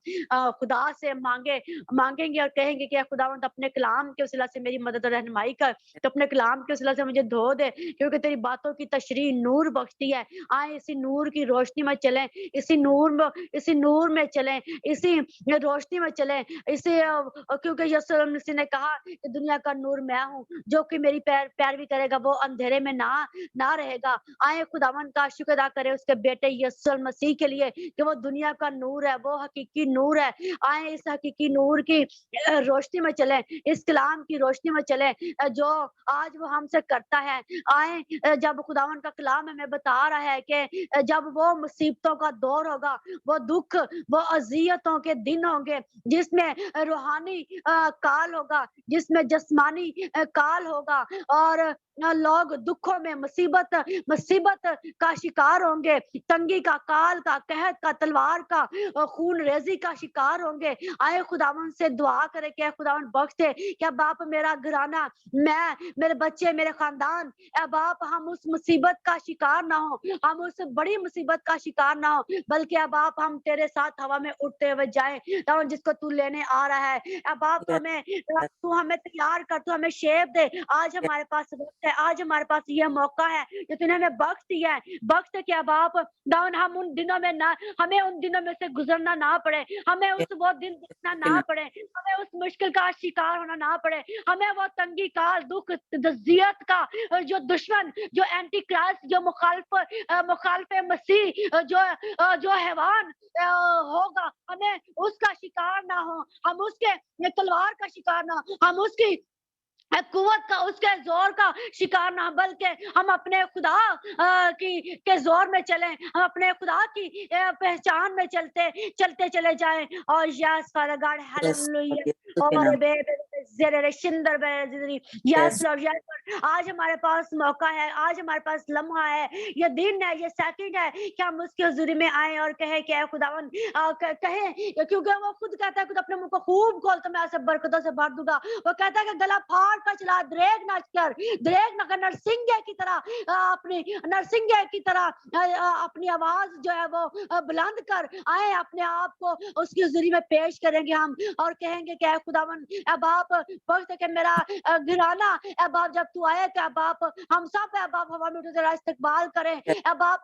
خدا سے مانگیں گے اور کہیں گے کہ خداوند اپنے کلام کے وسیلہ سے میری مدد اور رہنمائی کر، تو اپنے کلام کے وسیلہ से मुझे धो दे, क्योंकि तेरी बातों की तशरीह नूर बख्शती है। आए इसी नूर की रोशनी में चलें, इसी नूर में चलें, इसी रोशनी में चलें, क्योंकि यीशु मसीह ने कहा कि दुनिया का नूर मैं हूँ, जो कि मेरी पैरवी करेगा वो अंधेरे में ना रहेगा। आए खुदावन का शुक्र अदा करें उसके बेटे यीशु मसीह के लिए कि वो दुनिया का नूर है, वो हकीकी नूर है। आए इस हकीकी नूर की रोशनी में चलें, इस कलाम की रोशनी में चलें जो आज वो हमसे करता है। आए जब खुदावन का कलाम हमें बता रहा है कि जब वो मुसीबतों का दौर होगा, वो दुख, वो अजियतों के दिन होंगे, जिसमें रूहानी काल होगा, जिसमें जिस्मानी काल होगा, और लोग दुखों में मुसीबत का शिकार होंगे, तंगी का, काल का, कहत का, तलवार का, खून रेजी का शिकार होंगे। आए खुदावन से दुआ करे कि खुदावन बख्श दे, क्या बाप मेरा घराना, मैं, मेरे बच्चे, मेरे खानदान, ए बाप हम उस मुसीबत का शिकार ना हो, हम उस बड़ी मुसीबत का शिकार ना हो, बल्कि ए बाप हम तेरे साथ हवा में उड़ते हुए जाएं, जिसको तू लेने आ रहा है। ए बाप तू हमें तैयार कर, तू हमें शेप दे। आज हमारे पास वक्त है, आज हमारे पास यह मौका है जो तूने हमें बख्श दिया है। बख्श क्या बाप दाऊन, हमें उन दिनों में से गुजरना ना पड़े, हमें वो दिन देखना ना पड़े, हमें उस मुश्किल का शिकार होना ना पड़े, हमें वो तंगी काल, दुख, दजियत का जो दुश्मन, जो एंटी क्राइस्ट, जो मुखालिफ मसीह, जो हैवान होगा, हमें उसका शिकार ना हो, हम उसके तलवार का शिकार ना हो, हम उसकी कुव्वत का, उसके जोर का शिकार ना, बल्कि हम अपने खुदा के जोर में चलें, हम अपने खुदा की पहचान में चलते चले जाएं। और यस फादर गॉड, हालेलुया। और यस लॉर्ड, यस, आज हमारे पास मौका है, आज हमारे पास लम्हा है, ये दिन है, ये सेकंड है कि हम उसकी हुजूरी में आए और कहे कि खुदावन, कहे, क्योंकि वो खुद कहता है, खुद अपने मुंह को खूब खोल तो मैं ऐसे बरकतों से भर दूंगा। वो कहता है कि गला फाड़ का चला, दरेग ना कर, नरसिंगे की तरह अपनी आवाज जो है वो बुलंद कर। आए अपने आप को उसकी हुजूरी में पेश करेंगे हम, और कहेंगे कि खुदावन, ए बाप वक्त के मेरा घराना, ए बाप जब तू आए तो ए बाप हम सब, ए बाप हवा में उठे तेरा इस्तकबाल करें। ए बाप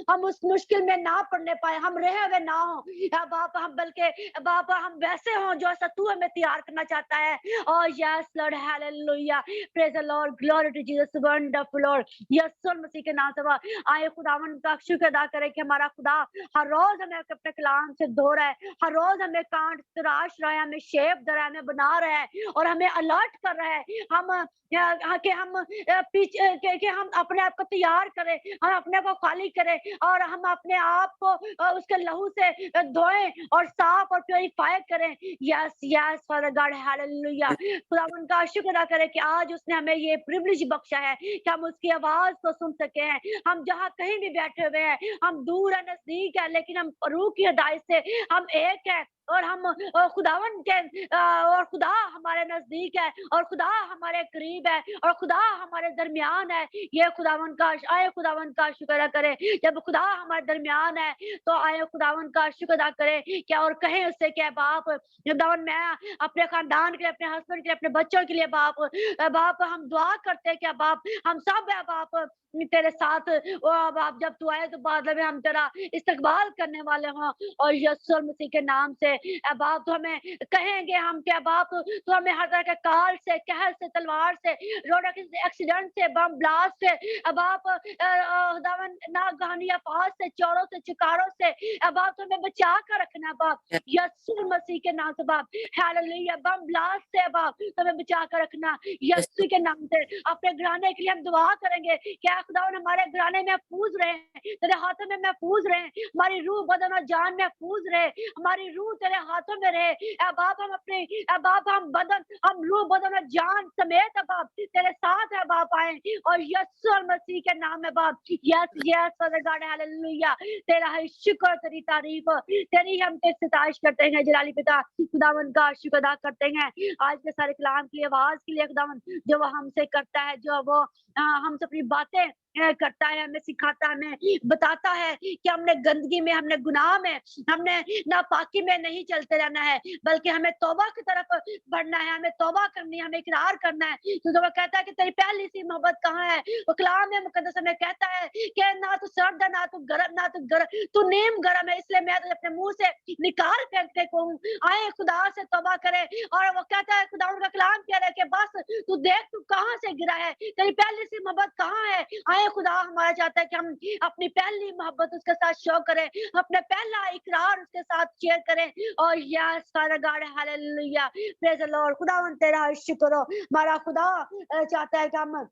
हम उस मुश्किल में ना पड़ने पाए, हम रहे हुए ना हो, ए बाप हम, बल्कि बाप हम वैसे हों जो ऐसा तू हमें तैयार करना चाहता है। और yes Lord, hallelujah, praise the Lord, glory to Jesus, wonderful Lord. Yeshu Masih के नाम से आए खुदावन का शुक्र अदा करें कि हमारा खुदा हर रोज हमें अपने कलाम से धो रहा है, हर रोज हमें कांट तराश रहा है, हमें शेप दे रहा है, हमें बना रहा है, और हमें अलर्ट कर रहा है। हम कि हम अपने आप को तैयार करें, हम अपने को खाली करें, और हम अपने आप को उसके लहू से धोएं और साफ और प्योरीफाई करें। Yes yes father God, hallelujah. खुदावन का शुक्र अदा करें कि आज उसने हमें ये प्रिविलेज बख्शा है कि हम उसकी आवाज को सुन सके हैं। हम जहाँ कहीं भी बैठे हुए हैं, हम दूर है, नजदीक है, लेकिन हम रूह की हिदायत से हम एक है, और हम खुदावन के और खुदा हमारे नजदीक है, और खुदा हमारे करीब है, और खुदा हमारे दरमियान है। ये खुदावन का शुक्र अदा करें। जब खुदा हमारे दरमियान है तो आए खुदावन का शुक्र अदा करें क्या, और कहें उससे क्या, बाप खुदावन, मैं अपने खानदान के लिए, अपने हस्बैंड के लिए, अपने बच्चों के लिए बाप हम दुआ करते हैं क्या बाप, हम सब है बाप तेरे साथ। बाप जब तू आए तो बाद में हम तेरा इस्तकबाल करने वाले हों, और यीशु मसीह के नाम से बाप तो हमें कहेंगे हम क्या बाप, तो हमें हर तरह के काल से, कहर से, तलवार से, रोड एक्सीडेंट से, बम ब्लास्ट से बाप, नागहानी आफात से, चोरों से, चिकारों से बाप तो हमें बचा कर रखना बाप, यीशु मसीह के नाम से बाप, हालेलुया। बम ब्लास्ट से बाप तो हमें बचा कर रखना यीशु के नाम से। अपने घराने के लिए हम दुआ करेंगे क्या खुदावन हमारे घराने में महफूज रहे, तेरे हाथों में महफूज रहे, हमारी रूह बदन और जान महफूज रहे, हमारी रूह तेरे हाथों में रहे। ए बाप हम अपने बाप हम रूह बदन और जान समेत बाप तेरे साथ है बाप आए, और यीशु मसीह के नाम में बाप, yes yes father God, hallelujah. तेरा है शुक्र, तेरी तारीफ, तेरी हम तेरी सितारिश करते हैं जलाली पिता। खुदावन का शुक्र अदा करते हैं आज के सारे कलाम के लिए, आवाज के लिए खुदावन जो वो हमसे करता है, जो वो हमसे अपनी बातें करता है, हमें सिखाता है, हमें बताता है कि हमने गंदगी में, हमने गुनाह में, हमने नापाकी में नहीं चलते रहना है, बल्कि हमें तौबा की तरफ बढ़ना है, हमें तौबा करनी है, हमें इकरार करना है, क्योंकि वो कहता है कि तेरी पहली सी मोहब्बत कहाँ है। वो कलाम में मुकद्दस में कहता है कि ना तू सर्द है, ना तू गर्म, ना तू तू नीम गर्म है, इसलिए मैं तुझे अपने मुंह से निकाल फेंकने को हूँ। आए खुदा से तौबा करे। और वो कहता है, खुदा उनका कलाम कह रहा है कि बस तू देख तू कहाँ से गिरा है, तेरी पहली सी मोहब्बत कहाँ है। आए खुदा हमारा चाहता है कि हम अपनी पहली मोहब्बत उसके साथ शो करें, अपने पहला इकरार उसके साथ शेयर करें। और yes father God, hallelujah, praise the Lord. खुदावंद तेरा शुक्र हो। हमारा खुदा चाहता है कि हम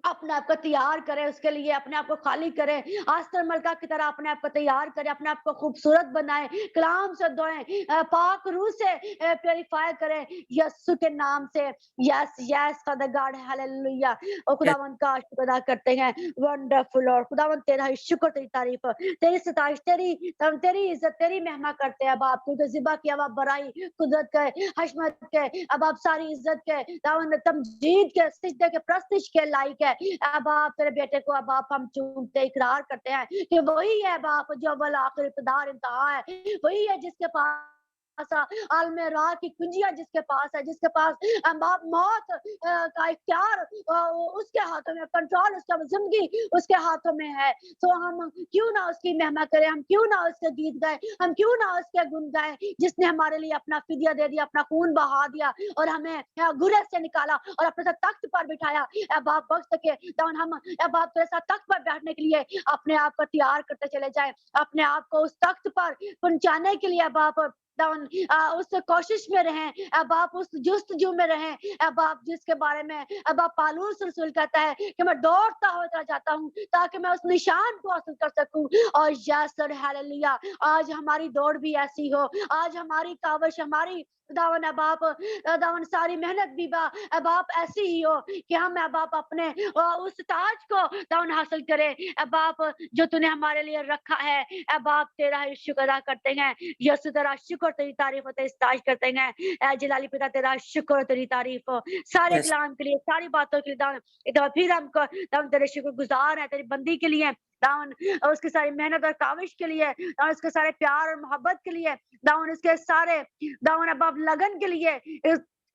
अपने आप को तैयार करें, उसके लिए अपने आप को खाली करें, आस्तर मलका की तरह अपने आप को तैयार करें, अपने आप को खूबसूरत बनाएं, कलाम से धोएं, पाक रूह से प्योरीफाई करें, यीशु के नाम से। Yes yes father God, hallelujah. और खुदावंद का शुक्र अदा करते हैं। वंडरफुल और खुदावंद तेरा ही शुक्र, तेरी तारीफ, तेरी सताइश, तेरी इज्जत, तेरी महिमा करते हैं बाप। क्योंकि जिबा की अब आप बड़ाई, कुदरत के, हशमत के, अब आप सारी इज्जत के, दावंद तमजीद के, सिजदे के, प्रस्तिश के लायक है। अब आप तेरे बेटे को, अब आप हम चूमते इकरार करते हैं कि वही है बाप जो अव्वल आखिर इब्तिदा इंतहा है, वही है जिसके पास आलमे राह की कुंजियां जिसके पास है, जिसके पास बाप मौत का इख्तियार उसके हाथों में, कंट्रोल उसका, जिंदगी उसके हाथों में है। तो हम क्यों ना उसकी महिमा करें, हम क्यों ना उसके गीत गाएं, हम क्यों ना उसके गुण गाएं, जिसने हमारे लिए अपना फिदिया दे दिया, अपना खून बहा दिया और हमें गुरह से निकाला और अपने साथ तख्त पर बिठाया। अब आप वक्त के दान हम अब आप तेरे साथ तख्त पर बैठने के लिए अपने आप को तैयार करते चले जाएं, अपने आप को उस तख्त पर पहुंचाने के लिए अब आप उस कोशिश में रहें, अब आप उस जुस्तजू में रहें। अब आप जिसके बारे में अब आप पालूस रसूल कहता है कि मैं दौड़ता होता जाता हूँ ताकि मैं उस निशान को हासिल कर सकूं। और यस हालेलुया, आज हमारी दौड़ भी ऐसी हो, आज हमारी काविश, हमारी दावन अब आप दावन सारी मेहनत भी अब आप ऐसी ही हो कि हम अब आप अपने उस ताज को दावन हासिल करें, अब आप जो तूने हमारे लिए रखा है। अब आप तेरा ही शुक्र अदा करते हैं, यीशु तेरा शुक्र, तेरी तारीफ, तेरी ताज करते हैं। ऐ जलाली पिता तेरा शुक्र, तेरी तारीफ हो सारे Yes. कलाम के लिए, सारी बातों के लिए दावन। एक बार फिर हमको दावन तेरे शुक्र गुजार है, तेरी बंदी के लिए दावन, उसकी सारी मेहनत और काविश के लिए, दावन उसके सारे प्यार और मोहब्बत के लिए, दावन उसके सारे दावन अब आप लगन के लिए,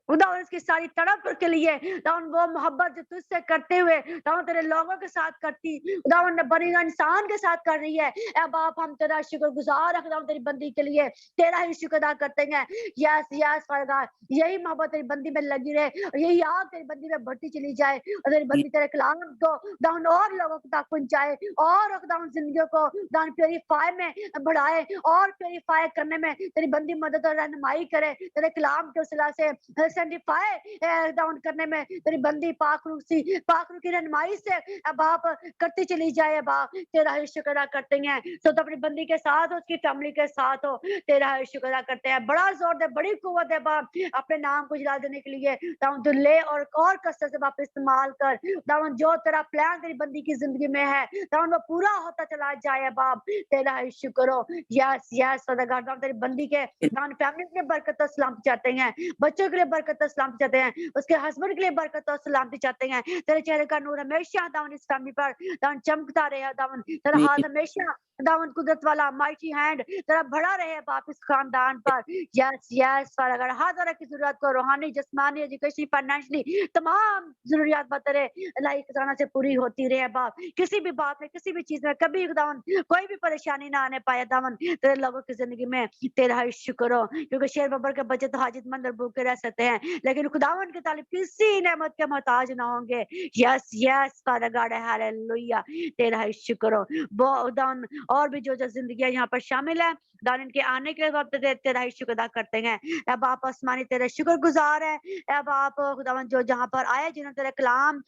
दावन उसकी सारी तड़प के लिए, दावन वो मोहब्बत जो तुझसे करते हुए दावन तेरे लोगों के साथ करती, दावन बनी इंसान के साथ कर रही है। अब आप हम तेरा शुक्र गुजार है दावन तेरी बंदी के लिए, तेरा ही शुक्र अदा करते हैं। यस यस फादर, यही मोहब्बत तेरी बंदी में लगी रहे और यही आग तेरी बंदी में बढ़ती चली जाए और तेरी बंदी तेरे कलाम को दावन और लोगों तक पहुंचाए और दावन जिंदगी को दावन प्योरीफाई में बढ़ाए और प्योरीफाई करने में तेरी बंदी मदद और रहनुमाई करे। तेरे कलाम के वसीला से सेंटिफाई डाउन करने में तेरी बंदी पाक रूह की रहनुमाई से अब आप करती चली जाए। अब तेरा ही शुक्र अदा करते हैं, तो अपनी बंदी के साथ हो, उसकी फैमिली के साथ हो, तेरा ही शुक्र अदा करते हैं। बड़ा जोर दे, बड़ी कुव्वत है बाप अपने नाम को जला देने के लिए। दावन तू ले और कसरत से बाप इस्तेमाल कर। दावन जो तेरा प्लान तेरी बंदी की जिंदगी में है दावन वो पूरा होता चला जाए बाप, तेरा ही शुक्र हो। यस यस दावन तेरी बंदी के दावन फैमिली के लिए बरकत और सलामती चाहते हैं, बच्चों के लिए बरकत और सलामती चाहते हैं, उसके हस्बैंड के लिए बरकत और सलामती चाहते हैं। तेरे चेहरे का नूर हमेशा दावन इस फैमिली पर दावन चमकता रहे। दावन तेरा हाथ हमेशा दावन कुदरत वाला माइटी हैंड तेरा बड़ा रहे बाप इस खानदान पर। यस यस अगर हर तरह की जरूरत को रूहानी, जिस्मानी, एजुकेशनली, फाइनेंशियली तमाम जरूरियात तेरे इलाही खजाना से पूरी होती रहे बाप। किसी भी बात में, किसी भी चीज में कभी दावन कोई भी परेशानी ना आने पाए दावन तेरे लोगों की जिंदगी में। तेरा ही शुक्र हो, क्योंकि शेर बबर के बच्चे तो हाजितमंद और भूखे रह सकते हैं लेकिन खुदावन की तालीब किसी नेमत के मोहताज ना होंगे। Yes yes father God, hallelujah, तेरा ही शुक्र हो। वो दावन और भी जो जिंदगी यहाँ पर शामिल है दान इनके आने के लिए तेरा ही शुक्र अदा करते हैं। अब आप आसमानी तेरे शुक्र गुजार है। अब आप खुदावन जो जहाँ पर आए, जिन्होंने तेरे कलाम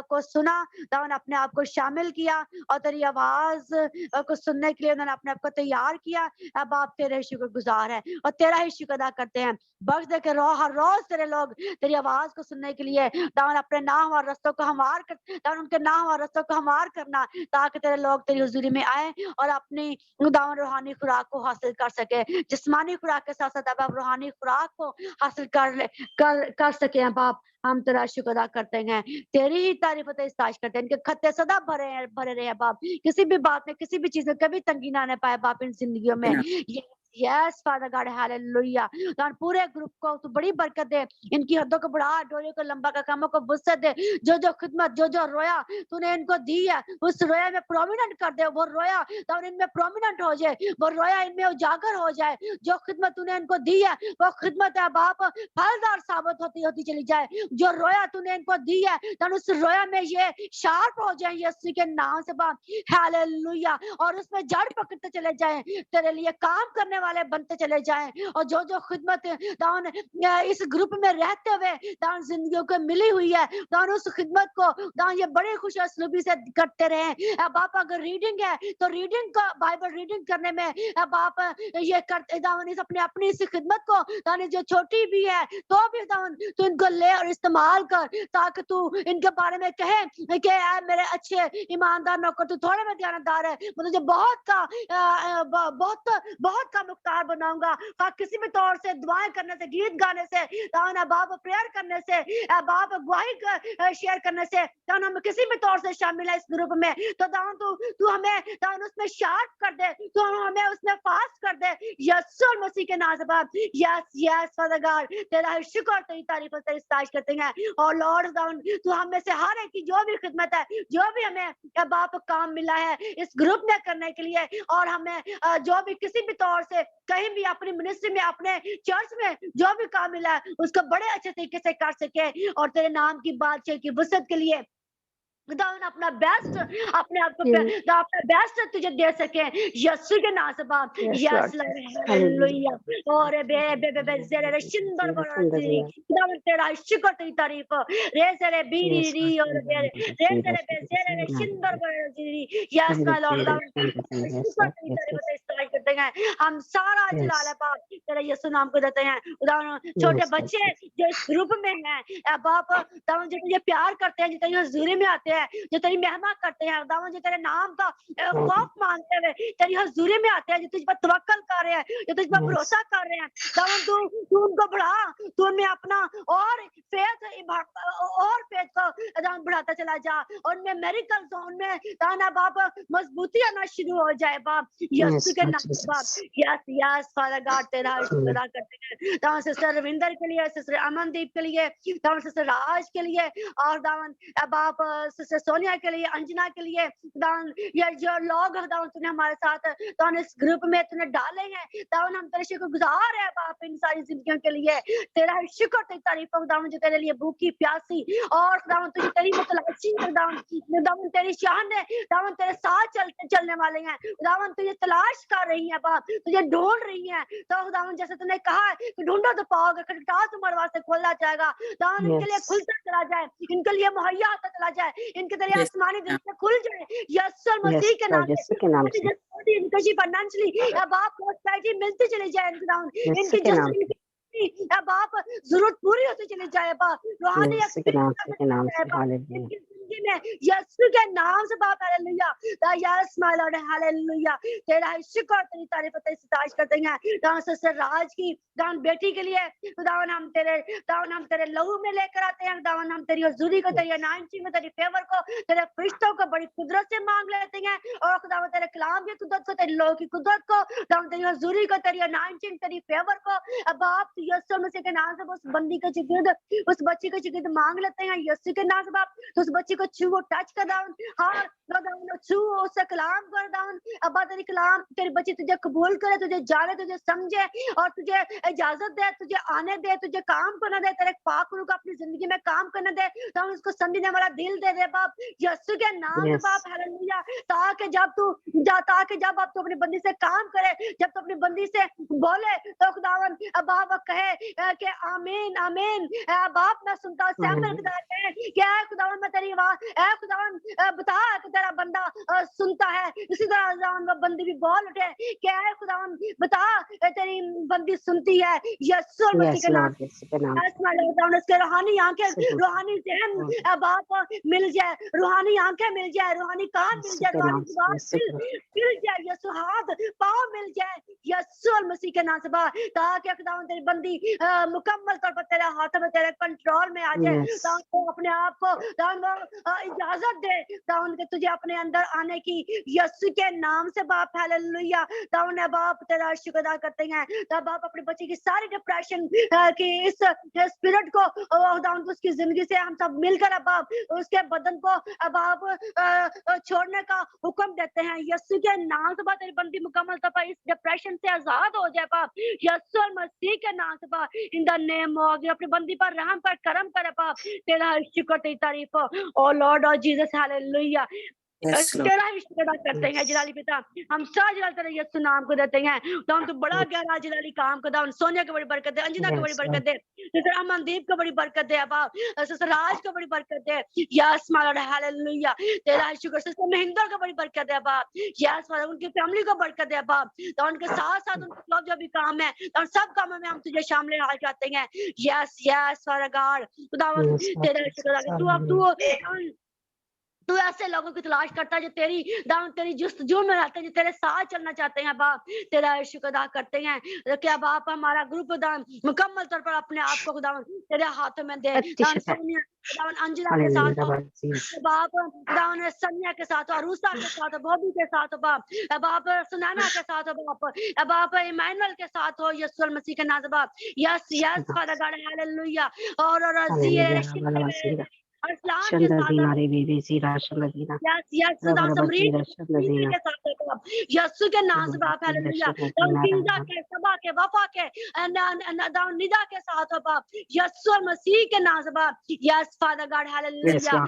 को सुना, दावन अपने आप को शामिल किया और तेरी आवाज को सुनने के लिए उन्होंने अपने आप को तैयार किया। अब आप तेरे शुक्र गुजार है और तेरा ही शुक्र अदा करते हैं। बख्श दे के हर रोज रोज तेरे लोग तेरी आवाज को सुनने के लिए खुदावन अपने नाम और रास्तों को हमार कर, खुदावन उनके नाम और रास्तों को हमार करना, ताकि तेरे लोग तेरी हुजूरी में आए और अपनी खुदावन रूहानी खुराक को हासिल कर सके। जिस्मानी खुराक के साथ साथ अब आप रूहानी खुराक को हासिल कर सके हैं बाप। हम तेरा शुक्र अदा करते हैं, तेरी ही तारीफ तेरी तारीफ करते हैं। इनके खत्ते सदा भरे रहे बाप, किसी भी बात में किसी भी चीज में कभी तंगी ना आने पाए बाप इन जिंदगियों में। Yes father God hallelujah. और पूरे ग्रुप को तू बड़ी बरकत दे, इनकी हदों को बढ़ा, डोरियों को लंबा कर, कामों को वुसअत दे। जो जो खिदमत जो जो रोया तूने इनको दी है उस रोया में प्रोमिनेंट कर दे। वो रोया तो इनमें प्रोमिनेंट हो जाए, वो रोया इनमें उजागर हो जाए। जो खिदमत तूने इनको दी है वो खिदमत है बाप फलदार साबित होती चली जाए। जो रोया तूने इनको दी है तो उस रोया में ये शार्प हो जाए यीशु के नाम से बाप हालेलुया। और उसमें जड़ पकड़ते चले जाएं, तेरे लिए काम करने वाले बनते चले जाएं। और जो जो खिदमत दान इस ग्रुप में रहते हुए दान जिंदगियों को मिली हुई है, दान उस खिदमत को दान ये बड़े खुश असलूबी से करते रहे। बाप अगर रीडिंग है तो रीडिंग का बाइबल रीडिंग करने में बाप ये करते दान इस अपनी इस खिदमत को दान जो छोटी भी है तो भी दान तू इनको ले और इस्तेमाल कर, ताकि तू इनके बारे में कहे कि मेरे अच्छे ईमानदार नौकर, तू थोड़े में ध्यानदार है, मैं तुझे बहुत का मुख्तार बनाऊंगा। किसी भी तौर से दुआएं करने से, गीत गाने से, बाप प्रेयर करने से, बाप गवाही शेयर करने से, हम किसी भी तौर से शामिल है इस ग्रुप में, तो तू हमें उसमें शार्प कर दे, तू हमें उसमें फास्ट कर दे यीशु मसीह के नाम से बाप। यस फादर गॉड, तेरा शुक्र तेरी तारीफ और तेरी तारीफ करते हैं। और लॉर्ड तू हम में से हर एक की जो भी खिदमत है, जो भी हमें बाप काम मिला है इस ग्रुप में करने के लिए, और हमें जो भी किसी भी तौर से कहीं भी अपनी मिनिस्ट्री में, अपने चर्च में जो भी काम मिला है उसको बड़े अच्छे तरीके से कर सके, और तेरे नाम की बादशाह की वसत के लिए खुदावन अपना बेस्ट अपने आप को अपना बेस्ट तुझे दे सके यीशु के नाम से बाप। Yes hallelujah. और बे बे बे बे ज़रे शिंदर बरजी खुदावन तेरा शुक्र तेरी तारीफ रे ज़रे बीरी री और रे ज़रे बे ज़रे शिंदर बरजी। यस माय लॉर्ड खुदावन शुक्र तेरी तारीफ तेरी तारीफ करते हैं। हम सारा जलाल है बाप तेरे यीशु नाम को देते हैं। खुदावन छोटे बच्चे जो इस ग्रुप में हैं बाप खुदावन जो तुझे प्यार करते हैं, जो तेरी हुजूरी में आते हैं, जो तेरी महिमा करते हैं खुदावन, जो तेरे नाम का खौफ मानते हुए तेरी हुजूरी में आते हैं, जो तुझ पर तवक्कल कर रहे हैं, जो तुझ पर भरोसा कर रहे हैं खुदावन, तू उनको बढ़ा, तू उनमें अपना और फेथ को खुदावन बढ़ाता चला जा, और उनमें मेरिकल्स हो, उनमें ताना बाप मजबूती आना शुरू हो जाए बाप यीशु के नाम से बाप। यस फादर गॉड तेरा शुक्र अदा करते हैं दावन सिस्टर रविंदर के लिए, सिस्टर अमनदीप के लिए, दावन सिस्टर राज के लिए, और दावन बाप सिस्टर सोनिया के लिए, अंजना के लिए, दावन ये जो लोग दावन तूने हमारे साथ दावन इस ग्रुप में तूने डाले हैं, दावन हम तेरे शुक्र गुजार है बाप इन सारी जिंदगियों के लिए। तेरा शुक्र तेरी तारीफ हो दावन, जो तेरे लिए भूखी प्यासी और दावन तुझे तेरी तलाशी दावन तेरी शान है दावन तेरे साथ चलने वाले हैं दावन, तुझे तलाश कर रही है बाप, तुझे ढूंढ रही है। तो दावन जैसे तूने कहा है कि ढूंढो तो पाओगे, खटखटाओ तुम्हारे वास्ते खोला जाएगा। दावन इनके लिए खुलता चला जाए, इनके लिए मुहैया होता चला जाए, इनके तेरे आसमानी दिल से खुल जाए यीशु मसीह के नाम से। इनकी फाइनेंशियली बाप प्रोस्पेरिटी मिलती चली जाए, इनकी जस्ट बाप जरूरत पूरी होती चली जाए बाप, रूहानी में यीशु के नाम से बाप hallelujah. Yes my Lord hallelujah. तेरा शुक्र तेरी तारीफ तेरी सताइश करते हैं दावन सिस्टर राज की दावन बेटी के लिए दावन हम तेरे लहू में लेकर आते हैं दावन, हम तेरी हुजूरी को, तेरी अनाइंटिंग में, तेरी फेवर को, तेरे फरिश्तों को बड़ी कुदरत से मांग लेते हैं, और खुदावन तेरे कलाम की कुदरत को, तेरी लोह की कुदरत को, दावन तेरी हुजूरी को, तेरी अनाइंटिंग, तेरी फेवर को अब आप यीशु मसीह के नाम से उस बंदी के चिगिर्द, उस बच्ची के चिगिर्द मांग लेते हैं यीशु के नाम से बाप। तो उस बच्ची को छू, टच कर दावन, हाँ छू, उससे कलाम कर दावन। अब तेरी कलाम तेरी बच्ची तुझे कबूल करे, तुझे जाने, तुझे समझे, और तुझे इजाजत दे, तुझे आने दे, तुझे काम करने दे, तेरे पाक रूह को अपनी जिंदगी में काम करने दे, तो हम उसको समझने वाला दिल दे दे बाप यीशु के नाम से बाप हालेलुया। ताकि जब आप तो अपनी बंदी से काम करे, जब तो अपनी बंदी से बोले तो खुदावन बाप कहे कि आमीन आमीन बाप मैं सुनता हूं, क्या खुदावन मैं तेरी आवाज اے खुदावन बता कि तेरा बंदा सुनता है। इसी तरह खुदावन वो बंदी भी बोल उठे कि ऐ खुदावन बता तेरी बंदी सुनती है यीशु मसीह के नाम उसके रूहानी आंखें रूहानी जहन बाप मिल जाए, रूहानी आंखें मिल जाए, रूहानी कान मिल जाए, रूहानी जुबान मिल जाए, यीशु हाथ पाँव मिल जाए यीशु मसीह के नाम से ताकि खुदावन तेरी बंदी मुकम्मल तौर पर तेरे हाथों में तेरे कंट्रोल में आ जाए। ताकि अपने आप को इजाजत दे ताकि के तुझे अपने अंदर आने की यीशु के नाम से बाप हालेलुया। ताकि बाप तेरा शुक्र अदा करते हैं तब बाप अपने बच्चे की सारी डिप्रेशन की इस स्पिरिट को उसकी जिंदगी से हम सब मिलकर अब बाप उसके बदन को अब आप छोड़ने का हुक्म देते हैं यीशु के नाम से बाप तेरी बंदी मुकम्मल तौर पर इस डिप्रेशन से आजाद हो जाए बाप यीशु मसीह के नाम से बाप इन द नेम ऑफ अपनी बंदी पर रहम कर करम करे बाप तेरा शुक्र तेरी तारीफ ओ लॉर्ड और जीसस हालेलुया। तेरा ही शुक्र अदा करते हैं जलाली पिता हम सारा जलाल तेरे यीशु नाम को देते हैं तो हम तो बड़ा गहरा जलाली काम को दान सोनिया को बड़ी बरकत दे अंजना को बड़ी बरकत दे सिस्टर अमनदीप को बड़ी बरकत दे बाप सिस्टर राज को बड़ी बरकत दे यस माय लॉर्ड हालेलुया। तेरा शुक्र सिस्टर महेंद्र को बड़ी बरकत दे बाप यस माय उनकी फैमिली को बरकत दे बाप तो उनके साथ साथ उनके जो भी काम है तो सब कामों में हम तुझे शामिल हाल करते हैं यस यस फॉर गॉड खुदावन तेरा शुक्र अदा तू अब तू ऐसे लोगों की तलाश करता है जो तेरी दाम तेरी जुस्तजू में रहते हैं जो तेरे साथ चलना चाहते हैं बाप तेरा शुक्र अदा करते हैं क्या बाप हमारा ग्रुप दान मुकम्मल तौर पर अपने आप को खुदावन तेरे हाथों में दे दान सोनिया खुदावन अंजना के साथ बाप खुदावन सनिया के साथ अरूसा के साथ बॉबी के साथ बाप सुनैना के साथ बाप इमैनुअल के साथ हो यीशु मसीह के नाम से बाप yes yes father God hallelujah और अस्लान के साथ यस यस खुदा समरीत के साथ बाप यीशु के नाम से बाप हालेलुया तंकीदा के सबा के वफा के निदा के साथ बाप यीशु मसीह के नाम से बाप यस फादर गॉड हालेलुया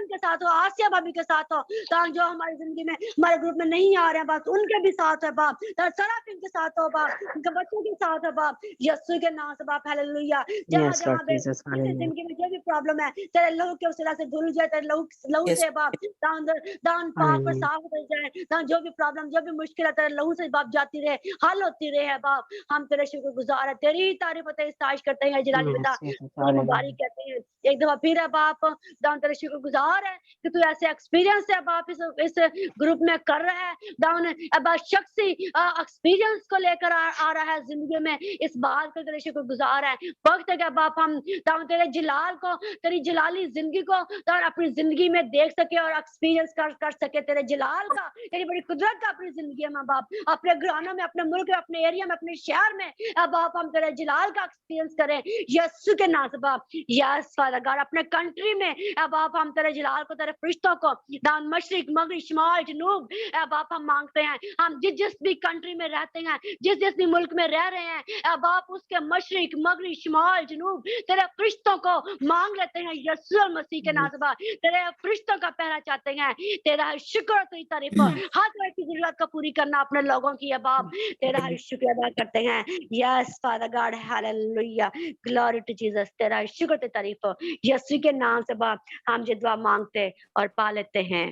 के साथ हो आसिया भाभी के साथ हो ताकि जो हमारी जिंदगी में हमारे ग्रुप में नहीं आ रहे हैं बाप उनके भी साथ है बाप सराफिन के साथ हो बाप उनके बच्चों के साथ है बाप यीशु के नाम से बाप हालेलुया जहाँ जहाँ पे जिंदगी में जो भी प्रॉब्लम है तेरे लहू के उस से धुल जाए तेरे लहू से बाप दान पाक पर साफ हो जाए दान जो भी प्रॉब्लम जो भी मुश्किल है तेरे लहू से बाप जाती रहे हल होती रहे है बाप हम तेरे शुक्र गुजार है तेरी तारीफ तेरी तारीफ करते हैं जलाली पिता तेरी मुबारक कहते हैं एक दफा फिर है बाप दान तेरे शुक्र गुजार है कि तू ऐसे एक्सपीरियंस है बाप इस ग्रुप में कर रहा है दान अब शख्सी एक्सपीरियंस को लेकर आ रहा है जिंदगी में इस बात का तेरे शुक्र गुजार है वक्त है बाप हम दान तेरे जलाल को तेरी जलाली जिंदगी को दान अपनी जिंदगी में देख सके और एक्सपीरियंस कर सके तेरे जलाल का तेरी बड़ी कुदरत का अपनी जिंदगी में बाप अपने घरानों में अपने मुल्क में अपने एरिया में अपने शहर में बाप हम तेरे जलाल का एक्सपीरियंस करें यीशु के नाम से बाप यस फादर गॉड अपने कंट्री में बाप हम तेरे जलाल को तेरे फरिश्तों को दान मशरिक मगरिब शुमाल जनूब बाप हम मांगते हैं हम जिस भी कंट्री में रहते हैं जिस भी मुल्क में रह रहे हैं बाप उसके मशरिक मगरिब शुमाल जनूब तेरे फरिश्तों को मांग लेते हैं यीशु मसीह के नाम से बाप तेरे फरिश्तों का पहरा चाहते हैं तेरा शुक्र तेरी तारीफ हर तरह की जरूरत को पूरी करना अपने लोगों की है बाप तेरा शुक्र अदा करते हैं yes father God hallelujah glory to Jesus तेरा शुक्र तेरी तारीफ यीशु के नाम से बाप हम ये दुआ मांगते और पा लेते हैं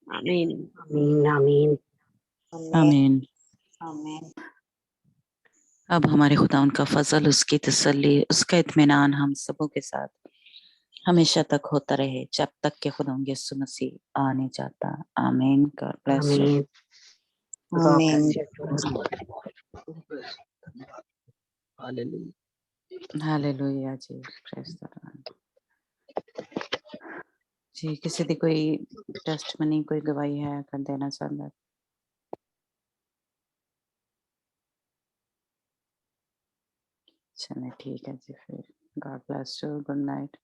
आमीन आमीन आमीन आमीन। आमीन। अब हमारे खुदा उनका फजल उसकी तसल्ली उसका इत्मीनान हम सबों के साथ हमेशा तक होता रहे जब तक कि खुदा यीशु मसीह आने जाता। आमीन। God bless you. आमीन हालेलुया जी। Praise the Lord. जी किसी दी कोई टेस्टमनी कोई गवाही है कर देना चाहता? चलिए ठीक है जी फिर God bless you. Good night.